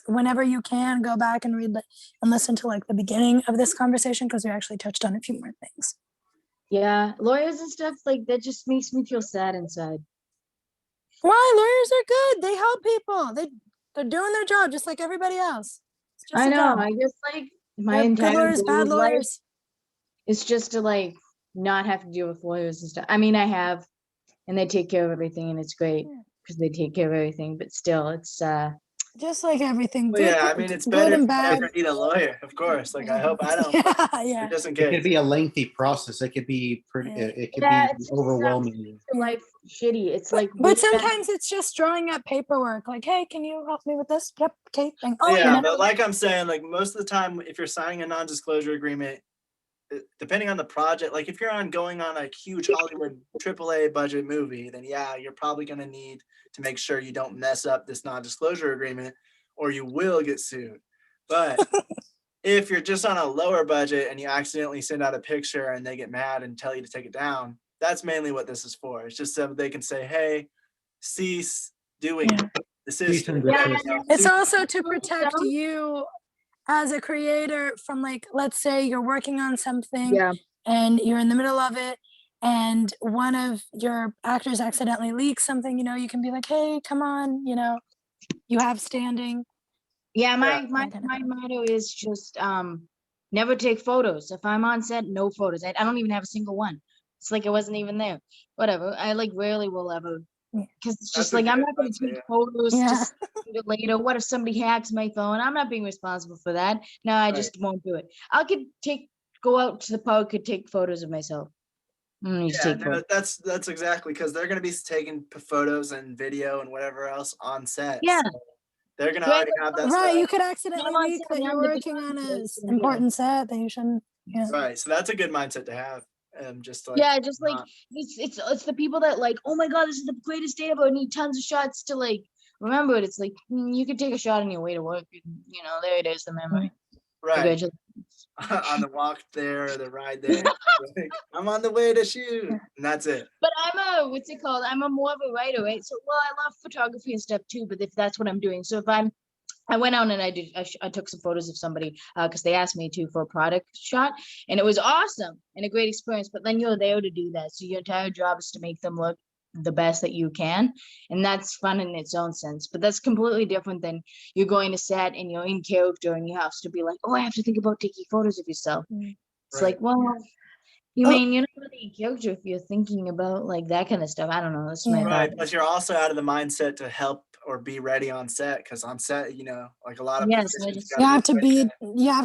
whenever you can, go back and read and listen to like the beginning of this conversation, because we actually touched on a few more things. Yeah, lawyers and stuff like that just makes me feel sad inside. Why? Lawyers are good. They help people. They're doing their job just like everybody else. It's just I a know. job. I guess like my They're good entire lawyers, goal bad of life lawyers. is just to like not have to deal with lawyers and stuff. I mean, I have, and they take care of everything, and it's great because they take care of everything. But still, it's Just like everything. Well, yeah, I mean, it's good better if and you bad. never need a lawyer, of course. Like, I hope I don't, Yeah. just in It could case. be a lengthy process. It could be pretty. Yeah. It could Yeah, be it's just overwhelming. life shitty. It's like, But sometimes it's just drawing up paperwork. Like, hey, can you help me with this? Yep. Okay. Thanks. Oh, Yeah, but like I'm saying, like most of the time, if you're signing a non-disclosure agreement, depending on the project, like if you're going on a huge Hollywood AAA budget movie, then yeah, you're probably going to need to make sure you don't mess up this non-disclosure agreement, or you will get sued. But if you're just on a lower budget and you accidentally send out a picture and they get mad and tell you to take it down, that's mainly what this is for. It's just so they can say, hey, cease doing this. Cease and Yeah, desist. It's also to protect you as a creator from, like, let's say you're working on something and you're in the middle of it and one of your actors accidentally leaks something, you can be like, hey, come on, you have standing. Yeah, my motto is just never take photos. If I'm on set, no photos. I don't even have a single one. It's like I wasn't even there. Whatever. I like rarely will ever, because it's just like I'm not going to take photos just later. What if somebody hacks my phone? I'm not being responsible for that. No, I just won't do it. I could go out to the park, could take photos of myself. That's exactly, because they're going to be taking photos and video and whatever else on set. Yeah. So they're going to already have that stuff. You could accidentally leak that you're working on an important set that you shouldn't. Right. So that's a good mindset to have. just like Yeah, just like not- it's the people that like, oh my god, this is the greatest day ever. I need tons of shots to like remember it. It's like you could take a shot on your way to work, and, there it is, the memory. right Congratulations. on the walk there or the ride there. Like, I'm on the way to shoot, and that's it. But I'm what's it called? I'm a more of a writer, right? So, well, I love photography and stuff too, but if that's what I'm doing. So if I went out and I took some photos of somebody because they asked me to for a product shot, and it was awesome and a great experience. But then you're there to do that. So your entire job is to make them look the best that you can. And that's fun in its own sense. But that's completely different than you're going to set and you're in character and you have to be like, oh, I have to think about taking photos of yourself. It's like, well, you're not really in character if you're thinking about like that kind of stuff. I don't know. That's my Right. thought. But you're also out of the mindset to help or be ready on set, because on set, like a lot of Yes, positions You have to ready.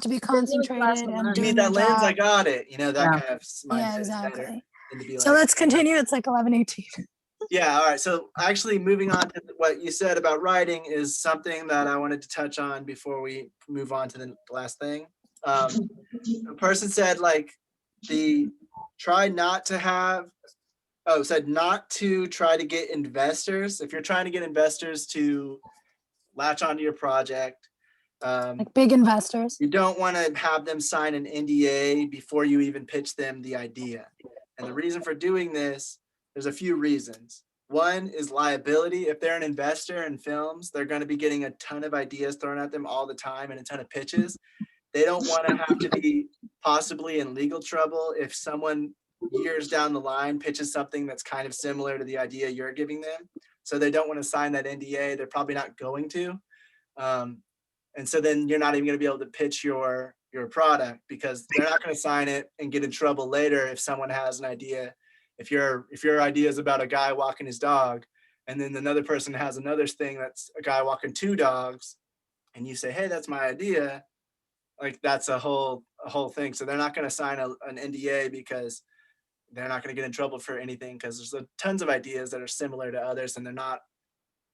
be concentrated and You doing need your that lens, I job. got it. That Yeah. kind of mindset Yeah, is better exactly. than to be So like, let's continue. It's like 11:18. yeah, all right. So actually moving on to what you said about writing is something that I wanted to touch on before we move on to the last thing. The person said like said not to try to get investors. If you're trying to get investors to latch onto your project, Like big investors. you don't want to have them sign an NDA before you even pitch them the idea. And the reason for doing this, there's a few reasons. One is liability. If they're an investor in films, they're going to be getting a ton of ideas thrown at them all the time and a ton of pitches. They don't want to have to be possibly in legal trouble if someone years down the line pitches something that's kind of similar to the idea you're giving them. So they don't want to sign that NDA. They're probably not going to. And so then you're not even going to be able to pitch your product because they're not going to sign it and get in trouble later if someone has an idea. If your idea is about a guy walking his dog, and then another person has another thing that's a guy walking two dogs, and you say, hey, that's my idea, like that's a whole thing. So they're not going to sign an NDA because they're not going to get in trouble for anything, because there's tons of ideas that are similar to others and they're not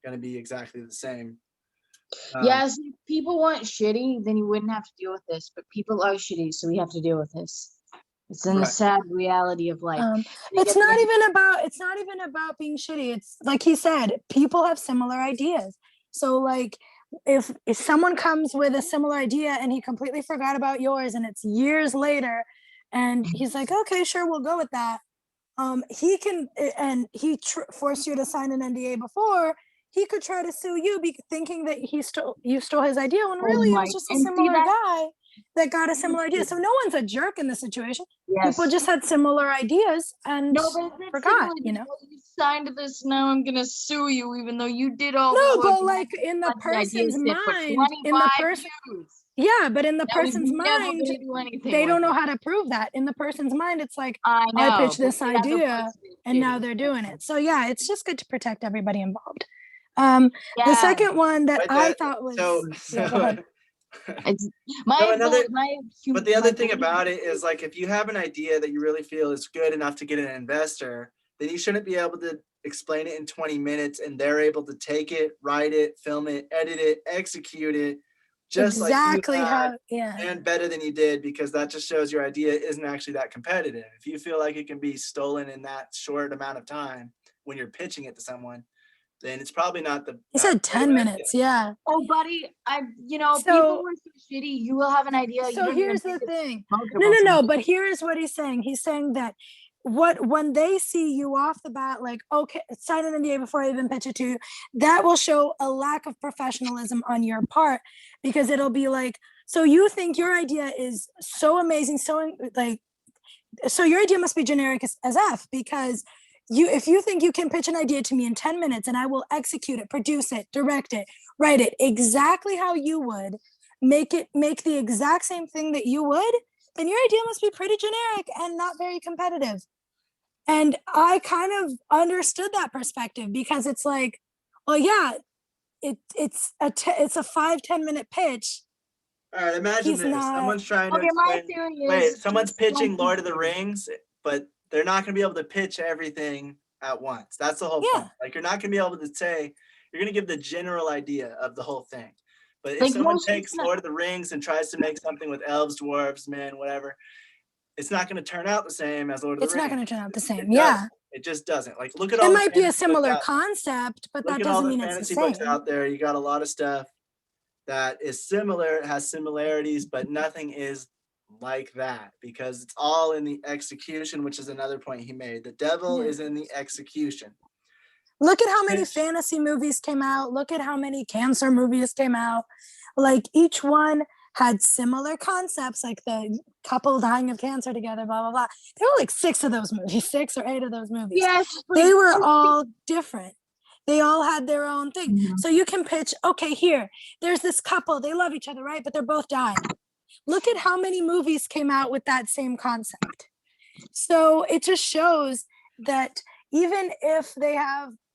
going to be exactly the same. Yes, if people weren't shitty, then you wouldn't have to deal with this. But people are shitty, so we have to deal with this. It's in the Right. sad reality of life. It's not even about being shitty. It's like he said, people have similar ideas. So like if someone comes with a similar idea and he completely forgot about yours and it's years later and he's like, okay, sure, we'll go with that. He can, and he forced you to sign an NDA before. He could try to sue you thinking that you stole his idea when really it was just a similar guy that got a similar idea. So no one's a jerk in this situation. Yes. People just had similar ideas and forgot, You signed this, now I'm gonna sue you, even though you did all No, the work. but like in the person's mind, but in the person's mind, they don't know how to prove that. In the person's mind, it's like, I pitched this idea and now they're doing it. So yeah, it's just good to protect everybody involved. The second one that I thought was but the other thing about it is, like, if you have an idea that you really feel is good enough to get an investor, then you shouldn't be able to explain it in 20 minutes and they're able to take it, write it, film it, edit it, execute it just exactly like you had, and better than you did, because that just shows your idea isn't actually that competitive. If you feel like it can be stolen in that short amount of time when you're pitching it to someone, then it's probably not the. He said 10 minutes, yeah. Oh, buddy, people were so shitty. You will have an idea. So here's the thing. No. But here's what he's saying. He's saying that when they see you off the bat, like, okay, sign an NDA before I even pitch it to you, that will show a lack of professionalism on your part, because it'll be like, so you think your idea is so amazing, so your idea must be generic as F, because if you think you can pitch an idea to me in 10 minutes and I will execute it, produce it, direct it, write it exactly how you would, make the exact same thing that you would, then your idea must be pretty generic and not very competitive. And I kind of understood that perspective, because it's like, well, yeah, it's a 5-10 minute pitch. All right, imagine this. Someone's trying to explain, someone's pitching Lord of the Rings, but they're not going to be able to pitch everything at once. That's the whole point. Like, you're not going to be able to say, you're going to give the general idea of the whole thing. But if someone takes Lord of the Rings and tries to make something with elves, dwarves, men, whatever, it's not going to turn out the same as Lord of the It's Rings. not going to turn out the same. It Yeah. doesn't. It just doesn't. Like, look at all It the might be a fantasy books similar out- concept, but that look at all doesn't the mean it's the fantasy books same. out there. You got a lot of stuff that is similar, it has similarities, but nothing is like that because it's all in the execution, which is another point he made. The devil Yeah. is in the execution. Look at how many Pitch. fantasy movies came out. Look at how many cancer movies came out. Like each one had similar concepts, like the couple dying of cancer together, blah, blah, blah. There were like 6 of those movies, 6 or 8 of those movies. Yes, They were all different. They all had their own thing. Mhm. So you can pitch, okay, here, there's this couple, they love each other, right? But they're both dying. Look at how many movies came out with that same concept. So it just shows that even if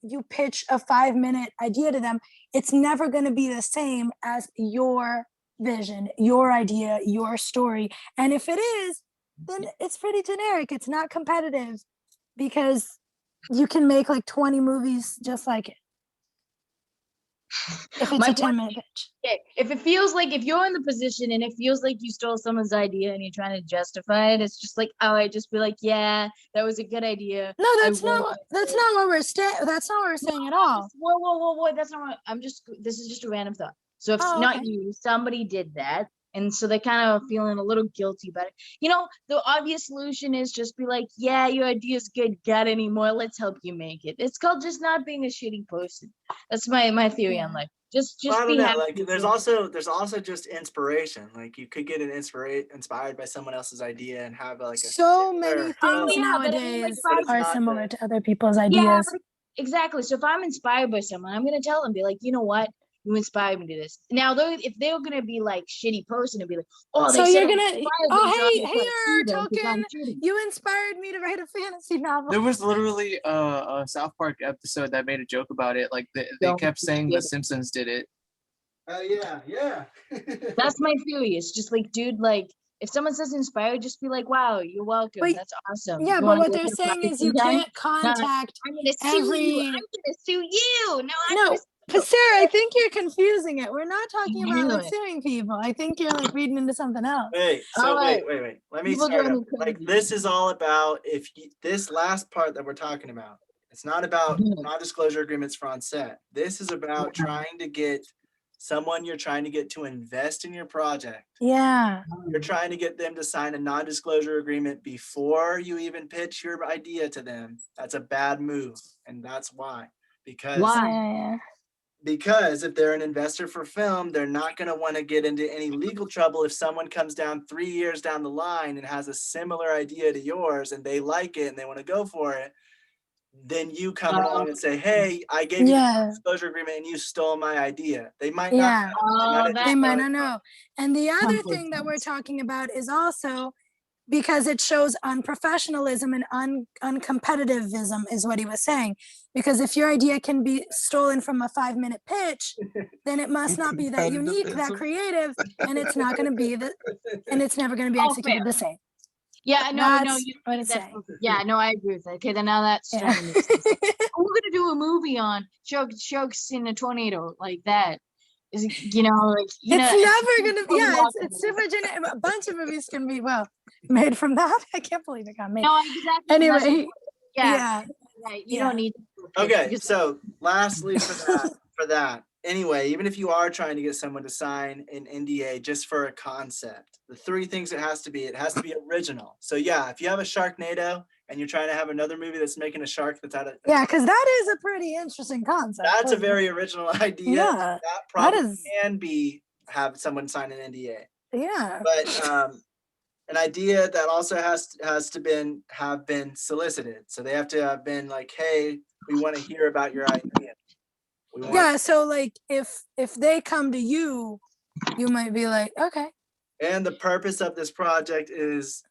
you pitch a 5-minute idea to them, it's never going to be the same as your vision, your idea, your story. And if it is, then it's pretty generic. It's not competitive because you can make like 20 movies just like it. If it's My a point- 10-minute pitch. Okay, if it feels like if you're in the position and it feels like you stole someone's idea and you're trying to justify it, it's just like, oh, I just be like, yeah, that was a good idea. No, I that's not won't- that's not what we're that's not what we're saying at all. Whoa, that's not what this is just a random thought. So if Oh, not okay. you, somebody did that. And so they're kind of feeling a little guilty about it. You know, the obvious solution is just be like, yeah, your idea's good. Got any more? Let's help you make it. It's called just not being a shitty person. That's my theory on Yeah. life. Just Well, I don't be know. happy. Like, with there's it. also just inspiration. Like, you could get inspired by someone else's idea and have like a So similar many outlook. things yeah, but I mean, like, nowadays but it's are not similar the- to other people's Yeah, ideas. but exactly. So if I'm inspired by someone, I'm gonna tell them, be like, you know what? You inspired me to this. Now, though, if they're gonna be like shitty person and be like, oh, So they said you're I'm gonna, inspired, so I'm hey, gonna hey, try to sue them 'cause I'm Token, cheating. you inspired me to write a fantasy novel. There was literally a South Park episode that made a joke about it. Like they Don't kept saying do The it. Simpsons did it. Yeah. That's my theory. It's just like, dude, like, if someone says inspired, just be like, wow, you're welcome. Wait, That's awesome. Yeah, You but wanna what go they're to a saying party is you sometime? can't contact I'm gonna sue you. every. I'm gonna sue you. No, I'm No, gonna sue but Sarah, I think you're confusing it. We're not talking about like Anyway. suing people. I think you're like reading into something else. Wait, so All right. wait. Let me People start drive up. me Like, crazy. this is all about this last part that we're talking about. It's not about Mhm. non-disclosure agreements for on set. This is about trying to get someone you're trying to get to invest in your project. Yeah. You're trying to get them to sign a non-disclosure agreement before you even pitch your idea to them. That's a bad move, and that's why. Because Why? Yeah. because if they're an investor for film, they're not going to want to get into any legal trouble if someone comes down 3 years down the line and has a similar idea to yours and they like it and they want to go for it. Then you come along and say, hey, I gave you Yeah. the disclosure agreement and you stole my idea. They might Yeah. not. Oh, have- that- They might know not it. know. And the other Comfort thing that we're zones. talking about is also because it shows unprofessionalism and uncompetitivism is what he was saying. Because if your idea can be stolen from a 5-minute pitch, then it must not be that unique, that Competitivism. creative, and it's not going to be and it's never going to be Oh, executed fair. the same. Yeah, no, That's you what it's that's saying. perfect. Yeah, no, I agree with that. Okay, then now that's Yeah. starting to make sense. We're gonna do a movie on sharks in a tornado like that. Is it, you know, like you It's know, never gonna be. Yeah, walk it's away. super generic. A bunch of movies can be made from that. I can't believe it got made. No, exactly. and that's Anyway, yeah, yeah. right. You yeah. don't need. to Okay, because- so lastly for that, anyway, even if you are trying to get someone to sign an NDA just for a concept, the 3 things it has to be original. So yeah, if you have a Sharknado and you're trying to have another movie that's making a shark that's out of Yeah, because that is a pretty interesting concept. that's a isn't it? very original idea. Yeah, That probably is- can have someone sign an NDA. yeah. But an idea that also has to have been solicited. So they have to have been like, hey, we want to hear about your idea. We want Yeah, so like if they come to you, you might be like, okay. And the purpose of this project is,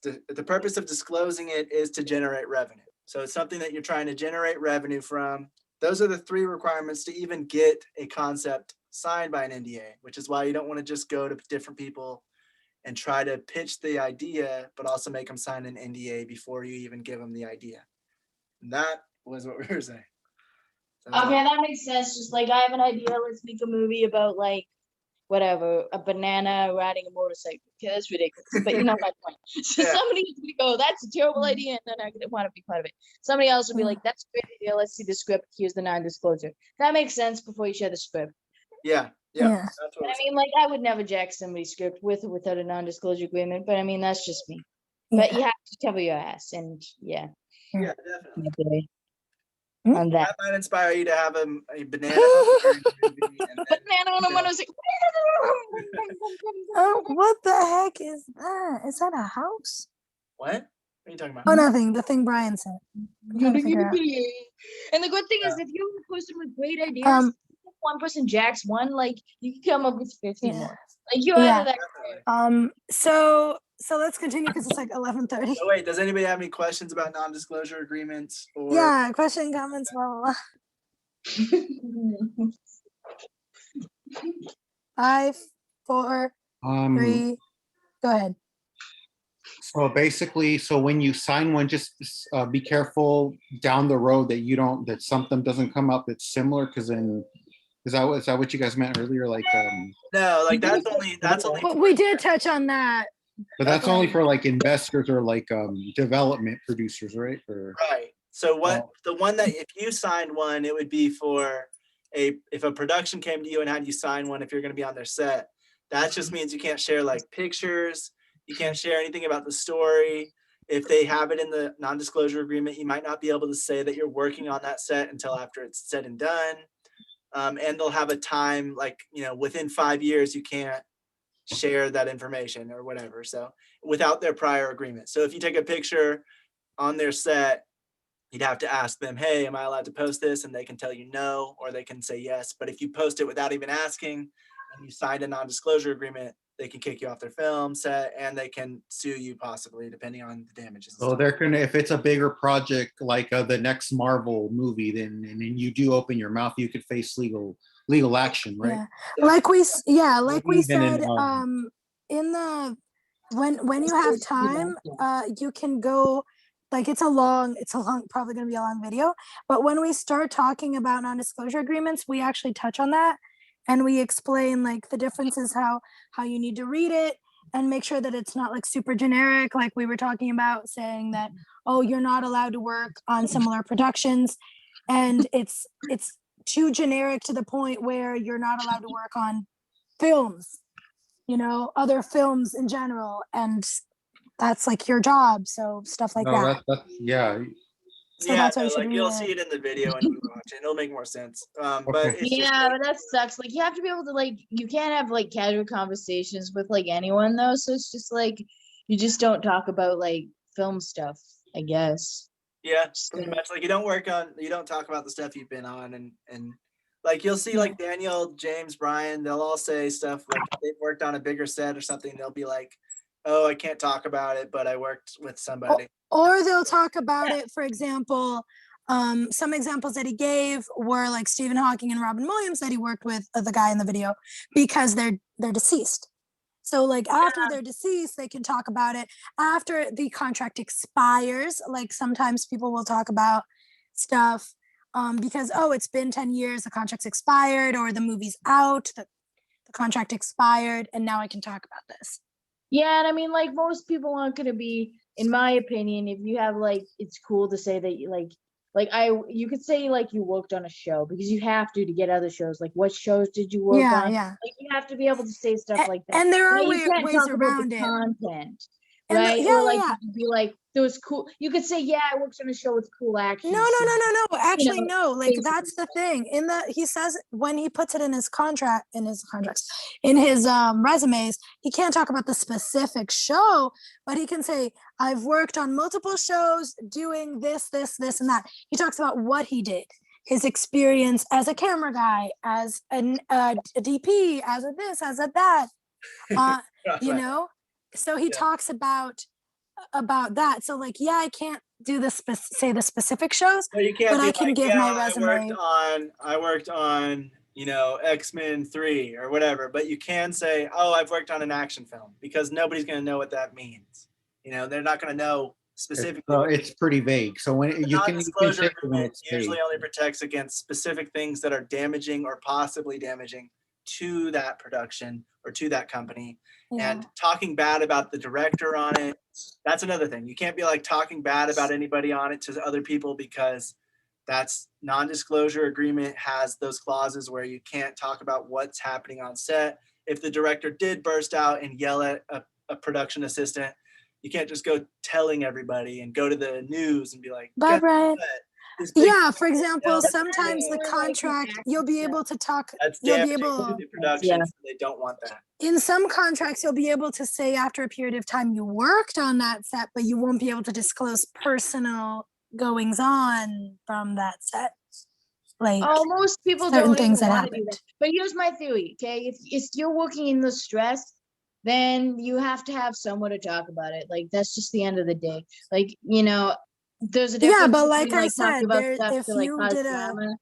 the purpose of disclosing it is to generate revenue. So it's something that you're trying to generate revenue from. Those are the 3 requirements to even get a concept signed by an NDA, which is why you don't want to just go to different people and try to pitch the idea, but also make them sign an NDA before you even give them the idea. And that was what we were saying. So Okay, that makes sense. Just like I have an idea. Let's make a movie about like whatever, a banana riding a motorcycle. Okay, that's ridiculous. But you know my point. So Yeah. somebody would go, that's a terrible idea, and then I didn't want to be part of it. Somebody else would be like, that's a great idea. Let's see the script. Here's the non-disclosure. That makes sense before you share the script. Yeah. Yeah. That's what But I I'm mean, like, I would never jack somebody's script with or without a non-disclosure agreement. But I mean, that's just me. But you have to cover your ass, and yeah, saying. Yeah, definitely. okay, Hmm? on that. That might inspire you to have a banana during the movie, and then, Banana on a motorcycle. Oh, what the heck is that? Is that a house? what? What are you talking about? Oh, nothing. The thing Brian said. I'm trying to figure out. And the good thing is, if you're a person with great ideas, Um, if one person jacks one, like you can come up with 50 Yeah. more. Like you're Yeah. out of that. Definitely. So let's continue because it's like 11:30. So wait, does anybody have any questions about non-disclosure agreements? Or Yeah, question, comments, blah, blah, blah. 5, 4, 3. Go ahead. So basically, so when you sign one, just be careful down the road that something doesn't come up that's similar, because then is that what you guys meant earlier? Like, no, like that's only But we did touch on that. but that's only for like investors or like development producers, right? Or right. So what Oh. the one that if you signed one, it would be for if a production came to you and had you sign one if you're going to be on their set. That just means you can't share like pictures, you can't share anything about the story. If they have it in the non-disclosure agreement, you might not be able to say that you're working on that set until after it's said and done. And they'll have a time like, within 5 years, you can't share that information or whatever. So without their prior agreement. So if you take a picture on their set, you'd have to ask them, hey, am I allowed to post this? And they can tell you no, or they can say yes. But if you post it without even asking and you signed a non-disclosure agreement, they can kick you off their film set and they can sue you possibly depending on the damages. and so stuff. they're gonna, if it's a bigger project like the next Marvel movie, then and then you do open your mouth, you could face legal action, right? Yeah. Like we Even said, in, in the when you have time, you can go, like it's probably gonna be a long video, but when we start talking about non-disclosure agreements, we actually touch on that and we explain like the differences, how you need to read it and make sure that it's not like super generic, like we were talking about, saying that, oh, you're not allowed to work on similar productions, and it's too generic to the point where you're not allowed to work on films, other films in general, and that's like your job. So stuff like no, that. that's yeah. So Yeah, that's why no, you should like read you'll it. see it in the video and you watch it. It'll make more sense. But Okay. it's just Yeah, but that sucks. Like you have to be able to you can't have like casual conversations with like anyone though. So it's just like you just don't talk about like film stuff, I guess. yeah, pretty much. Like you don't talk about the stuff you've been on, and like you'll see like Daniel, James, Brian, they'll all say stuff like if they've worked on a bigger set or something, they'll be like, oh, I can't talk about it, but I worked with somebody. Or they'll talk about it, for example, some examples that he gave were like Stephen Hawking and Robin Williams that he worked with, the guy in the video, because they're deceased. So like after they're deceased, they can talk about it. After the contract expires, like sometimes people will talk about stuff because, oh, it's been 10 years, the contract's expired, or the movie's out, the contract expired, and now I can talk about this. Yeah, and I mean, like most people aren't gonna be, in my opinion, if you have like, it's cool to say that you you could say like you worked on a show because you have to get other shows. Like, what shows did you work on? Yeah. Like, you have to be able to say stuff like that. And there are you can't ways talk about around the it. content, And right? yeah, Or like yeah. you could be like, there was cool. You could say, yeah, I worked on a show with cool action. No. Actually, no. Like basically. that's the thing. He says when he puts it in his resumes, he can't talk about the specific show, but he can say, I've worked on multiple shows doing this, and that. He talks about what he did, his experience as a camera guy, as a DP, as a this, as a that. So he talks about that. So like, yeah, I can't do say the specific shows, No, you can't but be I can like, give yeah, my resume. I worked on X-Men 3 or whatever, but you can say, oh, I've worked on an action film, because nobody's going to know what that means. They're not going to know specifically. It's pretty vague. So when you can Non-disclosure say when agreement it's vague. usually only protects against specific things that are damaging or possibly damaging to that production or to that company. Yeah. And talking bad about the director on it, that's another thing. You can't be like talking bad about anybody on it to other people, because that's non-disclosure agreement has those clauses where you can't talk about what's happening on set. If the director did burst out and yell at a production assistant, you can't just go telling everybody and go to the news and be like, Bye, "Guess Brian." what? This big Yeah, for example, that's sometimes the more like contract, an you'll be access able to talk, that's you'll be damaging able, to the production, so they don't want that. in some contracts, you'll be able to say after a period of time you worked on that set, but you won't be able to disclose personal goings on from that set. Like, Oh, most people certain don't things even that want to do that. happened. But here's my theory, okay? If you're working in the stress, then you have to have someone to talk about it. Like, that's just the end of the day. Like, you know, there's a difference yeah, but between, like I like, talking said, about there, stuff if to, like, you cause did a, drama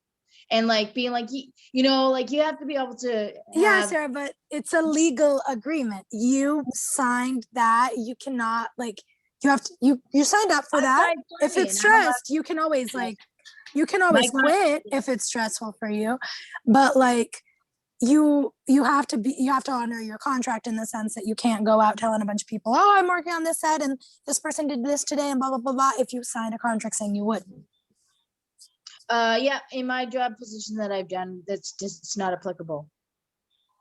and, like, being like, you know, like, you have to be able to yeah, have, Sarah, but it's a legal agreement. You signed that. You cannot, like, you have to, you signed up for I that. signed If plenty, it's and I'm allowed- stressed, you can always Yeah. like, you can My always con- quit if it's stressful for you. But like, you have to honor your contract in the sense that you can't go out telling a bunch of people, oh, I'm working on this set and this person did this today and blah blah blah blah, if you signed a contract saying you wouldn't. yeah, in my job position that I've done, that's just, it's not applicable.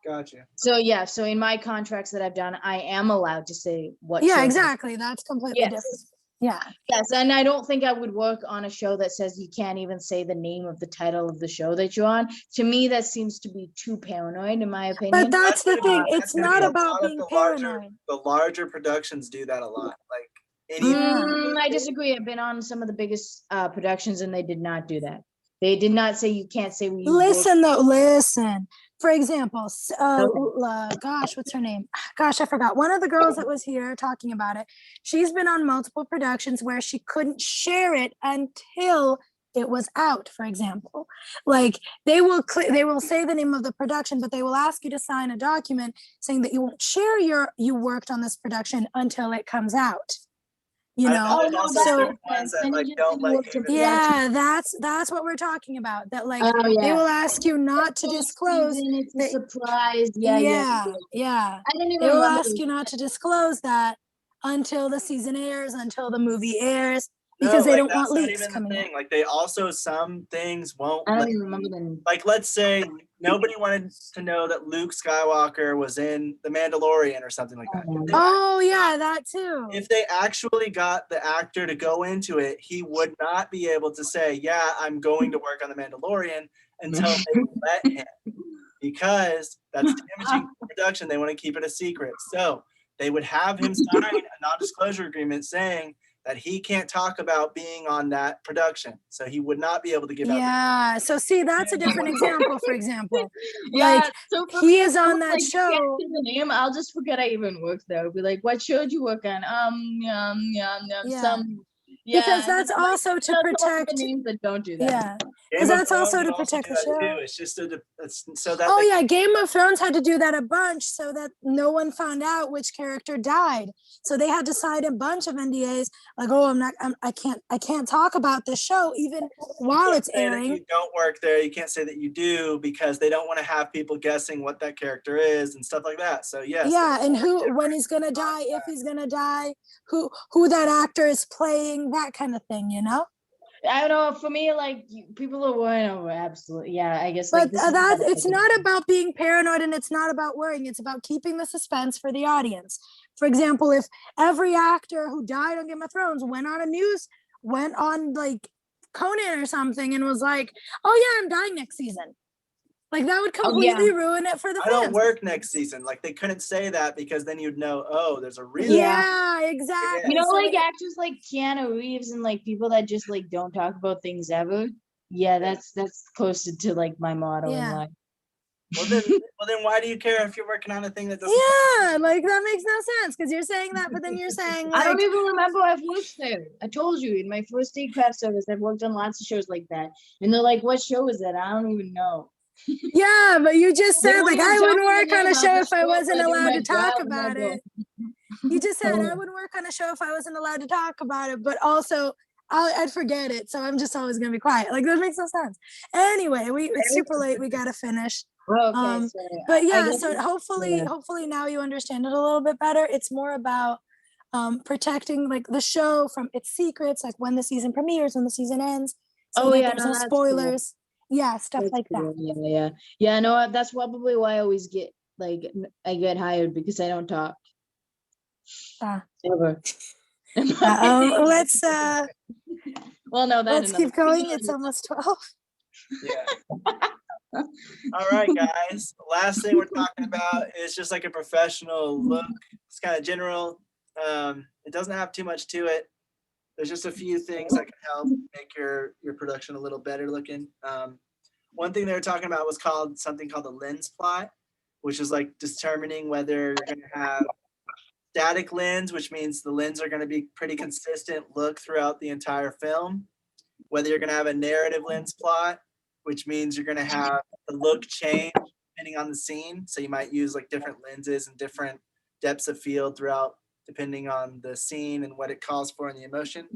Gotcha. So yeah, so in my contracts that I've done, I am allowed to say what. Yeah, shows- exactly. That's completely Yes. different. Yeah. Yes, and I don't think I would work on a show that says you can't even say the name of the title of the show that you're on. To me, that seems to be too paranoid, in my opinion. But that's the gonna thing. be- It's that's gonna not be a about lot of being the larger- paranoid. The larger productions do that a lot. Like any I disagree. I've been on some of the biggest productions, and they did not do that. They did not say you can't say where you work. Listen though, listen. For example, Okay. gosh, what's her name? Gosh, I forgot. One of the girls that was here talking about it, she's been on multiple productions where she couldn't share it until it was out, for example. Like they will say the name of the production, but they will ask you to sign a document saying that you won't share you worked on this production until it comes out. You know, there's also so certain ones that like don't let you even- yeah, that's what we're talking about. That like Oh, they yeah. will ask you not to disclose. It's a that- surprise. Yeah, Yeah. yeah. I didn't even They will remember. ask you not to disclose that until the season airs, until the movie airs, No, because they like, don't that's want not leaks even the coming out. thing. Like they also, some things won't I let don't even remember you- them. like let's say nobody wanted to know that Luke Skywalker was in The Mandalorian or something like that. If they- Oh yeah, that too. If they actually got the actor to go into it, he would not be able to say, yeah, I'm going to work on The Mandalorian until they let him, because that's damaging the production. They want to keep it a secret. So they would have him sign a non-disclosure agreement saying that he can't talk about being on that production. So he would not be able to give out. Yeah. So see, that's a different example. For example, Yeah, like so for he me, is if on someone, that like, can't show. say the name, I'll just forget I even worked there. I'll be like, what show did you work on? Yeah. Some. Because and that's it's like, also to those are the protect. names that don't do that. Yeah. Game Because of that's Thrones also would to also protect do the that show. too. It's just so that Oh they- yeah, Game of Thrones had to do that a bunch so that no one found out which character died. So they had to sign a bunch of NDAs, like, oh, I can't talk about this show even while can't it's say that airing. you don't work there. You can't say that you do, because they don't want to have people guessing what that character is and stuff like that. So yes. Yeah, and when he's gonna die, if he's gonna die, who that actor is playing, that kind of thing, you know. I don't know. For me, like people are worrying over absolutely. Yeah, I guess. But Like, this is that not it's not about being paranoid, and it's not about worrying. It's about keeping the suspense for the audience. For example, if every actor who died on Game of Thrones went on like Conan or something and was like, "Oh yeah, I'm dying next season," like that would completely ruin it for the I fans. don't work next season. Like they couldn't say that, because then you'd know, oh, there's a reason. Yeah, exactly. You know, So like actors like Keanu Reeves and like people that just like don't talk about things ever. Yeah, that's closer to like my motto in Yeah. life. Well then why do you care if you're working on a thing that doesn't? yeah, like that makes no sense because you're saying that, but then you're saying I like, don't even remember I've worked there. I told you in my first day craft service, I've worked on lots of shows like that. And they're like, what show is that? I don't even know. yeah, but you just They said won't like even I tell wouldn't me the work on name, a I'll show just if I show up, wasn't I do allowed my to talk job, and I about go. it. You just said Oh. I wouldn't work on a show if I wasn't allowed to talk about it, but also I'd forget it. So I'm just always gonna be quiet. Like that makes no sense. Anyway, it's super late. We gotta finish. Okay, so But I yeah, guess so yeah. hopefully now you understand it a little bit better. It's more about protecting like the show from its secrets, like when the season premieres, when the season ends, so Oh that yeah, there's no, no that's cool. spoilers. Yeah, stuff That's like cool. that. Yeah. No, that's probably why I always get like I get hired because I don't talk Ah. ever. Let's Well, no, that let's another. keep going. It's almost 12. Yeah. All right, guys. Last thing we're talking about is just like a professional look. It's kind of general. It doesn't have too much to it. There's just a few things that can help make your production a little better looking. One thing they were talking about was something called the lens plot, which is like determining whether you're going to have static lens, which means the lens are going to be pretty consistent look throughout the entire film. Whether you're going to have a narrative lens plot, which means you're going to have the look change depending on the scene. So you might use like different lenses and different depths of field throughout, depending on the scene and what it calls for in the emotion.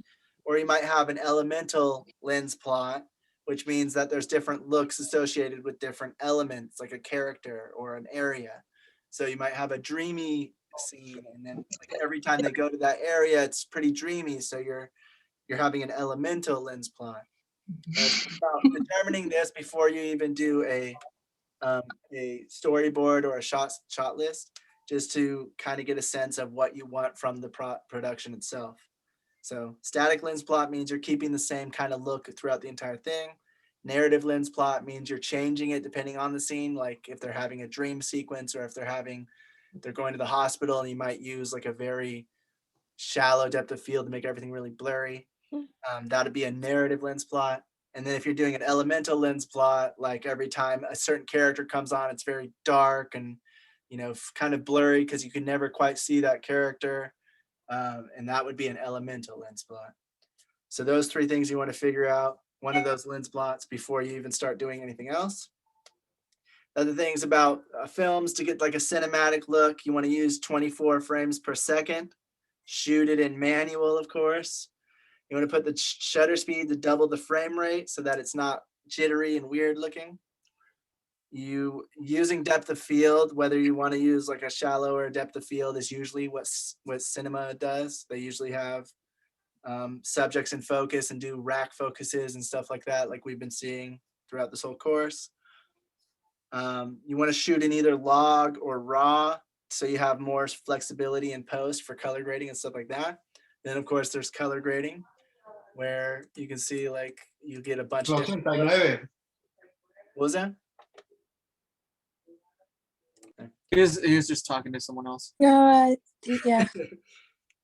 Or you might have an elemental lens plot, which means that there's different looks associated with different elements, like a character or an area. So you might have a dreamy scene, and then like every time they go to that area, it's pretty dreamy. So you're having an elemental lens plot. It's about determining this before you even do a storyboard or a shot list, just to kind of get a sense of what you want from the production itself. So static lens plot means you're keeping the same kind of look throughout the entire thing. Narrative lens plot means you're changing it depending on the scene, like if they're having a dream sequence or if they're going to the hospital, and you might use like a very shallow depth of field to make everything really blurry. That'd be a narrative lens plot. And then if you're doing an elemental lens plot, like every time a certain character comes on, it's very dark and, kind of blurry because you can never quite see that character. And that would be an elemental lens plot. So those three things you want to figure out, one of those lens plots before you even start doing anything else. Other things about films, to get like a cinematic look, you want to use 24 frames per second. Shoot it in manual, of course. You want to put the shutter speed to double the frame rate so that it's not jittery and weird looking. You using depth of field, whether you want to use like a shallower depth of field, is usually what cinema does. They usually have subjects in focus and do rack focuses and stuff like that, like we've been seeing throughout this whole course. You want to shoot in either log or raw, so you have more flexibility in post for color grading and stuff like that. Then of course there's color grading, where you can see like you get a bunch of different. What was that? He was just talking to someone else. Yeah.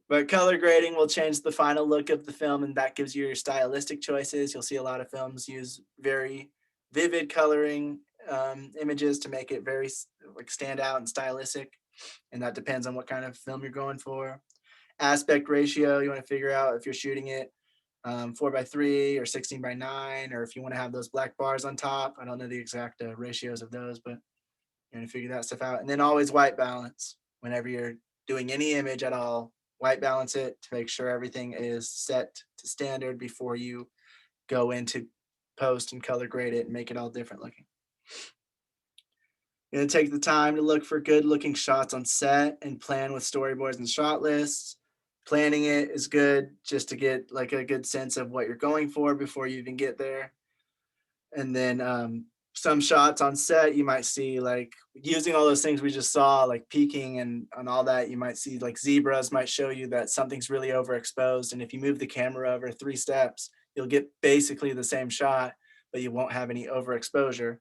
But color grading will change the final look of the film, and that gives you your stylistic choices. You'll see a lot of films use very vivid coloring images to make it very like stand out and stylistic, and that depends on what kind of film you're going for. Aspect ratio, you want to figure out if you're shooting it 4:3 or 16:9, or if you want to have those black bars on top. I don't know the exact ratios of those, but you're going to figure that stuff out. And then always white balance whenever you're doing any image at all. White balance it to make sure everything is set to standard before you go into post and color grade it and make it all different looking. You're going to take the time to look for good looking shots on set and plan with storyboards and shot lists. Planning it is good just to get like a good sense of what you're going for before you even get there. And then some shots on set, you might see like using all those things we just saw, like peaking and all that, you might see like zebras might show you that something's really overexposed. And if you move the camera over 3 steps, you'll get basically the same shot, but you won't have any overexposure.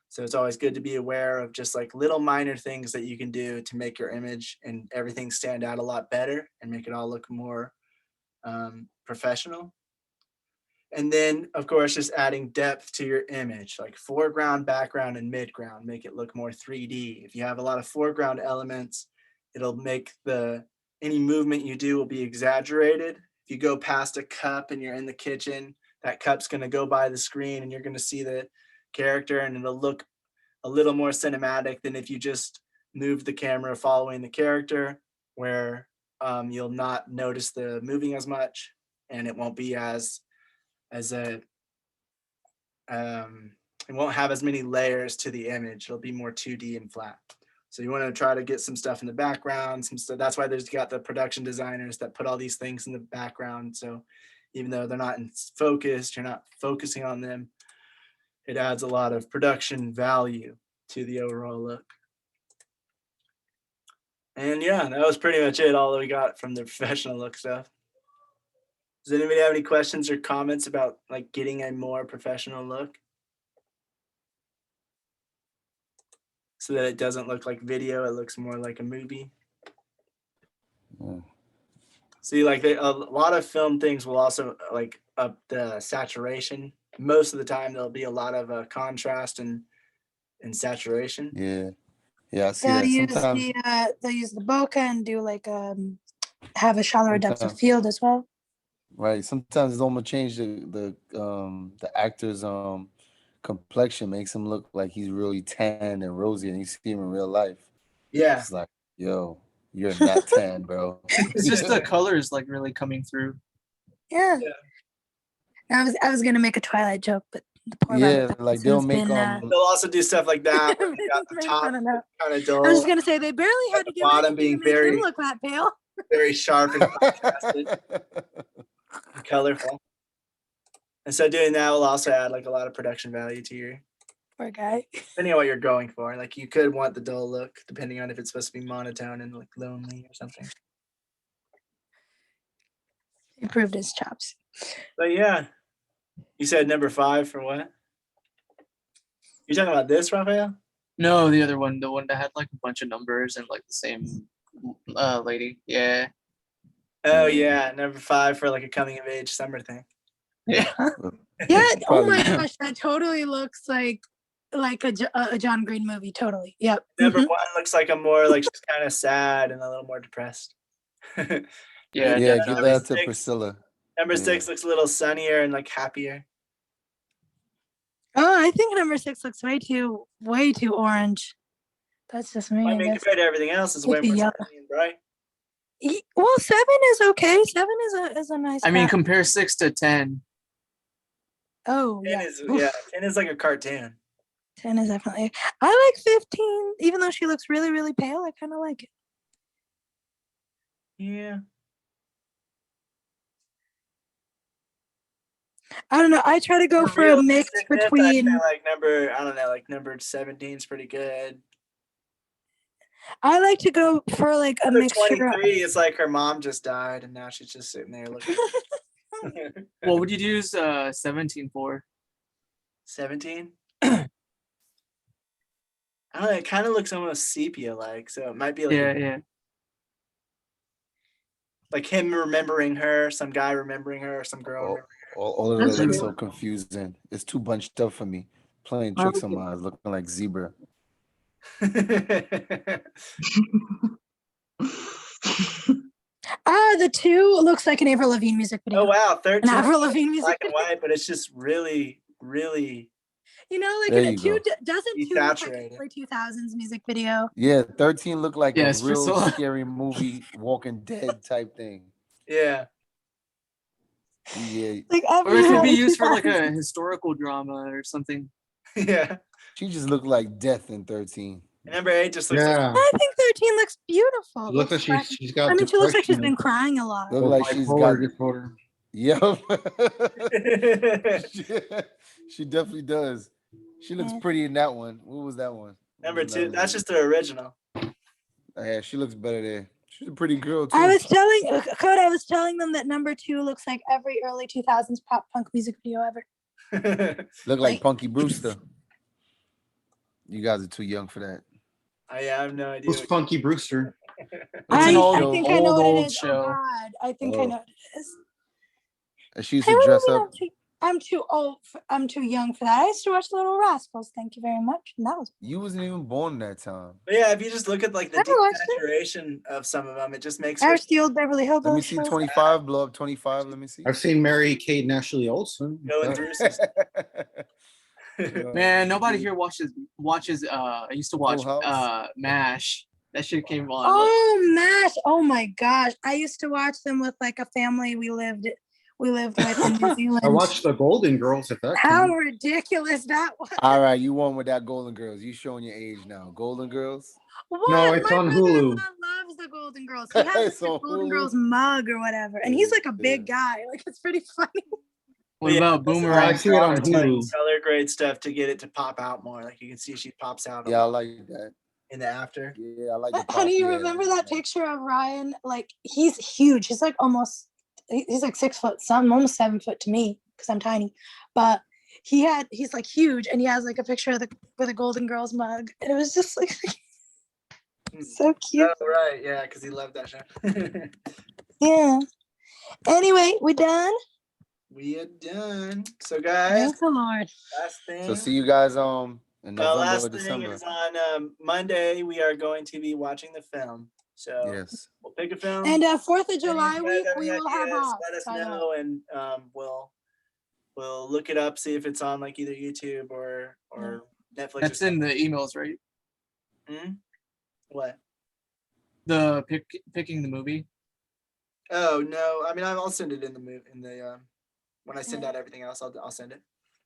So it's always good to be aware of just like little minor things that you can do to make your image and everything stand out a lot better and make it all look more professional. And then, of course, just adding depth to your image, like foreground, background, and midground, make it look more 3D. If you have a lot of foreground elements, it'll make any movement you do will be exaggerated. If you go past a cup and you're in the kitchen, that cup's going to go by the screen and you're going to see the character, and it'll look a little more cinematic than if you just move the camera following the character, where you'll not notice the moving as much. and it won't be as a it won't have as many layers to the image. It'll be more 2D and flat. So you want to try to get some stuff in the background, some stuff. That's why there's got the production designers that put all these things in the background. So even though they're not in focus, you're not focusing on them. It adds a lot of production value to the overall look. And yeah, that was pretty much it. All that we got from the professional look stuff. Does anybody have any questions or comments about like getting a more professional look? So that it doesn't look like video, it looks more like a movie. Mm. See, like a lot of film things will also like up the saturation. Most of the time, there'll be a lot of contrast and saturation. Yeah, yeah, I see They'll that use sometimes. they'll use the bokeh and do like have a shallower depth of Sometimes. field as well. Right. Sometimes it's almost change the actor's complexion, makes him look like he's really tan and rosy, and you see him in real life. Yeah. It's like, yo, you're not tan, bro. It's just the colors like really coming through. Yeah. Yeah. I was gonna make a Twilight joke, but the poor Yeah, Robert like they'll Pattinson's make been, They'll also do stuff like that. Where they got the top I don't know. kind of I dull, was just gonna say they barely had at to the do bottom anything being to make very, him look that pale. very sharp and contrasted and colorful. And so doing that will also add like a lot of production value to your, Poor guy. depending on what you're going for. Like you could want the dull look, depending on if it's supposed to be monotone and like lonely or something. He proved his chops. But yeah, you said number 5 for what? You're talking about this, Raphael? No, the other one, the one that had like a bunch of numbers and like the same lady. Yeah. Oh yeah, number 5 for like a coming of age summer thing. Yeah. Yeah. Oh my Probably. gosh, that totally looks like a John Green movie. Totally. Yep. Number Mhm. 1 looks like a more like she's kind of sad and a little more depressed. Yeah. Yeah, definitely. give number that to 6 Priscilla. Number Yeah. 6 looks a little sunnier and like happier. Oh, I think number 6 looks way too orange. That's just me. I I mean, guess. compared to everything else, it's way Could be more yellow. sunny and bright. Well, 7 is okay. 7 is a nice. I mean, cat. compare 6 to 10. Oh 10 yeah. is Oof. 10 is like a cartoon. 10 is definitely. I like 15, even though she looks really, really pale. I kind of like it. Yeah. I don't know. I try to go For for a mix realisticness, I'd between. say like number, I don't know, like number 17 is pretty good. I like to go for like a Number mixture. 23 is like her mom just died and now she's just sitting there looking. What would you use 17 for? 17? I don't know, it kind of looks almost sepia-like, so it might be like Yeah. like him remembering her, some guy remembering her, or some girl remembering All of That's it looks cool. so confusing. It's too bunched up for me. Playing tricks on my eyes, looking like zebra. her. The 2 looks like an Avril Lavigne music video. Oh wow, An 13 Avril Lavigne music black and video. white, but it's just really, really You know, like There a you 2 go. doesn't 2 look like Desaturated. an early 2000s music video. Yeah, 13 looked like Yes, a real Priscilla. scary movie, Walking Dead type thing. Yeah. Yeah, Like Or it could every be early used for like 2000s. a historical drama or something. Yeah. she just looked like death in 13. And number 8 just looks like Yeah. I think 13 looks beautiful. It looks like like she's got. I mean, she looks like she's depression been crying a lot. Look or like she's got. bipolar disorder. Yep. She definitely does. She looks Yeah. pretty in that one. What was that one? number What was 2. that That's one? just the original. Yeah, she looks better there. She's a pretty girl too. I was telling them that number 2 looks like every early 2000s pop punk music video ever. Look like Punky Brewster. You guys are too young for that. I have no idea. Who's Punky Brewster? It's an old, I think I know old, what it old is. show. Oh God, I think I Oh. know what it is. And she used Hey, to what do you dress mean up. I'm too old. I'm too young for that. I used to watch The Little Rascals. Thank you very much. And that was. You wasn't even born that time. But yeah, if you just look at like the I watched it. desaturation of some of them, it just makes I her watched the old Beverly Let me Hillbillies see shows. 25. Blow up 25. Let me see. I've seen Mary Kate and Ashley Olsen. going through some Man, nobody here watches. I used to watch Full House? MASH. That shit came on. Oh, MASH. Oh my gosh. I used to watch them with like a family. We lived we lived with in New Zealand. I watched the Golden Girls at that How time. ridiculous that was. All right, you won with that Golden Girls. You showing your age now. Golden Girls. What? No, it's My on brother-in-law Hulu. loves the Golden Girls. He has like, It's the on Golden Hulu? Girls mug or whatever, and he's like a big guy. Like it's pretty funny. What Yeah, about that's- Boomerang? I see it on It's like Hulu. color grade stuff to get it to pop out more. Like you can see she pops out a Yeah, I lot like that. in the after. Yeah, I like the pop. Honey, you yeah, remember yeah. that picture of Ryan? Like he's huge. He's like almost. He's like 6 foot, some almost 7 foot to me because I'm tiny. But he's like huge, and he has like a picture of the with a Golden Girls mug, and it was just like so cute. Oh, right. Yeah, because he loved that show. Yeah. Anyway, we done. We are done. So, guys, Thank the Lord. last thing. So see you guys in November last or thing December. is on Monday. We are going to be watching the film. So Yes. we'll pick a film. And 4th of And July if you guys week, have we any will have ideas, off. let us by the way. know, and we'll look it up, see if it's on like either YouTube or Netflix. That's in the emails, right? What? The picking the movie. Oh no! I mean, I'll send it in the when I send out everything else. I'll send it.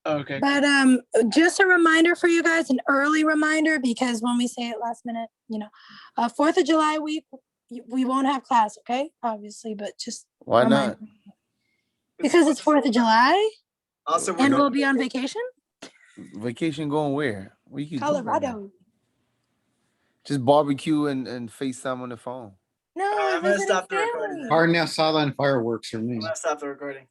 Oh, okay. But just a reminder for you guys, an early reminder, because when we say it last minute, 4th of July week, we won't have class, okay? Obviously, but just Why remind- not? Because it's 4th of July Also, and we'll be on vacation. Vacation going where? Where you can go right now? Colorado. Just barbecue and FaceTime on the phone. No, I'm gonna visiting stop the recording family. now. Hard Nassau and fireworks for me. I'm gonna stop the recording.